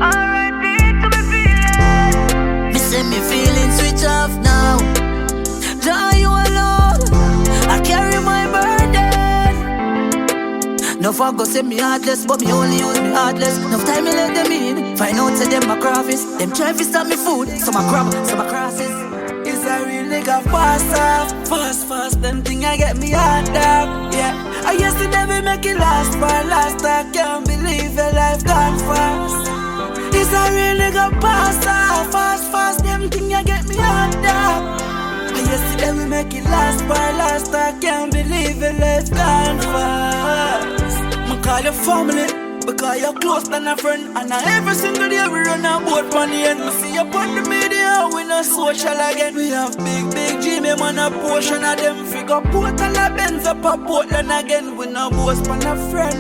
R.I.P. to me feeling. Me say me feeling switch off now. Jah you alone, I carry my burden. No fuck go say me heartless, but me only use me heartless. Enough time me let them in, find out say them my crawfish. Them try to stop me food, some I grab, some I crosses. It's a real nigga fast, them thing I get me hard up, yeah. I guess it never make it last for last. I can't believe your life gone fast. It's a real nigga fast, them thing I get me hard up. I guess it never make it last for last. I can't believe your life gone fast. I call your family, because you're close than a friend. And every single day we run a boat on the end. We see you on the media, we no social again. We have big dream, man, a portion of them. Figure port and a Benz up a Portland again. We no boast on a friend.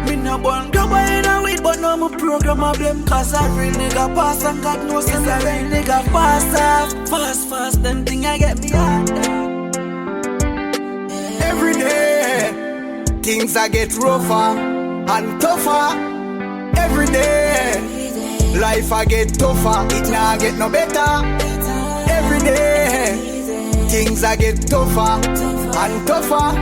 Me no born go by in a weed, but no my program of them. Cause every nigga pass and God knows it's a real nigga pass off. Fast, them thing I get me hard. Every day, things I get rougher and tougher. Every day, life I get tougher. It nah get no better. Every day, things I get tougher and tougher.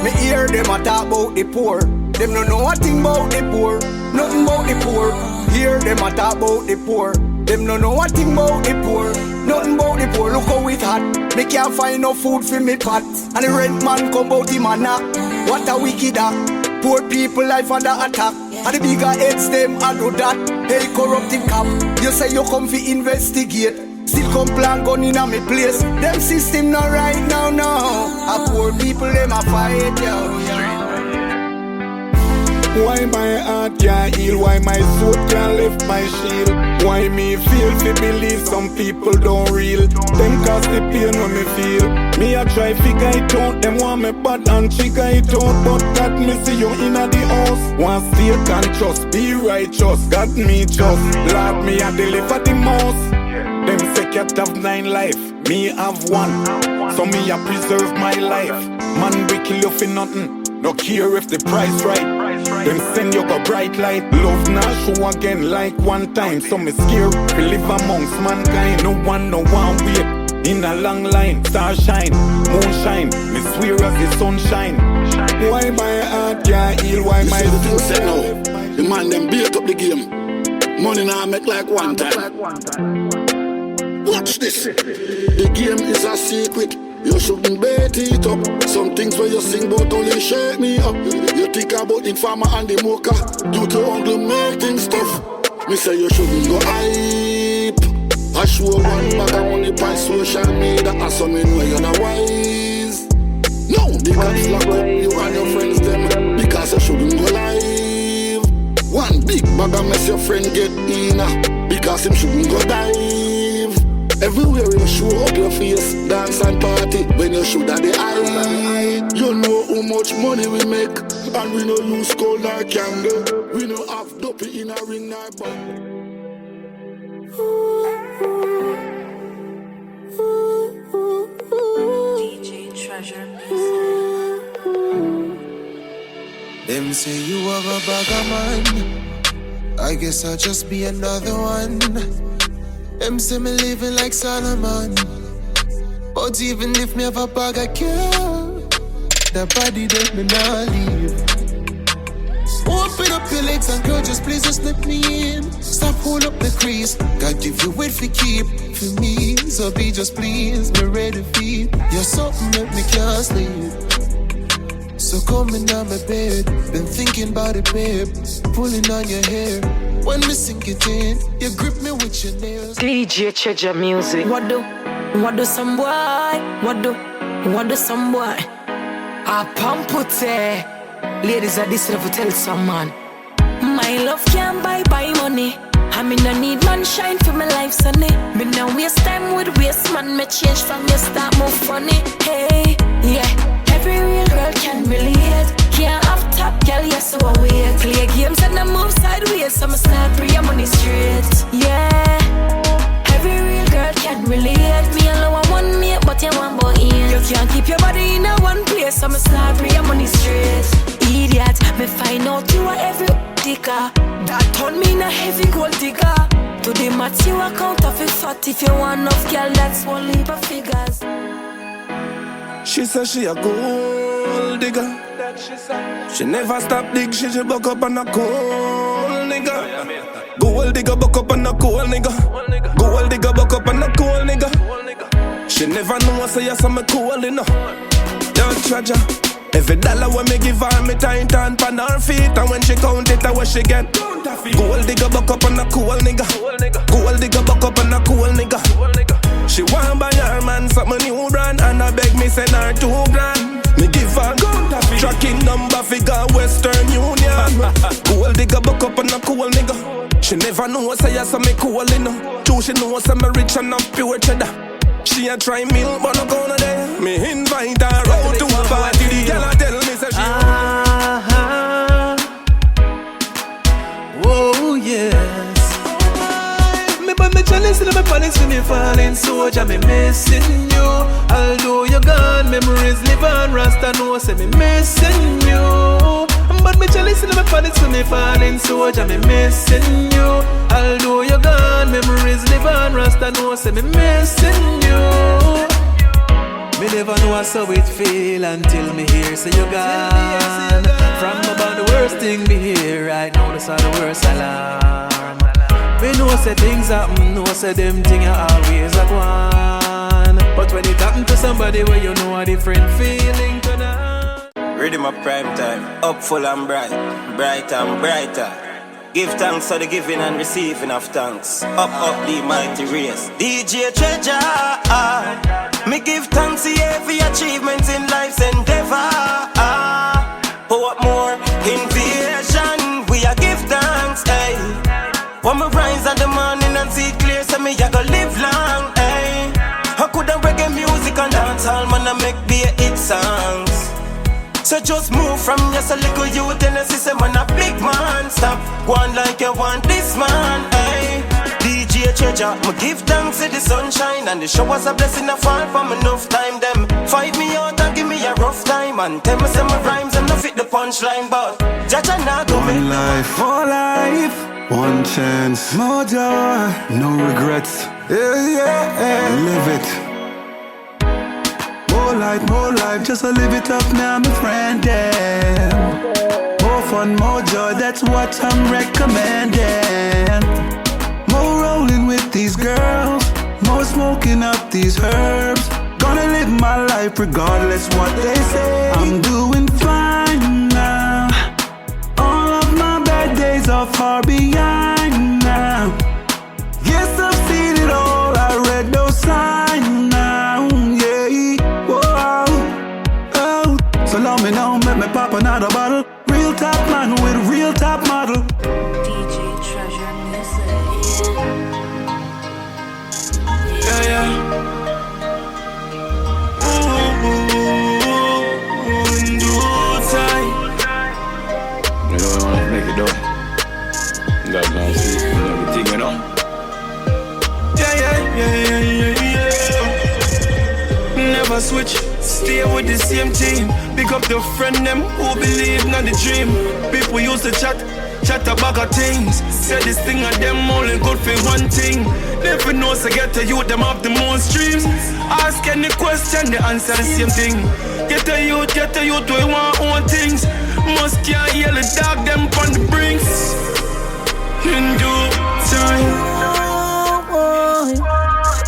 Me hear them a talk about the poor. Them no know a thing about the poor. Nothing about the poor. Hear them a talk about the poor. Them no know a thing about the poor. Nothing about the poor. Look how it hot. Me can't find no food for me pot. And the rent man come out him a knock. What a wicked act. Poor people life under attack. And the bigger heads them a do that. Hey corrupted cop. You say you come fi investigate. Still come plan gun in a me place. Them system not right now, no. A poor people them a fight, yo. Why my heart can't heal? Why my soul can't lift my shield? Why me feel to believe some people don't real? Them cause the pain when me feel. Me I try figure it out. Them want me bad and chica it out. But God me see you inna the house. Want stay conscious, be righteous. Got me just, Lord me I deliver the most. Them say cat have 9 life, me have 1. So me I preserve my life. Man we kill you for nothing. No care if the price right. Them send you a bright light. Love not show again like one time. So me scared to live amongst mankind. No one wait in a long line. Star shine, moon shine. Me swear as the sunshine. Why my heart can't heal? Why my soul can't? The man them built up the game. Money now make like one time. Watch this. The game is a secret. You shouldn't bet it up. Some things when you sing but only shake me up. You think about Informer and the Mocha. Due to uncle make things tough. Me say you shouldn't go hype. I show one bag of money by social media. I saw me know you're not wise. No, they can lock up you and your friends them. Because you shouldn't go live. One big bag of mess your friend get in. Because him shouldn't go dive. Everywhere you show up your face, dance and party. When you shoot at the eye, you know how much money we make. And we no use cold nor candle. We no have dopey in a ring nor band. DJ Treasure Them say you have a bag of man. I guess I'll just be another one. Them say me living like Solomon. But even if me have a bag of girl, that body that me not leave. Open up your legs and girl, just please just let me in. Stop hold up the crease. God give you wait for keep for me. So be just please, me ready for you. You're something that me can't sleep. So come in on my bed. Been thinking about it, babe. Pulling on your hair. When me sink it in, you grip me with your nails. DJ Treasure Music. What do some boy? What do some boy? I pump it. Ladies are this never tell some man. My love can't buy money. I mean I need man shine for my life sunny. Me now waste time with waste man. Me change from your start more funny. Hey, yeah. Every real girl can relate. Can't have top girl, yes, so I wait. Play games and I move sideways. So I'ma start free your money straight. Yeah. Every real girl can relate. Me alone I want me, but you want boy in. You can't keep your body in a one place. So I'ma start free your money straight. Idiot, me find out you are every digger. That turn me in a heavy gold digger. To the math you account of a fat. If you want enough girl, that's one leap of figures. She said she a gold digger. She never stop dig, she buck up on a cold nigga. Gold digger buck up on a cold nigga. Gold digger buck up on a cold nigga. She never know I say yes I'm a cool enough. Don't treasure. Every dollar when me give her, me time turn pan her feet. And when she count it, what she get? Gold digger buck up on a cool nigga. Gold digger buck up on a cool nigga. She want buy her man something new brand. And I beg me send her $2,000. Me give her tracking number figure Western Union. Gold digger, buck up and a cool nigga. She never know say I saw me cool enough. True, she know say me rich and I'm pure cheddar. She a try meal, but no gonna there. Me invite her out to a party. The girl a tell me say she oh yes. Me but me jealous and me panics when me falling so Jah me missing you. Although you're gone, memories live on. Rasta know say me missing you. But me jealous and me panics when me falling so Jah me missing you. Although you're gone, memories live on. Rasta know say me missing you. Me never know how it feel until me hear say you're gone. From about the worst thing me hear right now, that's all the worst alarm. Me know say things happen, know say them things are always a one. But when it happen to somebody where you know a different feeling tonight. Ready my prime time, up full and bright, bright and brighter. Give thanks for the giving and receiving of thanks. Up the mighty race. DJ Treasure, me give thanks to every achievement in life's endeavor. What more? Invasion, we a give thanks, hey. When me rise in the morning and see clear, so me a go live long, hey. I coulda reggae music and dancehall, man, I make be a hit songs. So just move from just a little youth and a system and a big man. Stop going like you want this man, hey. DJ Treasure, me give thanks to the sunshine and the showers a blessing a fall from enough time. Them fight me out and give me a rough time and tell me some rhymes and no fit the punchline, but Jah nah do me. One life, more life, one chance, more joy, no regrets. Yeah, live it. More life, just to live it up now, my friend, yeah. More fun, more joy, that's what I'm recommending. More rolling with these girls, more smoking up these herbs. Gonna live my life regardless what they say. I'm doing fine now. All of my bad days are far behind now. Yes, I've seen it all, I read those signs now, yeah. So let me know, make me pop another bottle. Real top man with real top model. DJ Treasure Music. Yeah. In due time. You know, I want to make it up. God knows everything, you know. Yeah. Never switch, stay with the same team. Pick up your friend them who believe in the dream. People used to chat about things. Say this thing and them only good for one thing. Never know so get to you, them have the most dreams. Ask any question, they answer the same thing. Get to you, we want own things. Must can't hear the dog, them on the brinks. In due time.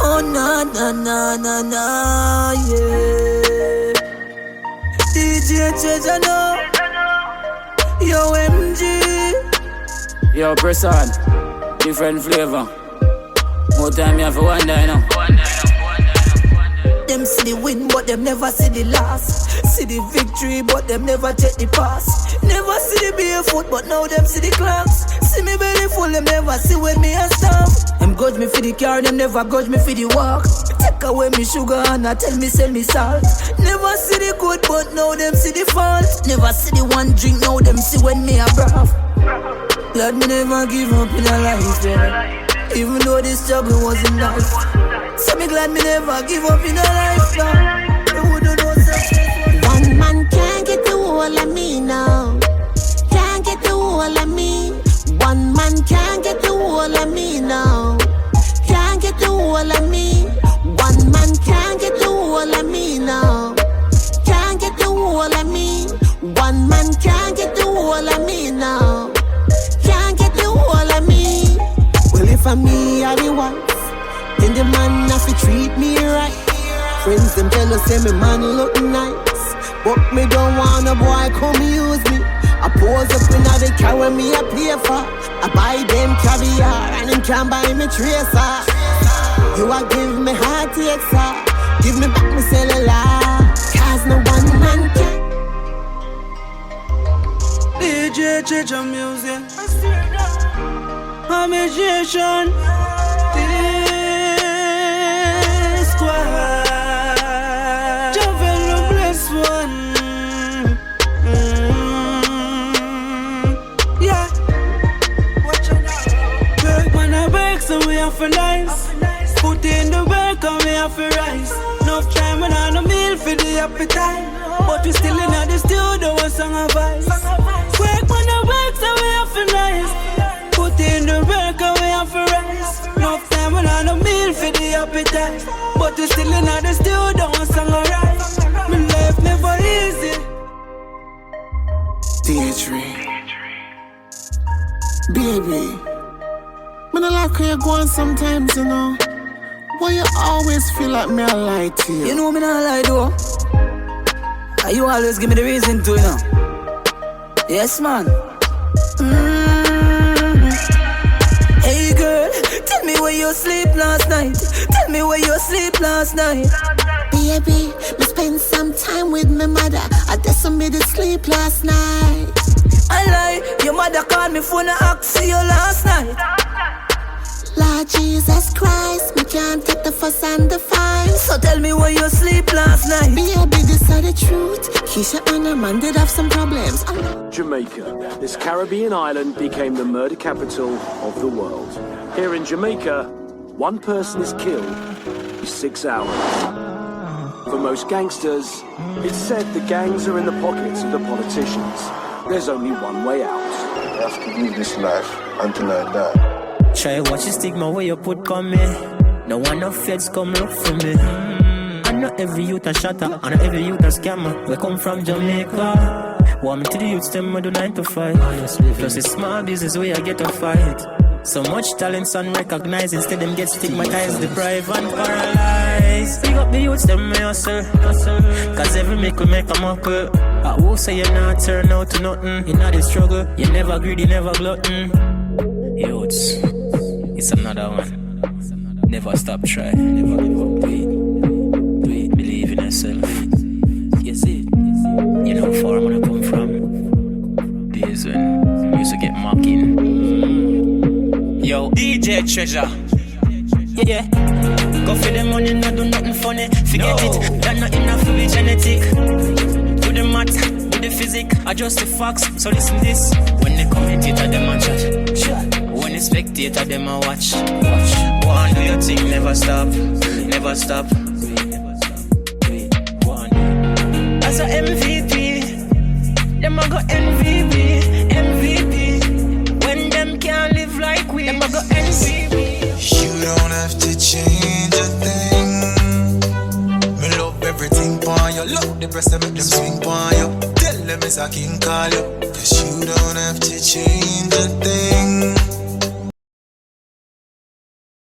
Oh, na, yeah. DJ Treasure, no. Yo, MG. Yo, press on. Different flavor. More time you have to wonder, you know. Them see the win, but them never see the loss. See the victory, but them never take the pass. Never see the barefoot, but now them see the clocks. See me belly full, them never see when me a stop. Them grudge me for the car, them never grudge me for the walk. Take away me sugar and I tell me send me salt. Never see the good, but now them see the fault. Never see the one drink, now them see when me a brav. Lord, me never give up in a life, yeah. Even though the struggle wasn't nice. So me glad me never give up in a life, yeah. One man can't get the whole of me now. Can't get the whole of me. One man can't get the whole of me now. Can't get the whole of me. One man can't get the whole of me now. Can't get the whole of me. One man can't get the whole of me now. Can't get the whole of me. Well, if I'm me, I the wife, then the man has to treat me right. Friends them tell us say me man look nice, but me don't want a boy come use me. I pose up in the car me a pay for. I buy them caviar and them can buy me tracer. You a give me heart extra, give me back my cellular, cause no one man can. DJ Treasure Music. Amazation. This squad. Javel the blessed one. Yeah. Work man a break so we have to nice. Put in the work and we have to rise. Enough time and on a meal for the appetite. But we still in the studio with song of vice. Work man a work so we have to nice. Put in the work and we have to rise. Enough time and on a meal for the appetite. But we still in the studio with song of rise. My life never easy. DJ Baby, me not like how you go on sometimes, you know. Why you always feel like me I lie to you? You know me not lie though. And you always give me the reason to, you know. Yes, man. Hey girl, tell me where you sleep last night. Tell me where you sleep last night. Baby, me spend some time with my mother. I just made it sleep last night. I lie, your mother called me phone and asked you last night. Lord Jesus Christ, me can't take the fuss and the fight. So tell me where you sleep last night. Baby, this is the truth. Keisha and her man did have some problems. Jamaica. This Caribbean island became the murder capital of the world. Here in Jamaica, one person is killed in 6 hours. For most gangsters, it's said the gangs are in the pockets of the politicians. There's only one way out. I have to live this life until I die. Try watch the stigma where you put on me. No one of feds come look for me. And not every youth a shatter, and not every youth a scammer. We come from Jamaica. Want me to the youths, them I do 9 to 5. Plus it's small business where I get a fight. So much talents unrecognized, instead them get stigmatized, deprived and paralyzed. Big up the youths, them may hustle. Cause every make will make a muckle. I will say you not turn out to nothing. You know the struggle, you never greedy, never glutton. Youths, it's another one. Never stop try, never give up. Do it, believe in yourself. Yes it. You know how far I'm gonna come from. Days when we used to get mocking. Yo, DJ Treasure. Yeah. Go for the money, not do nothing funny. Forget it, that not enough to be genetic. Do the math, do the physics, adjust the facts. So listen this. When they commentate at them a chat. When they spectate at them a watch. Go on, do your thing, never stop. Never stop. As a MVP, them a go MVP. When them can't live like we, them a go MVP. You don't have to change a thing. Me love everything pon you. Love the breast and make them swing pon you. Tell them it's a king call you. Cause you don't have to change a thing.